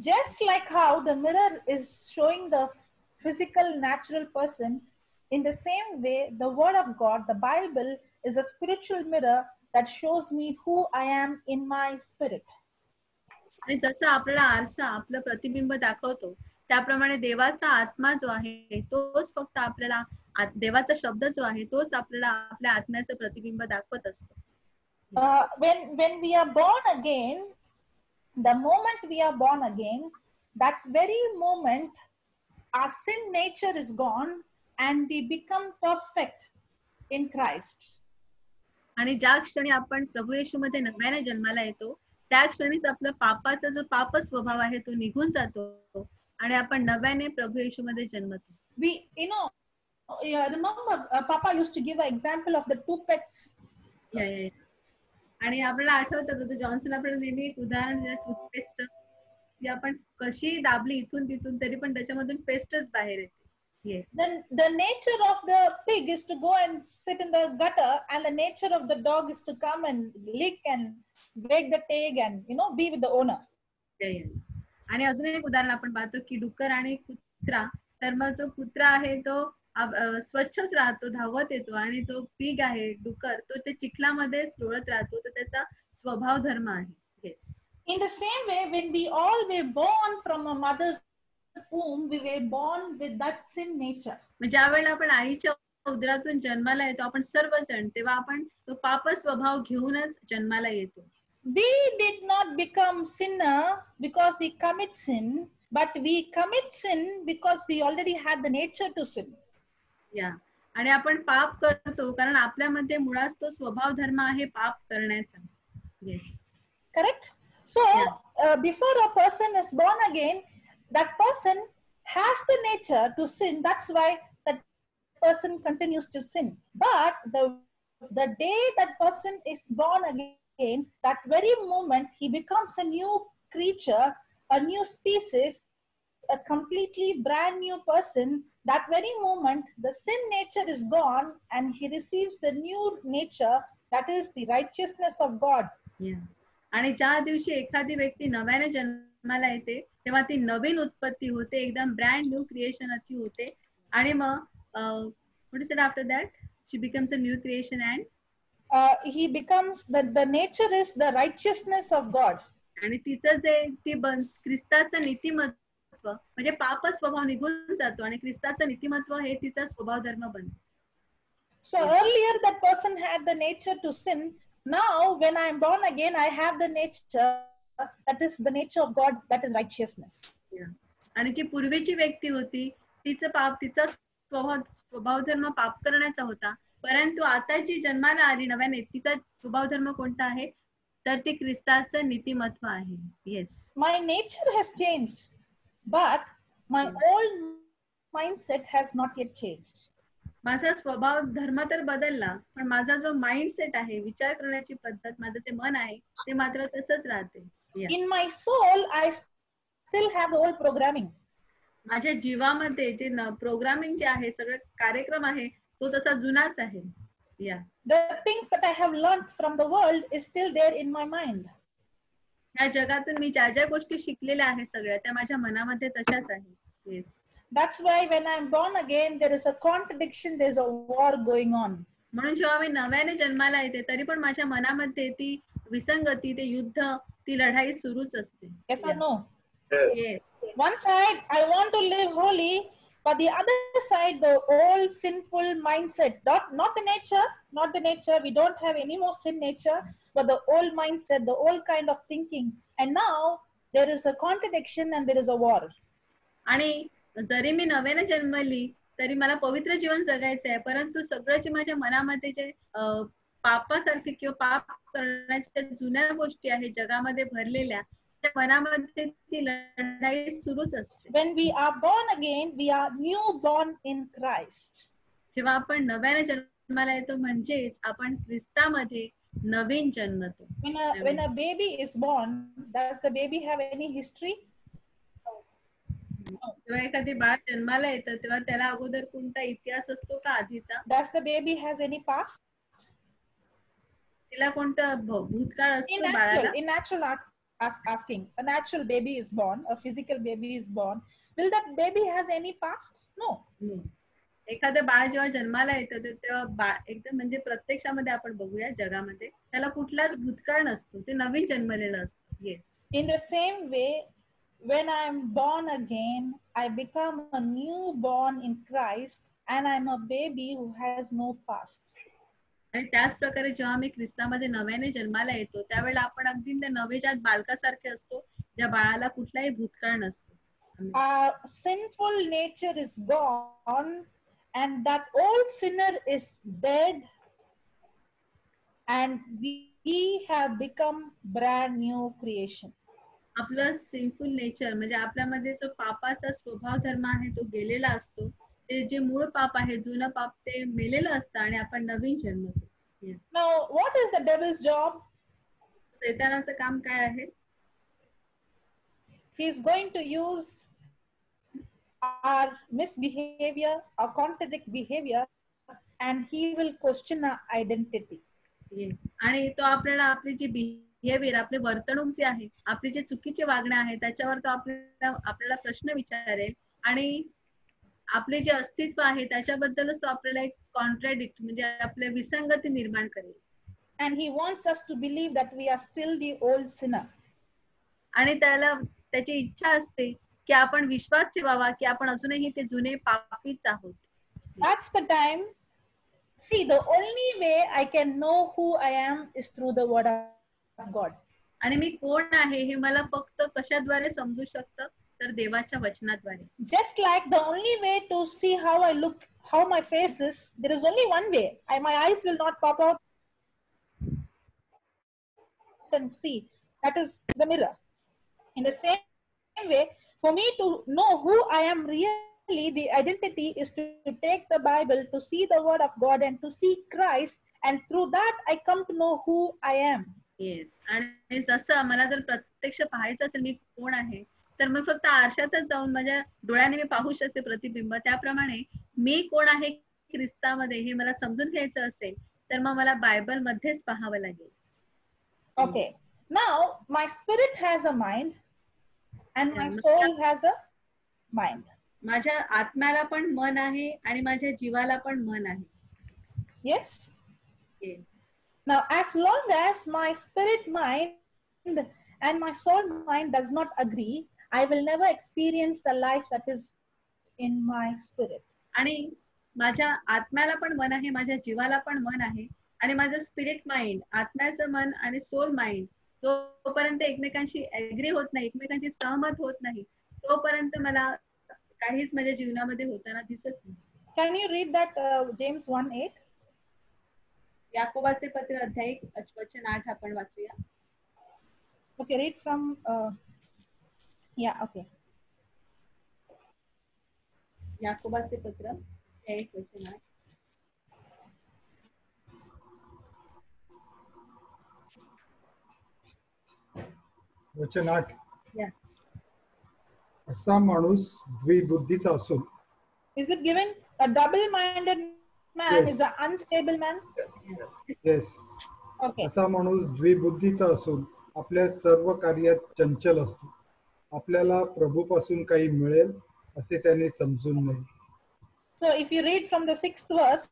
Speaker 6: Just like how the mirror is showing the physical natural person, in the same way the word of God, the Bible, is a spiritual mirror that shows me who I am in my spirit.
Speaker 2: आणि जसं आपल्याला आरसा आपलं प्रतिबिंब दाखवतो त्याप्रमाणे देवाचा आत्मा जो आहे तोच फक्त आपल्याला देवाचा शब्द जो आहे तोच आपल्याला आपल्या आत्म्याचं प्रतिबिंब दाखवत असतो.
Speaker 6: When we are born again, the moment we are born again, that very moment our sin nature is gone and we become perfect in Christ.
Speaker 2: आणि ज्या क्षणी आपण प्रभू येशू मध्ये नव्याने जन्माला येतो त्या क्षणीच आपला पापाचा जो पाप स्वभाव आहे तो निघून जातो आणि आपण नव्याने प्रभू येशू मध्ये जन्मतो.
Speaker 6: We, remember Papa used to give an example of the two pets.
Speaker 2: आणि आपल्याला आठवतं जॉन्सन आपल्याला नेहमी एक उदाहरण दिलं टूथपेस्टचं की आपण कशी दाबली इथून तिथून तरी पण त्याच्यामधून पेस्टच बाहेर येते. Yes.
Speaker 6: Then the nature of the pig is to go and sit in the gutter, and the nature of the dog is to come and lick and break the egg and be with the owner.
Speaker 2: आणि अजून एक उदाहरण आपण पाहतो की डुक्कर आणि कुत्रा. तर मग जो कुत्रा आहे तो स्वच्छच राहतो, धावत येतो, आणि जो पिग आहे डुक्कर तो ते चिखलामध्ये लोळत राहतो. तर त्याचा स्वभाव धर्म आहे. Yes.
Speaker 6: In the same way, when we all were born from a mother's womb, we were born with that sin nature.
Speaker 2: ज्या वेळेला आपण आईच्या उदरातून जन्माला येतो आपण सर्वजण तेव्हा आपण तो पाप स्वभाव घेऊनच जन्माला येतो.
Speaker 6: We did not become sinner because we commit sin, but we commit sin because we already had the nature to sin.
Speaker 2: आणि आपण पाप करतो कारण आपल्यामध्ये मुळात तो स्वभाव धर्म आहे पाप करण्याचा. Yes.
Speaker 6: Correct. So before a person is born again, that person has the nature to sin. That's why that person continues to sin. But the day that person is born again, that very moment he becomes a new creature, a new species, a completely brand new person. That very moment the sin nature is gone and he receives the new nature, that is the righteousness of God.
Speaker 2: आणि ज्या दिवशी एखादी व्यक्ती नव्याने जन्माला येते तेव्हा ती नवीन उत्पत्ती होते, एकदम ब्रँड न्यू क्रिएशनची होते. आणि मग what is it after that? She becomes a new creation and
Speaker 6: he becomes the nature is the righteousness of God.
Speaker 2: आणि तिचं जे ख्रिस्ताचं नीतिमत्व म्हणजे पाप स्वभाव निघून जातो आणि ख्रिस्ताचं नीतिमत्व हे तिचा स्वभाव धर्म बनतो.
Speaker 6: So earlier that person had the nature to sin. Now when I am born again, I have the nature, that is the nature of God, that is righteousness.
Speaker 2: आणि जी पूर्वीची व्यक्ती होती तिचा स्वभाव धर्म पाप करण्याचा होता, परंतु आता जी जन्माला आली नव्याने तिचा स्वभाव धर्म कोणता आहे तर ती ख्रिस्ताचं नीतिमत्व आहे. Yes.
Speaker 6: My nature has changed, but my old mindset has not yet changed.
Speaker 2: माझा स्वभाव धर्म तर बदलला पण माझा जो माइंडसेट आहे विचार करण्याची पद्धत माझं जे मन आहे ते मात्र तसंच राहते.
Speaker 6: In my soul I still have the old programming.
Speaker 2: माझ्या जीवामध्ये जे प्रोग्रामिंग जे आहे सगळं कार्यक्रम आहे तो तसा जुनाच आहे.
Speaker 6: The things that I have learned from the world is still there in my mind.
Speaker 2: ह्या जगातून मी ज्या ज्या गोष्टी शिकलेल्या आहेत सगळ्या त्या माझ्या मनामध्ये तशाच आहेत. Yes.
Speaker 6: That's why when I'm born again, there is a contradiction, there's a war going on.
Speaker 2: म्हणून जेव्हा मी नव्याने जन्माला येते तरी पण माझ्या मनामध्ये ती विसंगती, ते युद्ध, ती लढाई सुरूच असते.
Speaker 6: Yes or no?
Speaker 2: Yes.
Speaker 6: One side I want to live holy, but the other side the old sinful mindset, not the nature, we don't have any more sin nature, but the old mindset, the old kind of thinking, and now there is a contradiction and there is a war.
Speaker 2: आणि जरी मी नव्याने जन्मली तरी मला पवित्र जीवन जगायचं आहे, परंतु सगळं जे माझ्या मनामध्ये जे पापासारखे किंवा पाप करण्याच्या जुन्या गोष्टी आहेत जगामध्ये भरलेल्या त्या मनामध्ये ती लढाई सुरूच असते.
Speaker 6: When we are born again, we are new born in Christ.
Speaker 2: जेव्हा आपण नव्याने जन्माला येतो म्हणजेच आपण ख्रिस्तामध्ये नवीन जन्मतो.
Speaker 6: When a baby is born, does the baby have any history?
Speaker 2: जेव्हा एखादी बाळ जन्माला येतं तेव्हा त्याला अगोदर कोणता इतिहास असतो का आधीचा?
Speaker 6: Does the baby has any past?
Speaker 2: तिला कोणता भूतकाळ असतो बाळाला?
Speaker 6: In natural asking, a natural baby is born, a physical baby is born. Will that baby has any past? No.
Speaker 2: एखादं बाळ जेव्हा जन्माला येतं तेव्हा बाळ एकदम म्हणजे प्रत्यक्षामध्ये आपण बघूया जगामध्ये त्याला कुठलाच भूतकाळ नसतो, ते नवीन जन्मलेलं असतं. Yes.
Speaker 6: In the same way, when I am born again, I become a newborn in Christ, and I'm a baby who has no past.
Speaker 2: आणि त्याच प्रकारे जेव्हा मी ख्रिस्तामध्ये नव्याने जन्माला येतो त्यावेळेला आपण अगदी त्या नवजात बालकासारखे असतो, ज्या बाळाला कुठलाही भूतकाळ नसतो.
Speaker 6: Our sinful nature is gone, and that old sinner is dead, and we have become brand new creation.
Speaker 2: आपलं सिंफुल नेचर म्हणजे आपल्यामध्ये जो पापाचा स्वभाव धर्म आहे तो गेलेला असतो. ते जे मूळ पाप आहे, जुनं पाप ते मेलेलं असतं आणि आपण नवीन जन्मतो.
Speaker 6: Now, what is the devil's job?
Speaker 2: सैतानाचं काम काय आहे?
Speaker 6: He is going to use our misbehavior, our contradict behavior, and he will question our identity.
Speaker 2: आणि तो आपल्याला आपली जी बिहेवियर, आपली वर्तणूक जी आहे, आपली जे चुकीचे वागणं आहे त्याच्यावर तो आपल्याला प्रश्न विचारेल आणि आपले जे अस्तित्व आहे त्याच्याबद्दलच तो आपल्याला एक कॉन्ट्राडिक्ट म्हणजे आपले विसंगती निर्माण करेल.
Speaker 6: And he wants us to believe that we are still the old sinner.
Speaker 2: आणि त्याची इच्छा असते की आपण विश्वास ठेवावा की आपण अजूनही ते जुने पापीच आहोत.
Speaker 6: That's the time. See, the only way I can know who I am is through the word of God.
Speaker 2: आणि मी कोण आहे हे मला फक्त कशाद्वारे समजू शकतं तर देवाच्या वचनाद्वारे.
Speaker 6: Just like the only way to see how I look, how my face is, there is only one way. My eyes will not pop out and see. That is the mirror. In the same way, for me to know who I am really, the identity is to take the Bible, to see the word of God and to see Christ, and through that I come to know who I am.
Speaker 2: Yes. आणि जसं मला जर प्रत्यक्ष पाहायचं असेल मी कोण आहे तर मग फक्त आरशातच जाऊन माझ्या डोळ्याने मी पाहू शकते प्रतिबिंब. त्याप्रमाणे मी कोण आहे ख्रिस्तामध्ये हे मला समजून घ्यायचं असेल तर मग मला बायबल मध्येच पाहावं लागेल.
Speaker 6: Okay. Now my spirit has a mind and my soul has a mind.
Speaker 2: माझ्या आत्म्याला पण मन आहे आणि माझ्या जीवाला पण मन आहे.
Speaker 6: Yes.
Speaker 2: Yes.
Speaker 6: Now, as long as my spirit mind and my soul mind does not agree, I will never experience the life that is in my spirit.
Speaker 2: आणि माझ्या आत्म्याला पण मन आहे, माझ्या जीवाला पण मन आहे आणि माझं स्पिरिट माइंड, आत्म्याचं मन आणि सोल माइंड जोपर्यंत एकमेकांशी ऍग्री होत नाही, एकमेकांशी सहमत होत नाही, तोपर्यंत मला काहीच माझ्या जीवनामध्ये होताना दिसत नाही.
Speaker 6: Can you read that James 1:8?
Speaker 2: याकोबाचे पत्र अध्याय 1:8 आपण वाचूया.
Speaker 6: Okay, read from yeah, okay.
Speaker 2: याकोबाचे पत्र 1:8.
Speaker 4: वचन 8.
Speaker 2: Yeah.
Speaker 4: असा माणूस द्विबुद्धीचा असून.
Speaker 6: Is it given a double-minded man?
Speaker 4: Yes.
Speaker 6: Is an unstable man?
Speaker 4: Yes.
Speaker 6: Okay.
Speaker 4: असा माणूस द्विबुद्धीचा असून आपल्या सर्व कार्यात चंचल असतो. आपल्याला प्रभूपासून काही मिळेल असे त्याने समजून नये.
Speaker 6: So if you read from the 6th verse,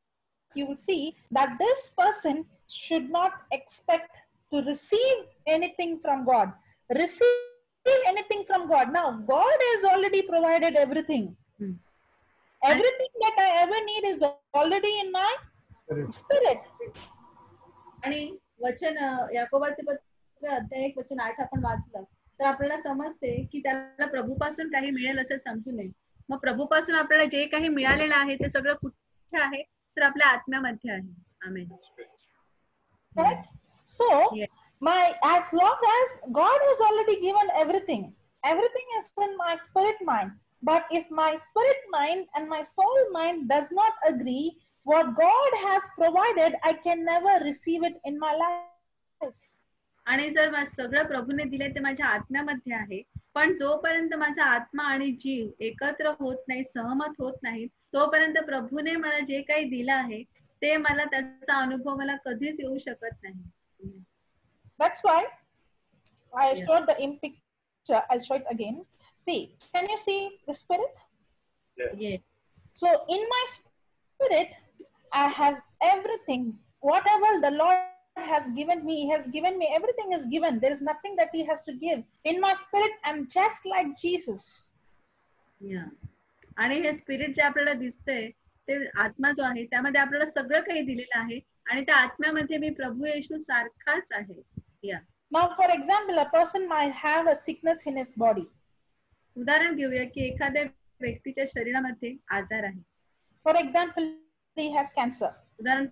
Speaker 6: you will see that this person should not expect to receive anything from God. Receive anything from God. Now, God has already provided everything. Everything that I ever need is already in my spirit.
Speaker 2: आणि वचन याकोबाचे पत्र अध्याय 1:8 आपण वाचलं तर आपल्याला समजते की त्याला प्रभूपासून काही मिळेल असे समजू नये. मग प्रभूपासून आपल्याला जे काही मिळालेलं आहे ते सगळं कुठे आहे तर आपल्या आत्म्यामध्ये आहे. आमेन.
Speaker 6: Correct? So, as long as God has already given everything, everything is in my spirit mind. But if my spirit mind and my soul mind does not agree, what God has provided, I can never receive it in my life.
Speaker 2: आणि जर सगळं प्रभूने दिले ते माझ्या आत्म्यामध्ये आहे, पण जोपर्यंत माझा आत्मा आणि जीव एकत्र होत नाही, सहमत होत नाही, तोपर्यंत प्रभूने मला जे काही दिलं आहे ते मला त्याचा अनुभव मला कधीच येऊ शकत नाही.
Speaker 6: That's why I showed the in picture. I'll show it again. See, can you see the spirit?
Speaker 2: Yes.
Speaker 6: So in my spirit, I have everything. Whatever the Lord has given me, He has given me. Everything is given. There is nothing that He has to give. In my spirit, I'm just like Jesus.
Speaker 2: Yeah. आणि हे spirit जे आपल्याला दिसतंय ते आत्मा जो आहे त्यामध्ये आपल्याला सगळं काही दिलेलं आहे आणि त्या आत्म्यामध्ये मी प्रभू येशू सारखाच आहे. या
Speaker 6: Now, for example, a person might have a sickness in his body.
Speaker 2: उदाहरण घेऊया की एखाद्या व्यक्तीच्या शरीरामध्ये आजार आहे.
Speaker 6: For example, he has cancer.
Speaker 2: उदाहरण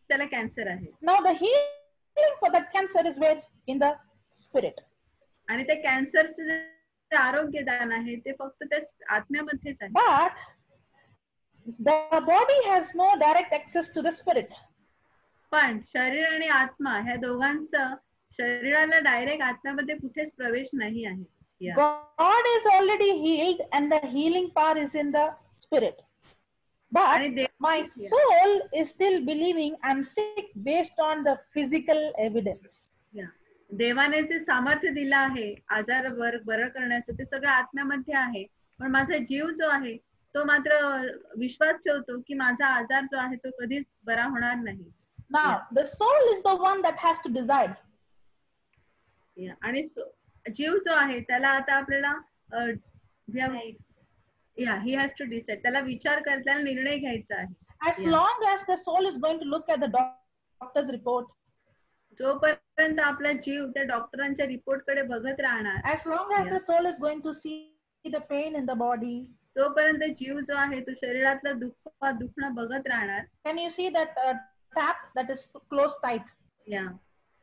Speaker 2: त्याला कॅन्सर आहे.
Speaker 6: Now, the healing for that cancer is where? In the spirit.
Speaker 2: आणि त्या कॅन्सरचं जे आरोग्यदान आहे ते फक्त त्या आत्म्यामध्येच आहे.
Speaker 6: But the body has no direct access to the spirit.
Speaker 2: पण शरीर आणि आत्मा ह्या दोघांचा शरीराला डायरेक्ट आत्म्यामध्ये कुठेच प्रवेश नाही आहे.
Speaker 6: God is already healed and the healing power is in the spirit. But my soul is still believing I'm sick based on the physical evidence.
Speaker 2: देवाने जे सामर्थ्य दिलं आहे आजार बरं करण्याचं ते सगळं आत्म्यामध्ये आहे, पण माझा जीव जो आहे तो मात्र विश्वास ठेवतो की माझा आजार जो आहे तो कधीच बरा होणार नाही.
Speaker 6: Now the soul is the one that has to decide.
Speaker 2: आणि जीव जो आहे त्याला आता आपल्याला he has to decide. त्याला विचार करायला निर्णय घ्यायचा आहे.
Speaker 6: As long as the soul is going to look at the doctor's report.
Speaker 2: जोपर्यंत आपला जीव त्या डॉक्टरांच्या रिपोर्ट कडे बघत राहणार.
Speaker 6: As long as the soul is going to see the pain in the body.
Speaker 2: जोपर्यंत जीव जो आहे तो शरीरातलं दुखणं बघत राहणार.
Speaker 6: Can you see that tap that is closed tight?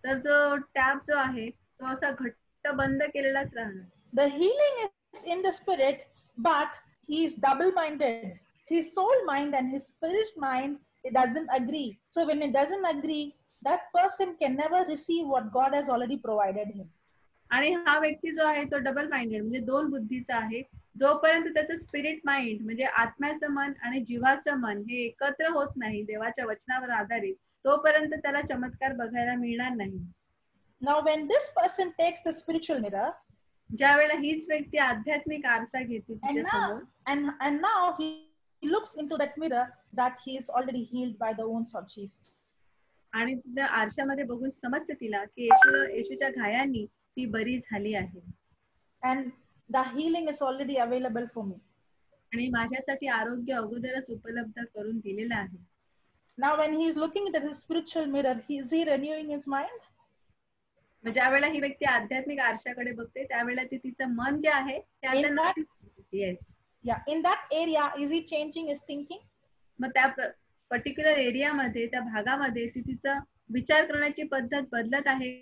Speaker 2: तर जो टॅप जो आहे तो असा घट्ट बंद केलेलाच राहणार.
Speaker 6: The healing is in the spirit, but he is double-minded. His soul mind and his spirit mind, it doesn't agree. So when it doesn't agree, that person can never receive what God has already provided him.
Speaker 2: आणि हा व्यक्ती जो आहे तो double minded म्हणजे दोन बुद्धीचा आहे. जोपर्यंत त्याचं स्पिरिट माइंड म्हणजे आत्म्याचं मन आणि जीवाचं मन हे एकत्र होत नाही देवाच्या वचनावर आधारित, तोपर्यंत त्याला चमत्कार बघायला मिळणार नाही.
Speaker 6: Now when this person takes the spiritual mirror,
Speaker 2: ज्या वेळेला हीच व्यक्ती आध्यात्मिक आरसा घेते तिच्यासमोर,
Speaker 6: and now he looks into that mirror that he is already healed by the wounds of Jesus.
Speaker 2: आणि त्या आरशामध्ये बघून समजते तिला की येशूच्या घायांनी ती बरी झाली आहे.
Speaker 6: And the healing is already available for me.
Speaker 2: आणि माझ्यासाठी आरोग्य अगोदरच उपलब्ध करून दिलेलं आहे.
Speaker 6: Now when he is looking at the spiritual mirror, is he renewing his mind?
Speaker 2: ज्या वेळेला ही व्यक्ती आध्यात्मिक आरशाकडे बघते त्यावेळेला ती तिचं मन जे आहे ते आता
Speaker 6: in that area is he changing his thinking?
Speaker 2: मग त्या पर्टिक्युलर एरियामध्ये त्या भागामध्ये ती तिचा विचार करण्याची पद्धत बदलत आहे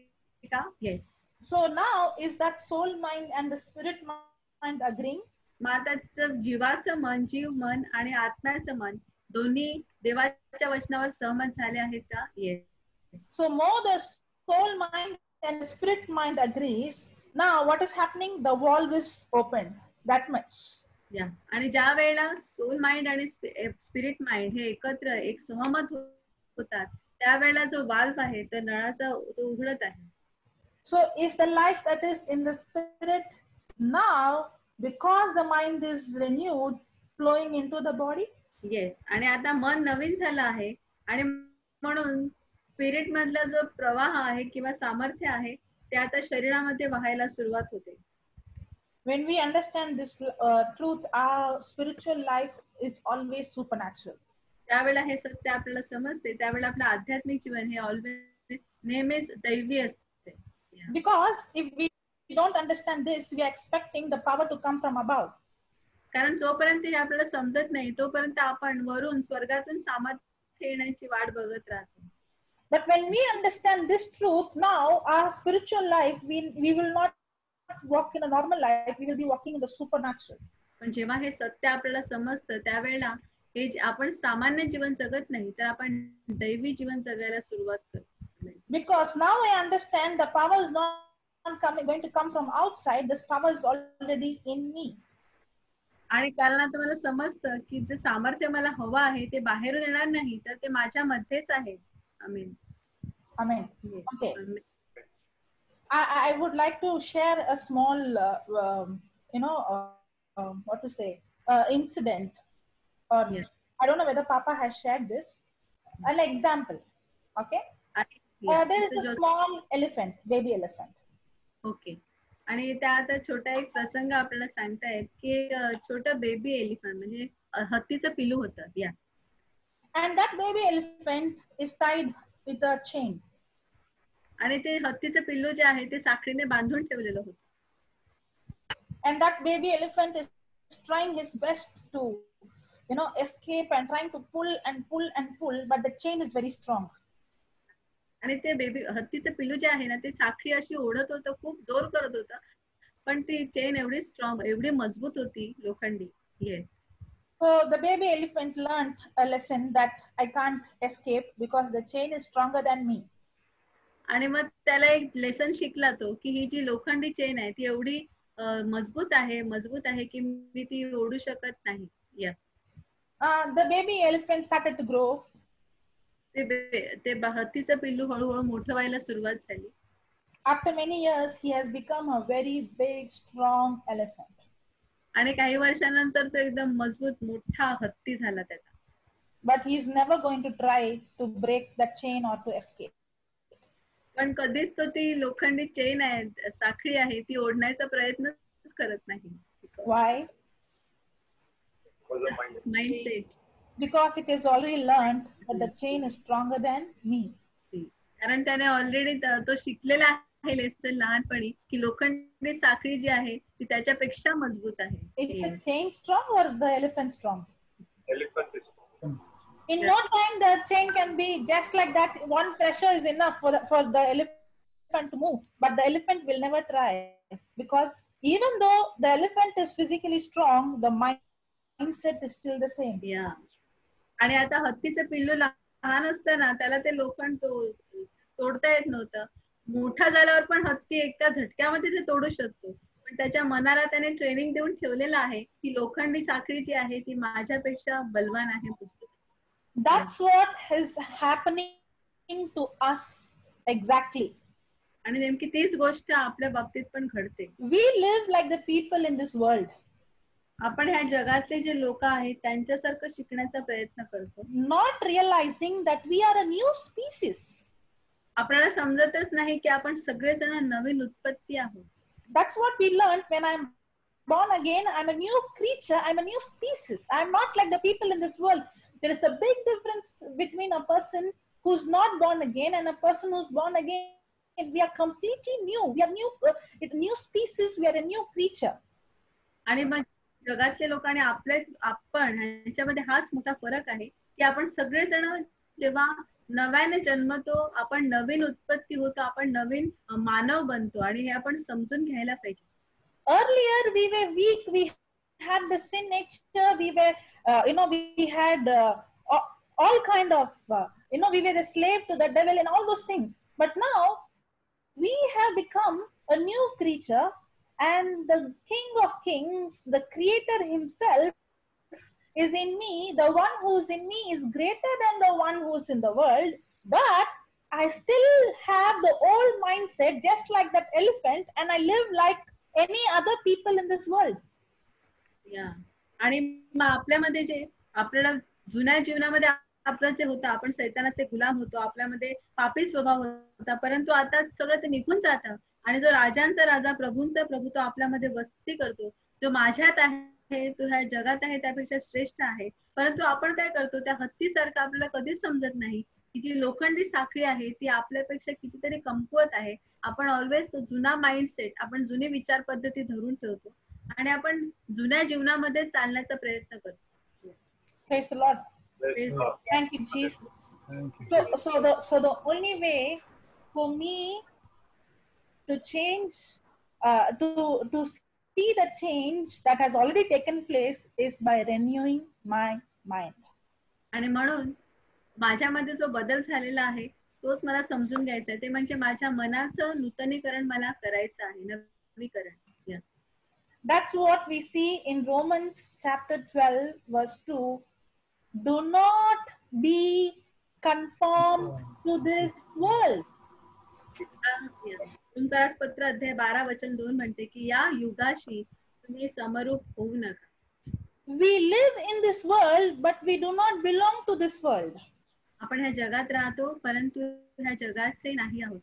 Speaker 2: का? Yes.
Speaker 6: So now is that soul mind and the spirit mind agreeing?
Speaker 2: मग आता तिचं जीवाचं मन, जीव मन आणि आत्म्याचं मन दोन्ही देवाच्या वचनावर सहमत झाले आहेत का? Yes.
Speaker 6: So more the soul mind and the spirit mind agrees. Now what is happening? The valve is opened. That much.
Speaker 2: आणि ज्या वेळेला सोल माइंड आणि स्पिरिट माइंड हे एकत्र एक सहमत होतात त्यावेळेला जो वाल्व आहे तर नळाचा तो उघडत आहे.
Speaker 6: So is the life that is in the spirit now because the mind is renewed flowing into the body?
Speaker 2: Yes. आणि आता मन नवीन झालं आहे आणि म्हणून स्पिरिट मधला जो प्रवाह आहे किंवा सामर्थ्य आहे ते आता शरीरामध्ये वाहायला सुरुवात होते.
Speaker 6: When we understand this truth, our spiritual life is always supernatural.
Speaker 2: त्यावेळेला हे सत्य आपल्याला समजते त्यावेळेला आपलं आध्यात्मिक जीवन हे ऑलवेज नेहमीच दैवी असते.
Speaker 6: Because if we don't understand this, we are expecting the power to come from above.
Speaker 2: कारण जोपर्यंत हे आपल्याला समजत नाही तोपर्यंत आपण वरून स्वर्गातून सामर्थ्य येण्याची वाट बघत राहतो.
Speaker 6: But when we understand this truth, now our spiritual life, we will not walk in a normal life, we will be walking in the supernatural.
Speaker 2: पण जेव्हा हे सत्य आपल्याला समजतं त्यावेळेला हे आपण सामान्य जीवन जगत नाही तर आपण दैवी जीवन जगायला सुरुवात करतो.
Speaker 6: Because now I understand the power is not going to come from outside. This power is already in me.
Speaker 2: आणि कारण आता मला समजतं की जे सामर्थ्य मला हवं आहे ते बाहेरून येणार नाही, तर ते माझ्यामध्येच आहे. आमेन.
Speaker 6: Amen. Okay. I would like to share a small, what to say, incident, or
Speaker 2: Yes.
Speaker 6: I don't know whether Papa has shared this. An example. Okay. There is a small elephant, baby elephant.
Speaker 2: Okay. आणि त्या आता छोटा एक प्रसंग आपल्याला सांगतायत की छोटं बेबी एलिफंट म्हणजे हत्तीचं पिलू होतं. या.
Speaker 6: And that baby elephant is tied with a chain.
Speaker 2: आणि ते हत्तीचं पिल्लू जे आहे ते साखळीने बांधून ठेवलेलं होतं.
Speaker 6: And that baby elephant is trying his best to, escape and trying to pull and pull and pull, but the chain is very strong.
Speaker 2: आणि ते बेबी हत्तीचं पिल्लू जे आहे ना ते साखळी अशी ओढत होतं, खूप जोर करत होतं, पण ती चेन एवढी स्ट्रॉंग, एवढी मजबूत होती, लोखंडी. Yes.
Speaker 6: So the baby elephant learned a lesson that I can't escape because the chain is stronger than me.
Speaker 2: आणि मग त्याला एक लेसन शिकला तो की ही जी लोखंडी चेन आहे ती एवढी मजबूत आहे की मी ती ओढू शकत नाही. Yes.
Speaker 6: The baby elephant started to grow.
Speaker 2: ते हत्तीचं पिल्लू हळूहळू मोठं व्हायला सुरुवात झाली.
Speaker 6: After many years, he has become a very big, strong elephant.
Speaker 2: आणि काही वर्षानंतर तो एकदम मजबूत मोठा हत्ती झाला त्याचा.
Speaker 6: But he is never going to try to break the chain or to escape.
Speaker 2: पण कधीच तो ती लोखंडी चेन आहे, साखळी आहे, ती ओढण्याचा प्रयत्नच करत नाही.
Speaker 6: Why?
Speaker 2: Mindset.
Speaker 6: Because it is already learned that the chain is stronger than me.
Speaker 2: कारण त्याने ऑलरेडी तो शिकलेला आहे लेसन लहानपणी की लोखंडी साखळी जी आहे ती त्याच्यापेक्षा मजबूत आहे.
Speaker 6: Is the chain strong or the elephant strong?
Speaker 3: Elephant is strong.
Speaker 6: In no time, the chain can be just like that. One pressure is enough for the elephant to move. But the elephant will never try, because even though the elephant is physically strong, the mindset is still the same.
Speaker 2: Yeah. आणि आता हत्तीचं पिल्लू लहान असताना त्याला ते लोखंड तोडता येत नव्हतं. मोठा झाल्यावर पण हत्ती एका झटक्यामध्ये ते तोडू शकतो. पण त्याच्या मनाला त्याने ट्रेनिंग देऊन ठेवलेलं आहे की लोखंडी साखळी जी आहे ती माझ्यापेक्षा बलवान आहे.
Speaker 6: That's what is happening to us exactly.
Speaker 2: आणि नेमकी तीच गोष्ट आपल्या बाबतीत पण घडते.
Speaker 6: We live like the people in this world.
Speaker 2: आपण ह्या जगातले जे लोक आहेत त्यांच्यासारखं शिकण्याचा प्रयत्न करतो.
Speaker 6: Not realizing that we are a new species.
Speaker 2: आपल्याला समजतच नाही की आपण सगळेजण नवीन उत्पत्ती आहोत.
Speaker 6: That's what we learned when I'm born again. I'm a new creature. I'm a new species. I'm not like the people in this world. There is a big difference between a person who's not born again and a person who's born again. We are completely new. We are new species. We are a new creature.
Speaker 2: आणि मग जगातले लोक आणि आपण ह्यांच्यामध्ये हाच मोठा फरक आहे की आपण सगळेजण जेव्हा नव्याने जन्मतो, आपण नवीन उत्पत्ती होतो, आपण नवीन मानव बनतो आणि हे आपण समजून घ्यायला पाहिजे.
Speaker 6: Earlier we were weak. We had the sin nature. We were, we had all kind of, we were a slave to the devil and all those things. But now we have become a new creature, and the King of Kings, the Creator Himself, is in me. The one who's in me is greater than the one who's in the world. But I still have the old mindset, just like that elephant, and I live like any other people in this world.
Speaker 2: Yeah. आणि आपल्यामध्ये जे आपल्याला जुन्या जीवनामध्ये आपलं जे होतं, आपण सैतानाचे गुलाम होतो, आपल्यामध्ये पापी स्वभाव होता, परंतु आता सगळं ते निघून जातं आणि जो राजांचा राजा, प्रभूंचा प्रभू तो आपल्यामध्ये वस्ती करतो. जो माझ्यात आहे, तो ह्या जगात आहे त्यापेक्षा श्रेष्ठ आहे. परंतु आपण काय करतो, त्या हत्तीसारखं आपल्याला कधीच समजत नाही की जी लोखंडी साखळी आहे ती आपल्यापेक्षा कितीतरी कमकुवत आहे. आपण ऑलवेज तो जुना माइंडसेट, आपण जुनी विचार पद्धती धरून ठेवतो आणि आपण जुन्या जीवनामध्ये चालण्याचा प्रयत्न करतो.
Speaker 6: Praise the Lord. Thank you, Jesus. So the only way for me to change, to see the change that has already taken place is by renewing my mind.
Speaker 2: आणि म्हणून माझ्यामध्ये जो बदल झालेला आहे तोच मला समजून घ्यायचा आहे. ते म्हणजे माझ्या मनाचं नूतनीकरण मला करायचं आहे, नवीकरण.
Speaker 6: That's what we see in Romans chapter 12 verse 2. Do not be conformed to this world.
Speaker 2: पत्र अध्याय 12 वचन 2 म्हणते की या युगाशी तुम्ही समरूप होऊ नका.
Speaker 6: We live in this world, but we do not belong to this world.
Speaker 2: आपण ह्या जगात राहतो, परंतु ह्या जगाचे नाही आहोत.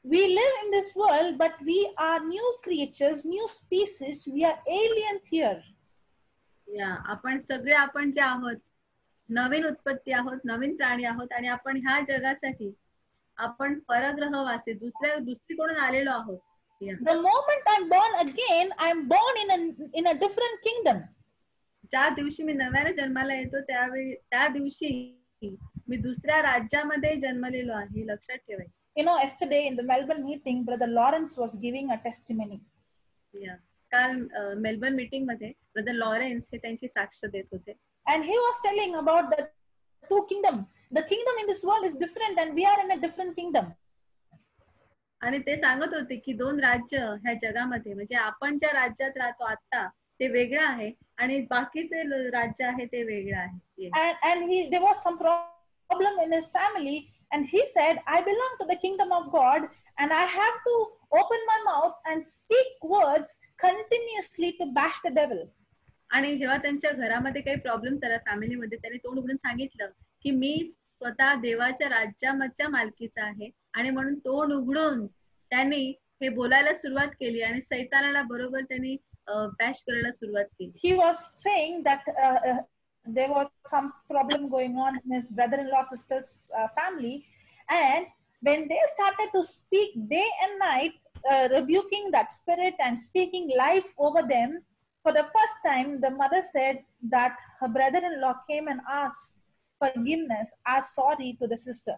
Speaker 6: We live in this world, but we are new creatures, new species. We are aliens here.
Speaker 2: आपण सगळे आपण जे आहोत नवीन उत्पत्ती आहोत, नवीन प्राणी आहोत आणि आपण ह्या जगासाठी आपण परग्रहवासी दुसरीकडून आलेलो आहोत.
Speaker 6: The moment I'm born again, I'm born in a different kingdom.
Speaker 2: ज्या दिवशी मी नव्याने जन्माला येतो त्या दिवशी मी दुसऱ्या राज्यामध्ये जन्मलेलो आहे, लक्षात ठेवायचं.
Speaker 6: You know, yesterday in the Melbourne meeting, Brother Lawrence was giving a testimony.
Speaker 2: काल मेलबर्न मीटिंग मध्ये ब्रदर लॉरेन्स हे त्यांची साक्ष देत होते.
Speaker 6: And he was telling about the two kingdom. The kingdom in this world is different, and we are in a different kingdom.
Speaker 2: आणि ते सांगत होते की दोन राज्य ह्या जगामध्ये, म्हणजे आपण ज्या राज्यात राहतो आता ते वेगळं आहे आणि बाकीचे राज्य आहे ते वेगळं आहे.
Speaker 6: And there was some problem in his family, and he said, I belong to the kingdom of God, and I have to open my mouth and speak words continuously to bash the devil.
Speaker 2: आणि जेव्हा त्यांच्या घरामध्ये काही problem झाला फॅमिलीमध्ये, त्याने तोंड उघडून सांगितलं की मी स्वतः देवाच्या राज्याच्या मालकीचा आहे, आणि म्हणून तोंड उघडून त्यांनी हे बोलायला सुरुवात केली आणि सैतानाला बरोबर त्यांनी बॅश करायला सुरुवात केली.
Speaker 6: He was saying that there was some problem going on in his brother-in-law sister's family, and when they started to speak day and night, rebuking that spirit and speaking life over them, for the first time the mother said that her brother-in-law came and asked forgiveness, asked sorry to the sister.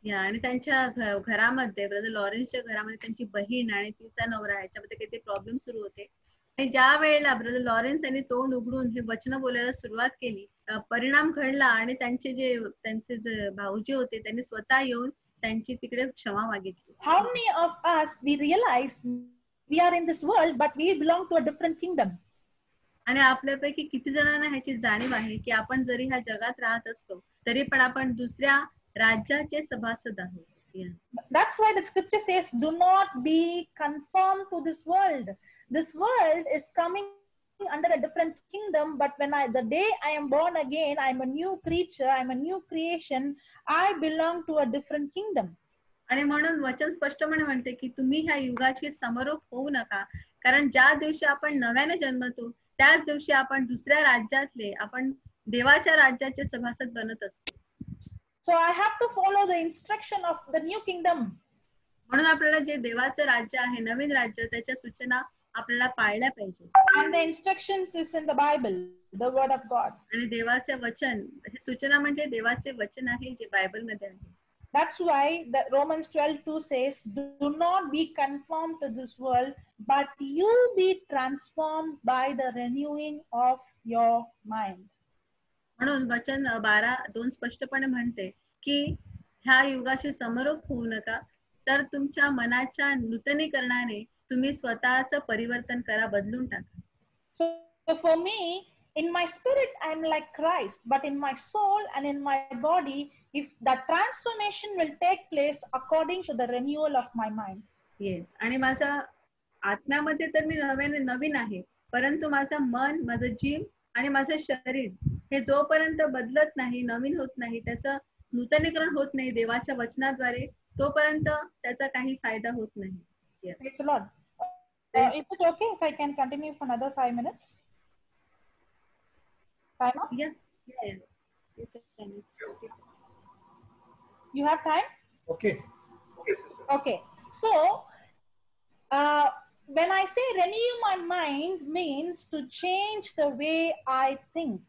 Speaker 2: आणि त्यांच्या घरामध्ये brother लॉरेन्सच्या घरामध्ये त्यांची बहीण आणि तिचा नवरा ह्याच्यामध्ये काही प्रॉब्लेम सुरू होते, आणि ज्या वेळेला ब्रदर लॉरेन्स यांनी तोंड उघडून हे वचन बोलायला सुरुवात केली, परिणाम घडला आणि त्यांचे जे भाऊजी होते त्यांनी स्वतः येऊन त्यांची तिकडे क्षमा मागितली.
Speaker 6: How many of us we realize we are in this world, but we belong to a different kingdom?
Speaker 2: आणि आपल्यापैकी किती जणांना ह्याची जाणीव आहे की आपण जरी ह्या जगात राहत असतो तरी पण आपण दुसऱ्या राज्याचे सभासद आहोत.
Speaker 6: That's why the scripture says, do not be conformed to this world. This world is coming under a different kingdom, but the day I am born again, I'm a new creature, I'm a new creation, I belong to a different kingdom.
Speaker 2: आणि म्हणून वचन स्पष्टपणे म्हणते की तुम्ही ह्या युगाशी समरूप होऊ नका, कारण ज्या दिवशी आपण नव्याने जन्मतो त्याच दिवशी आपण दुसऱ्या राज्यातले, आपण देवाच्या राज्याचे सभासद बनत असतो.
Speaker 6: So I have to follow the instruction of the new kingdom.
Speaker 2: म्हणून आपल्याला जे देवाचं राज्य आहे, नवीन राज्य, त्याच्या सूचना आपल्याला पाळल्या पाहिजे.
Speaker 6: And the instructions is in the Bible, the word of God.
Speaker 2: आणि देवाचे वचन, हे सूचना म्हणजे देवाचे वचन आहे जे बायबल मध्ये आहे.
Speaker 6: That's why the Romans 12:2 says, do not be conformed to this world, but you be transformed by the renewing of your mind.
Speaker 2: म्हणून वचन 12:2 स्पष्टपणे म्हणते की ह्या युगाशी समरूप होऊ नका, तर तुमच्या मनाच्या नूतनीकरणाने तुम्ही स्वतःचं परिवर्तन करा, बदलून टाका.
Speaker 6: So for me, in my spirit I'm like Christ, but in my soul and in my body, if that transformation will take place according to the renewal of my mind.
Speaker 2: Yes. आणि माझा आत्म्यामध्ये तर मी नवीन आहे, परंतु माझं मन, माझं जीव आणि माझं शरीर हे जोपर्यंत बदलत नाही, नवीन होत नाही, त्याचं नूतनीकरण होत नाही देवाच्या वचनाद्वारे, तोपर्यंत त्याचा काही फायदा होत नाही.
Speaker 6: Praise the Lord. Is it okay if I can continue for another 5 minutes? Time up?
Speaker 2: Yeah.
Speaker 6: You have time?
Speaker 4: Okay.
Speaker 6: Okay. So, when I say renew my mind means to change the way I think.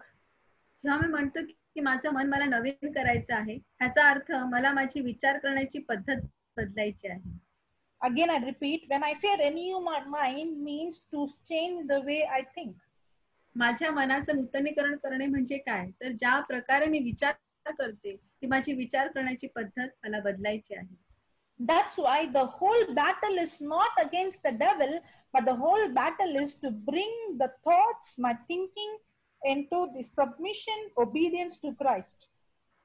Speaker 2: जेव्हा मी म्हणतो की माझं मन मला नवीन करायचं आहे, ह्याचा अर्थ मला माझी विचार करण्याची पद्धत बदलायची आहे.
Speaker 6: Again, I repeat, when I say renew my mind means to change the way I think.
Speaker 2: माझ्या मनाचं नूतनीकरण करणे म्हणजे काय, तर ज्या प्रकारे मी विचार करते की माझी विचार करण्याची पद्धत मला बदलायची आहे.
Speaker 6: That's why the whole battle is not against the devil, but the whole battle is to bring the thoughts, my thinking, into the submission, obedience to Christ.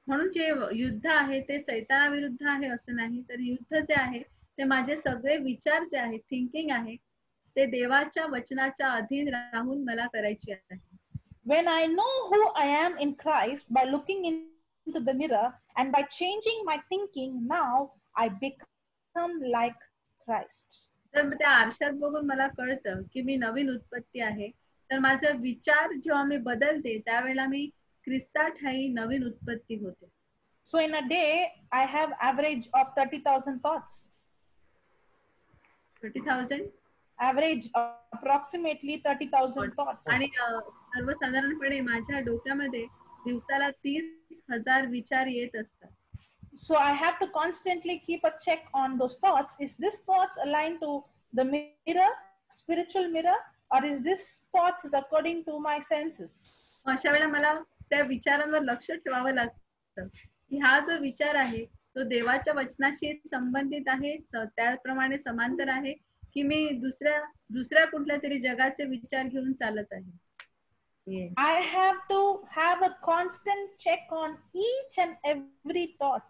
Speaker 2: म्हणून जे युद्ध आहे ते सैतानाविरुद्ध आहे असं नाही, तर युद्ध जे आहे ते माझे सगळे विचार जे आहेत, थिंकिंग आहे, ते देवाच्या वचनाच्या अधीन राहून मला करायची आहे.
Speaker 6: When I know who I am in Christ by looking into the mirror and by changing my thinking, now I become like Christ.
Speaker 2: तर त्या आरशात बघून मला कळतं की मी नवीन उत्पत्ती आहे, तर माझा विचार जेव्हा मी बदलते त्यावेळेला मी ख्रिस्ताठायी नवीन उत्पत्ती होते.
Speaker 6: So in a day, I have average of 30,000 thoughts.
Speaker 2: 30,000
Speaker 6: Average approximately 30,000 thoughts.
Speaker 2: आणि सर्वसाधारणपणे माझ्या डोक्यामध्ये दिवसाला 30,000 विचार येत असतात.
Speaker 6: So I have to constantly keep a check on those thoughts. Is this thoughts aligned to the mirror, spiritual mirror, or is this thoughts is according to my senses?
Speaker 2: अशा वेळेला मला त्या विचारांवर लक्ष ठेवावं लागतं की हा जो विचार आहे तो देवाच्या वचनाशी संबंधित आहे, त्याप्रमाणे समांतर आहे की मी दुसऱ्या कुठल्या तरी जगाचे विचार घेऊन चालत आहे.
Speaker 6: I have to have a constant check on each and every thought.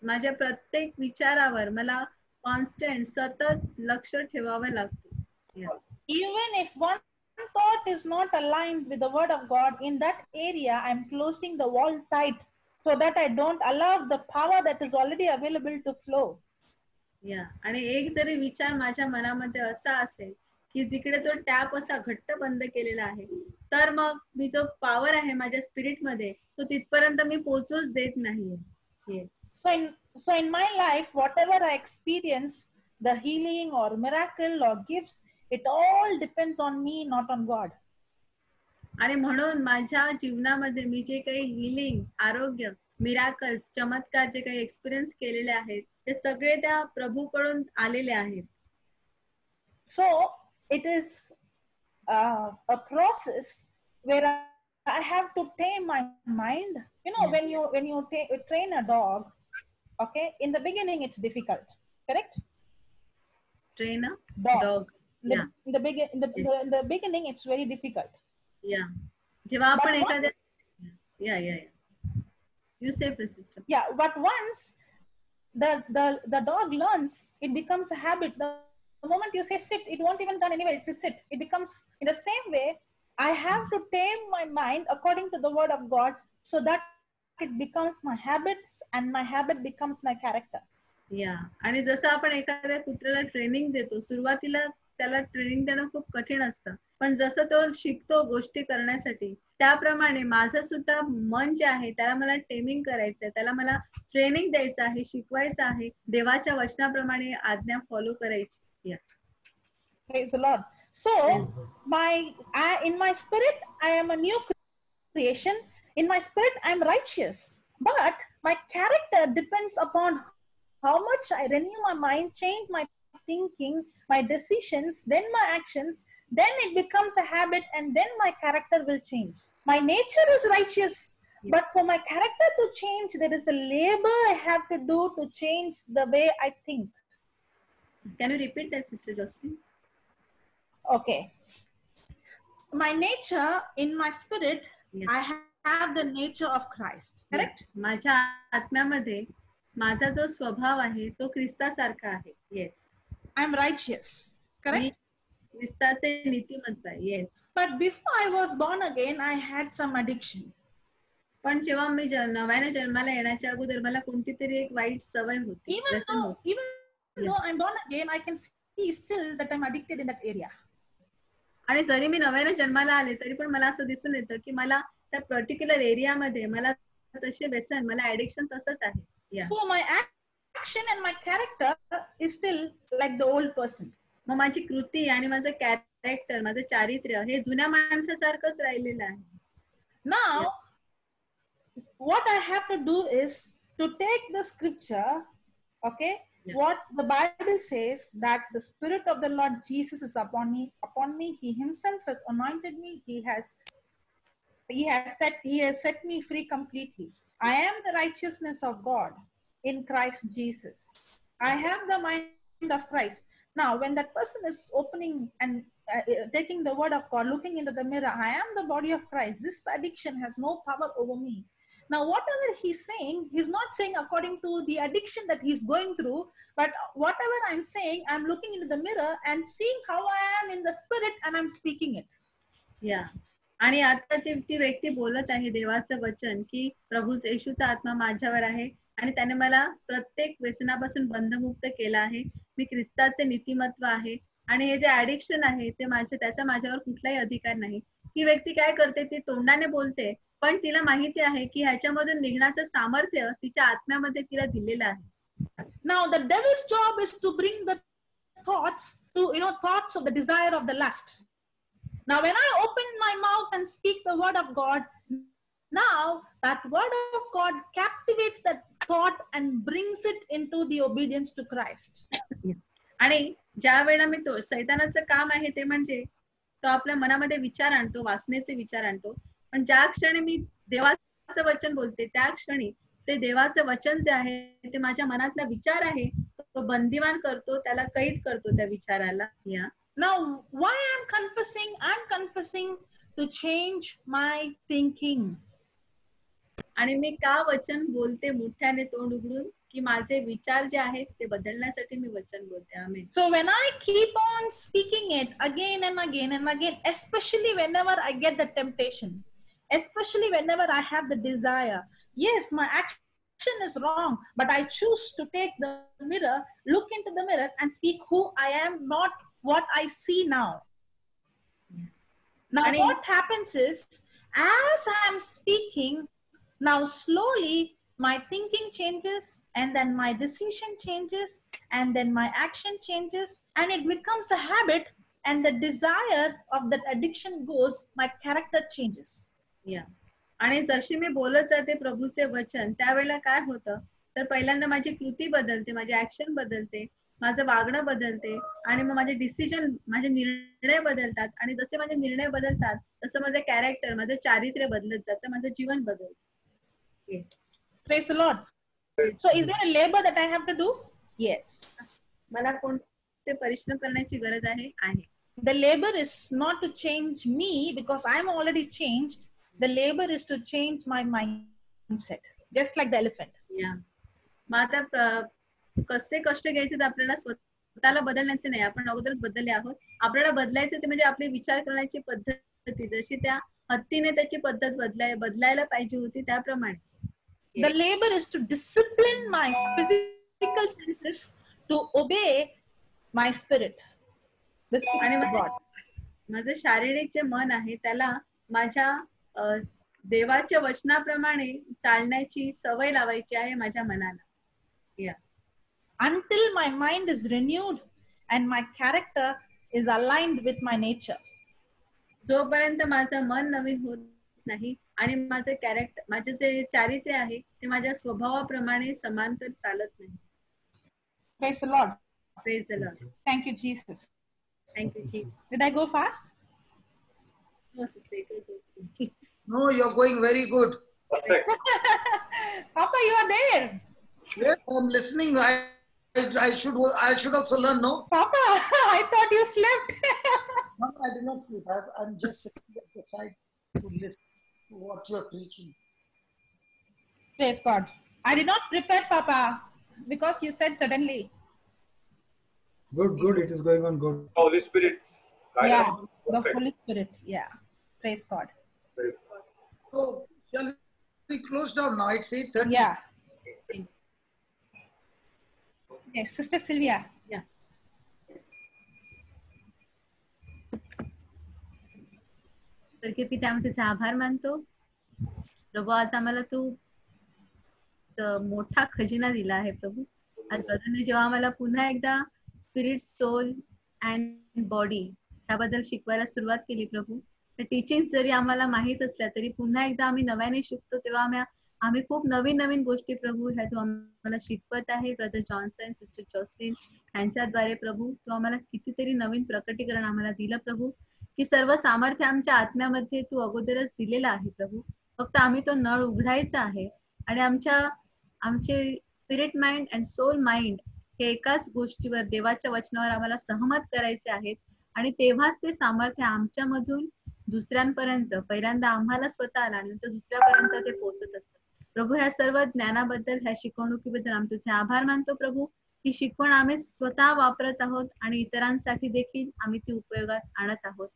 Speaker 2: माझ्या प्रत्येक विचारावर मला कॉन्स्टंट सतत लक्ष ठेवावं लागतं.
Speaker 6: Even if one thought is not aligned with the word of God, in that area I'm closing the wall tight so that I don't allow the power that is already available to flow.
Speaker 2: आणि एक जरी विचार माझ्या मनामध्ये असा असेल की जिकडे तो टॅप असा घट्ट बंद केलेला आहे, तर मग मी जो पॉवर आहे माझ्या स्पिरिट मध्ये तो तिथपर्यंत मी पोहोचूच देत नाहीये.
Speaker 6: So in my life, whatever I experience, the healing or miracle or gifts, it all depends on me, not on God.
Speaker 2: आणि म्हणून माझ्या जीवनामध्ये मी जे काही हिलिंग, आरोग्य, मिराकल्स, चमत्कार जे काही एक्सपिरियन्स केलेले आहेत ते सगळे त्या प्रभूकडून आलेले आहेत.
Speaker 6: So it is a process where I have to tame my mind. You know, when you train a dog, okay, in the beginning it's difficult, correct?
Speaker 2: Train a dog.
Speaker 6: In the beginning it's very difficult.
Speaker 2: जेव्हा आपण एखाद्या you say, sister.
Speaker 6: Yeah, but once the dog learns, it becomes a habit. The moment you say sit, it won't even turn anywhere. It will sit. It becomes, in the same way, I have to tame my mind according to the word of God so that it becomes my habits and my habit becomes my character.
Speaker 2: आणि जसं आपण एखाद्या कुत्र्याला training देतो, सुरुवातीला त्याला training देणं खूप कठीण असतं, पण जसं तो शिकतो गोष्टी करण्यासाठी, त्याप्रमाणे माझं सुद्धा मन जे आहे त्याला मला टेमिंग करायचंय, त्याला मला ट्रेनिंग द्यायचं आहे, शिकवायचं आहे, देवाच्या वचनाप्रमाणे आज्ञा फॉलो करायची.
Speaker 6: Praise the Lord. So in my spirit I am a new creation. In my spirit I am righteous, but my character depends upon how much I renew my mind, change my thinking, my decisions, then my actions, then it becomes a habit, and then my character will change. My nature is righteous, but for my character to change, there is a labor I have to do to change the way I think.
Speaker 2: Can you repeat that, Sister Josephine?
Speaker 6: Okay. My nature, in my spirit, I have the nature of Christ, correct?
Speaker 2: माझ्या आत्म्यामध्ये माझा जो स्वभाव आहे तो ख्रिस्तासारखा आहे. Yes.
Speaker 6: I'm righteous, correct?
Speaker 2: ख्रिस्ताचे नीतिमत्व आहे. Yes.
Speaker 6: But before I was born again, I had some addiction.
Speaker 2: पण जेव्हा मी नव्याने जन्माला येण्याच्या अगोदर मला कोणती तरी एक वाईट सवय होती.
Speaker 6: Even though I'm born again, I can see still that I'm addicted in that area.
Speaker 2: आणि जरी मी नव्याने जन्माला आले तरी पण मला असं दिसून येतं की मला त्या पर्टिक्युलर एरियामध्ये मला तसे व्यसन, मला ऍडिक्शन तसंच आहे.
Speaker 6: So my action and my character is still like the old person.
Speaker 2: मग माझी कृती आणि माझं कॅरेक्टर, माझं चारित्र्य हे जुन्या माणसासारखंच राहिलेलं आहे.
Speaker 6: Now, what I have to do is to take the scripture, okay, what the Bible says, that the Spirit of the Lord Jesus is upon me. He himself has anointed me. He has He has set me free completely. I am the righteousness of God in Christ Jesus. I have the mind of Christ. Now, when that person is opening and taking the word of God, looking into the mirror, I am the body of Christ. This addiction has no power over me. Now, whatever he's saying, he's not saying according to the addiction that he's going through, but whatever I'm saying, I'm looking into the mirror and seeing how I am in the spirit and I'm speaking it.
Speaker 2: या आणि आता ती व्यक्ती बोलत आहे देवाचं वचन की प्रभू येशूचा आत्मा माझ्यावर आहे आणि त्याने मला प्रत्येक व्यसनापासून बंधमुक्त केला आहे. मी ख्रिस्ताचे नीतिमत्व आहे आणि हे जे ऍडिक्शन आहे ते त्याचा माझ्यावर कुठलाही अधिकार नाही. ही व्यक्ती काय करते, ती तोंडाने बोलते पण तिला माहिती आहे की ह्याच्यामधून निघण्याचं सामर्थ्य तिच्या आत्म्यामध्ये तिला दिलेलं आहे.
Speaker 6: Now the devil's job is to bring the thoughts thoughts of the desire of the lust. Now when I open my mouth and speak the word of God, now that word of God captivates that thought and brings it into the obedience to Christ.
Speaker 2: आणि ज्या वेळेला मी तो सैतानाचं काम आहे ते म्हणजे तो आपल्या मनामध्ये विचार आणतो, वासनेचे विचार आणतो. पण ज्या क्षणी मी देवाचं वचन बोलते त्या क्षणी ते देवाचं वचन जे आहे ते माझ्या मनातला विचार आहे तो बंदिवान करतो, त्याला कैद करतो त्या विचाराला.
Speaker 6: Now why I'm confessing to change my thinking.
Speaker 2: आणि मी का वचन बोलते मोठ्याने तोंड उघडून की माझे विचार जे आहेत ते बदलण्यासाठी मी वचन बोलते. आमेन.
Speaker 6: So when I keep on speaking it again and again and again, especially whenever I get the temptation, especially whenever I have the desire, yes, my action is wrong, but I choose to take the mirror, look into the mirror and speak who I am, not what I see now. Now what happens is, as I am speaking, now slowly my thinking changes and then my decision changes and then my action changes and it becomes a habit and the desire of that addiction goes, my character changes.
Speaker 2: Yeah. आणि जशी मी बोलत जाते प्रभूचे वचन त्यावेळेला काय होतं तर पहिल्यांदा माझी कृती बदलते, माझे ऍक्शन बदलते, माझं वागणं बदलते आणि मग माझे डिसिजन, माझे निर्णय बदलतात आणि जसे माझे निर्णय बदलतात तसं माझं कॅरेक्टर, माझं चारित्र्य बदलत जातं, माझं जीवन बदलतं. Yes.
Speaker 6: Praise the Lord. So is there a labor that I have to do? Yes.
Speaker 2: मला कोणते परिश्रम करण्याची गरज आहे?
Speaker 6: The labor is not to change me because I'm already changed. The labor is to change my mindset, just like the elephant.
Speaker 2: Yeah. मग आता कसे कष्ट घ्यायचे तर आपल्याला स्वतःला बदलण्याचे नाही, आपण अगोदरच बदलले आहोत. आपल्याला बदलायचे ते म्हणजे आपली विचार करण्याची पद्धती, जशी त्या हत्तीने त्याची पद्धत बदलायला पाहिजे होती त्याप्रमाणे.
Speaker 6: The labor is to discipline my physical senses to obey my spirit. The spirit of God.
Speaker 2: माझं शारीरिक जे मन आहे त्याला माझ्या देवाच्या वचनाप्रमाणे चालण्याची सवय लावायची आहे माझ्या मनाला. Yeah.
Speaker 6: Until my mind is renewed and my character is aligned with my nature.
Speaker 2: जोपर्यंत माझं मन नवीन होत नाही आणि माझं कॅरेक्टर, माझे जे चारित्र्य आहे ते माझ्या स्वभावाप्रमाणे समांतर चालत नाही.
Speaker 6: Praise the Lord.
Speaker 2: Praise the Lord.
Speaker 6: Thank you, Jesus.
Speaker 2: Thank you, Jesus.
Speaker 6: Did I go fast?
Speaker 2: No, sister, it was okay.
Speaker 1: No, you're going very good.
Speaker 3: Perfect.
Speaker 6: Papa, you are there.
Speaker 1: Yes, I'm listening. I should also learn, no?
Speaker 6: Papa, I thought you slept.
Speaker 1: No, I did not sleep. I'm just sitting at the side to listen to what you're preaching.
Speaker 6: Praise God. I did not prepare, Papa, because you said suddenly.
Speaker 4: Good. It is going on good.
Speaker 3: Holy Spirit.
Speaker 6: Yeah, the Holy Spirit. Yeah. Praise God.
Speaker 3: Praise God.
Speaker 1: So, shall we close down now? It's 8:30.
Speaker 6: Yeah. Yes, Sister Sylvia.
Speaker 2: Yeah. तर की पिता आम्ही तुझा आभार मानतो प्रभू, आज आम्हाला तू मोठा खजिना दिला आहे प्रभू. आज प्रभूने जेव्हा आम्हाला पुन्हा एकदा स्पिरिट, सोल अँड बॉडी त्याबद्दल शिकवायला सुरुवात केली प्रभू, तर टीचिंग जरी आम्हाला माहित असल्या तरी पुन्हा एकदा आम्ही नव्याने शिकतो तेव्हा आम्ही खूप नवीन गोष्टी प्रभू ह्या तू आम्हाला शिकवत आहे. ब्रदर जॉन्सन, सिस्टर जॉसलिन यांच्याद्वारे प्रभू तू आम्हाला कितीतरी नवीन प्रकटीकरण आम्हाला दिलं प्रभू. की सर्व सामर्थ्य आमच्या आत्म्यामध्ये तू अगोदरच दिलेला आहे प्रभू. फक्त आम्ही तो नळ उघडायचा आहे आणि आमचे spirit mind and soul mind हे एकाच गोष्टीवर, देवाच्या वचनावर आम्हाला सहमत करायचे आहेत आणि तेव्हाच ते सामर्थ्य आमच्यामधून दुसऱ्यांपर्यंत, पहिल्यांदा आम्हाला स्वतःला आणि नंतर दुसऱ्यापर्यंत ते पोहोचत असतं. प्रभू, ह्या सर्व ज्ञानाबद्दल, ह्या शिकवणुकीबद्दल आम्ही तुझे आभार मानतो प्रभू. ही शिकवण आम्ही स्वतः वापरत आहोत आणि इतरांसाठी देखील आम्ही ती उपयोगात आणत आहोत.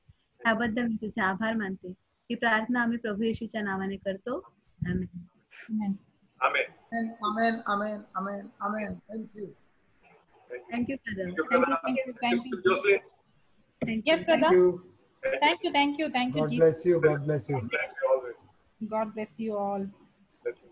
Speaker 2: त्याबद्दल मी तुझे आभार मानते. ही प्रार्थना आम्ही प्रभू येशूच्या नावाने करतो. आमेन.
Speaker 6: Amen.
Speaker 3: Amen.
Speaker 1: Amen, amen, amen, amen. Thank you.
Speaker 2: Thank you, brother.
Speaker 3: Thank you,
Speaker 2: Thank
Speaker 3: brother.
Speaker 2: you.
Speaker 6: Thank you.
Speaker 3: Sister Jocelyn.
Speaker 2: Thank
Speaker 6: Yes,
Speaker 2: you.
Speaker 6: brother.
Speaker 4: Thank you.
Speaker 6: Thank you.
Speaker 3: God
Speaker 6: Thank you,
Speaker 4: God
Speaker 6: Jesus.
Speaker 4: bless you. God bless you.
Speaker 3: bless you always.
Speaker 6: God bless you all.
Speaker 3: Bless you.